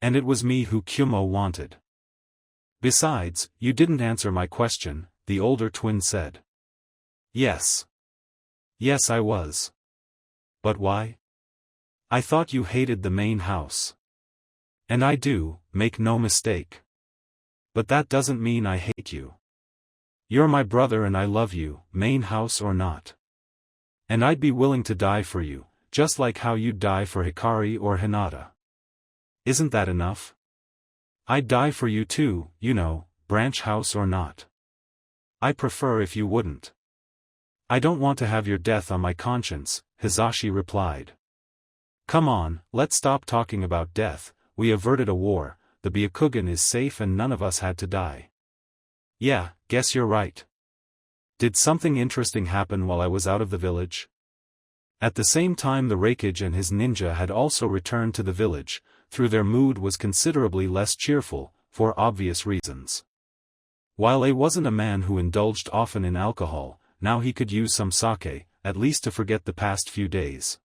And it was me who Kumo wanted. Besides, you didn't answer my question, the older twin said. Yes. Yes I was. But why? I thought you hated the main house. And I do, make no mistake. But that doesn't mean I hate you. You're my brother and I love you, main house or not. And I'd be willing to die for you, just like how you'd die for Hikari or Hinata. Isn't that enough? I'd die for you too, you know, branch house or not. I prefer if you wouldn't. I don't want to have your death on my conscience, Hisashi replied. Come on, let's stop talking about death, we averted a war, the Byakugan is safe and none of us had to die. Yeah, guess you're right. Did something interesting happen while I was out of the village? At the same time the Raikage and his ninja had also returned to the village, though their mood was considerably less cheerful, for obvious reasons. While he wasn't a man who indulged often in alcohol, now he could use some sake, at least to forget the past few days.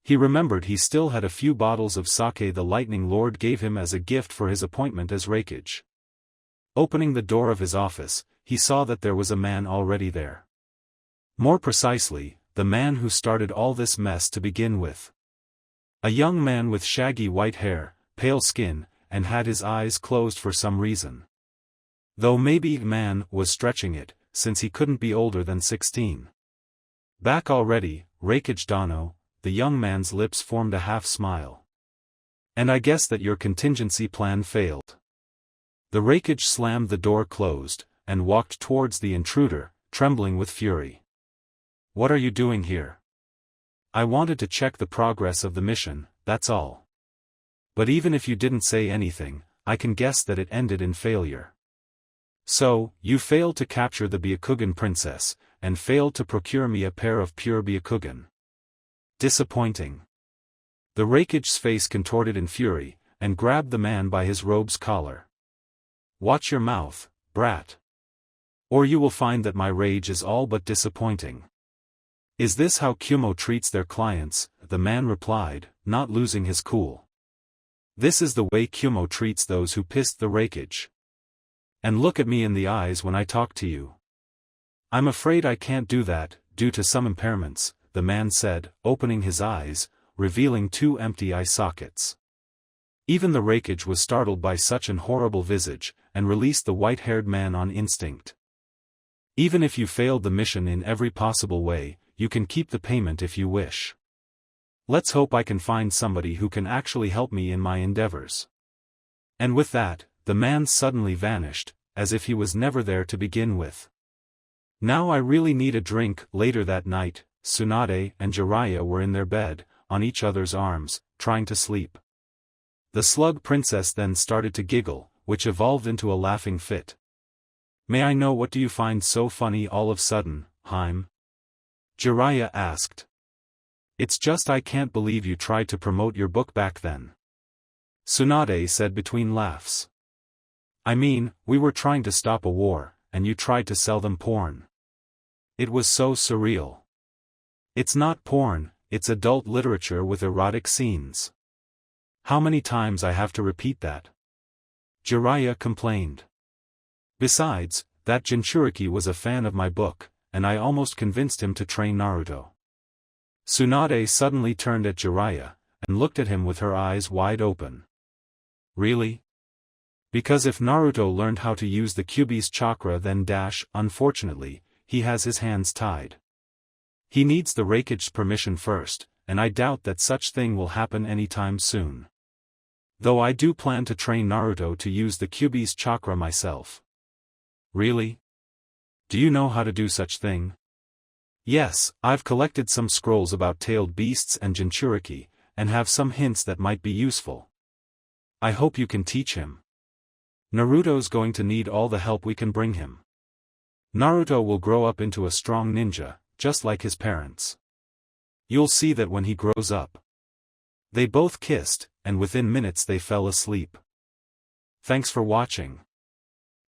He remembered he still had a few bottles of sake the Lightning Lord gave him as a gift for his appointment as Raikage. Opening the door of his office, he saw that there was a man already there. More precisely, the man who started all this mess to begin with. A young man with shaggy white hair, pale skin, and had his eyes closed for some reason. Though maybe man was stretching it, since he couldn't be older than 16. Back already, Raikage Dano, the young man's lips formed a half smile. And I guess that your contingency plan failed. The Raikage slammed the door closed, and walked towards the intruder, trembling with fury. What are you doing here? I wanted to check the progress of the mission, that's all. But even if you didn't say anything, I can guess that it ended in failure. So, you failed to capture the Byakugan princess, and failed to procure me a pair of pure Byakugan. Disappointing. The Raikage's face contorted in fury, and grabbed the man by his robe's collar. Watch your mouth, brat. Or you will find that my rage is all but disappointing. Is this how Kumo treats their clients? The man replied, not losing his cool. This is the way Kumo treats those who pissed the Raikage. And look at me in the eyes when I talk to you. I'm afraid I can't do that, due to some impairments, the man said, opening his eyes, revealing 2 empty eye sockets. Even the Raikage was startled by such an horrible visage, and released the white-haired man on instinct. Even if you failed the mission in every possible way, you can keep the payment if you wish. Let's hope I can find somebody who can actually help me in my endeavors. And with that, the man suddenly vanished, as if he was never there to begin with. Now I really need a drink. Later that night, Tsunade and Jiraya were in their bed, on each other's arms, trying to sleep. The slug princess then started to giggle, which evolved into a laughing fit. May I know what do you find so funny all of a sudden, Haim? Jiraya asked. It's just I can't believe you tried to promote your book back then. Tsunade said between laughs. I mean, we were trying to stop a war, and you tried to sell them porn. It was so surreal. It's not porn, it's adult literature with erotic scenes. How many times I have to repeat that? Jiraya complained. Besides, that Jinchuriki was a fan of my book, and I almost convinced him to train Naruto. Tsunade suddenly turned at Jiraya, and looked at him with her eyes wide open. Really? Because if Naruto learned how to use the Kyuubi's chakra then unfortunately, he has his hands tied. He needs the Raikage's permission first, and I doubt that such thing will happen anytime soon. Though I do plan to train Naruto to use the Kyuubi's chakra myself. Really? Do you know how to do such thing? Yes, I've collected some scrolls about tailed beasts and Jinchuriki, and have some hints that might be useful. I hope you can teach him. Naruto's going to need all the help we can bring him. Naruto will grow up into a strong ninja, just like his parents. You'll see that when he grows up. They both kissed, and within minutes they fell asleep. Thanks for watching.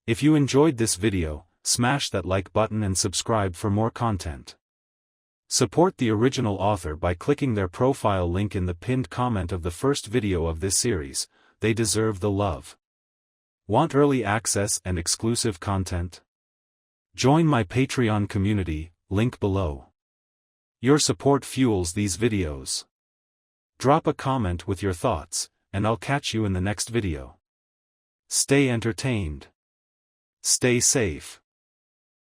If you enjoyed this video, smash that like button and subscribe for more content. Support the original author by clicking their profile link in the pinned comment of the first video of this series. They deserve the love. Want early access and exclusive content? Join my Patreon community, link below. Your support fuels these videos. Drop a comment with your thoughts, and I'll catch you in the next video. Stay entertained. Stay safe.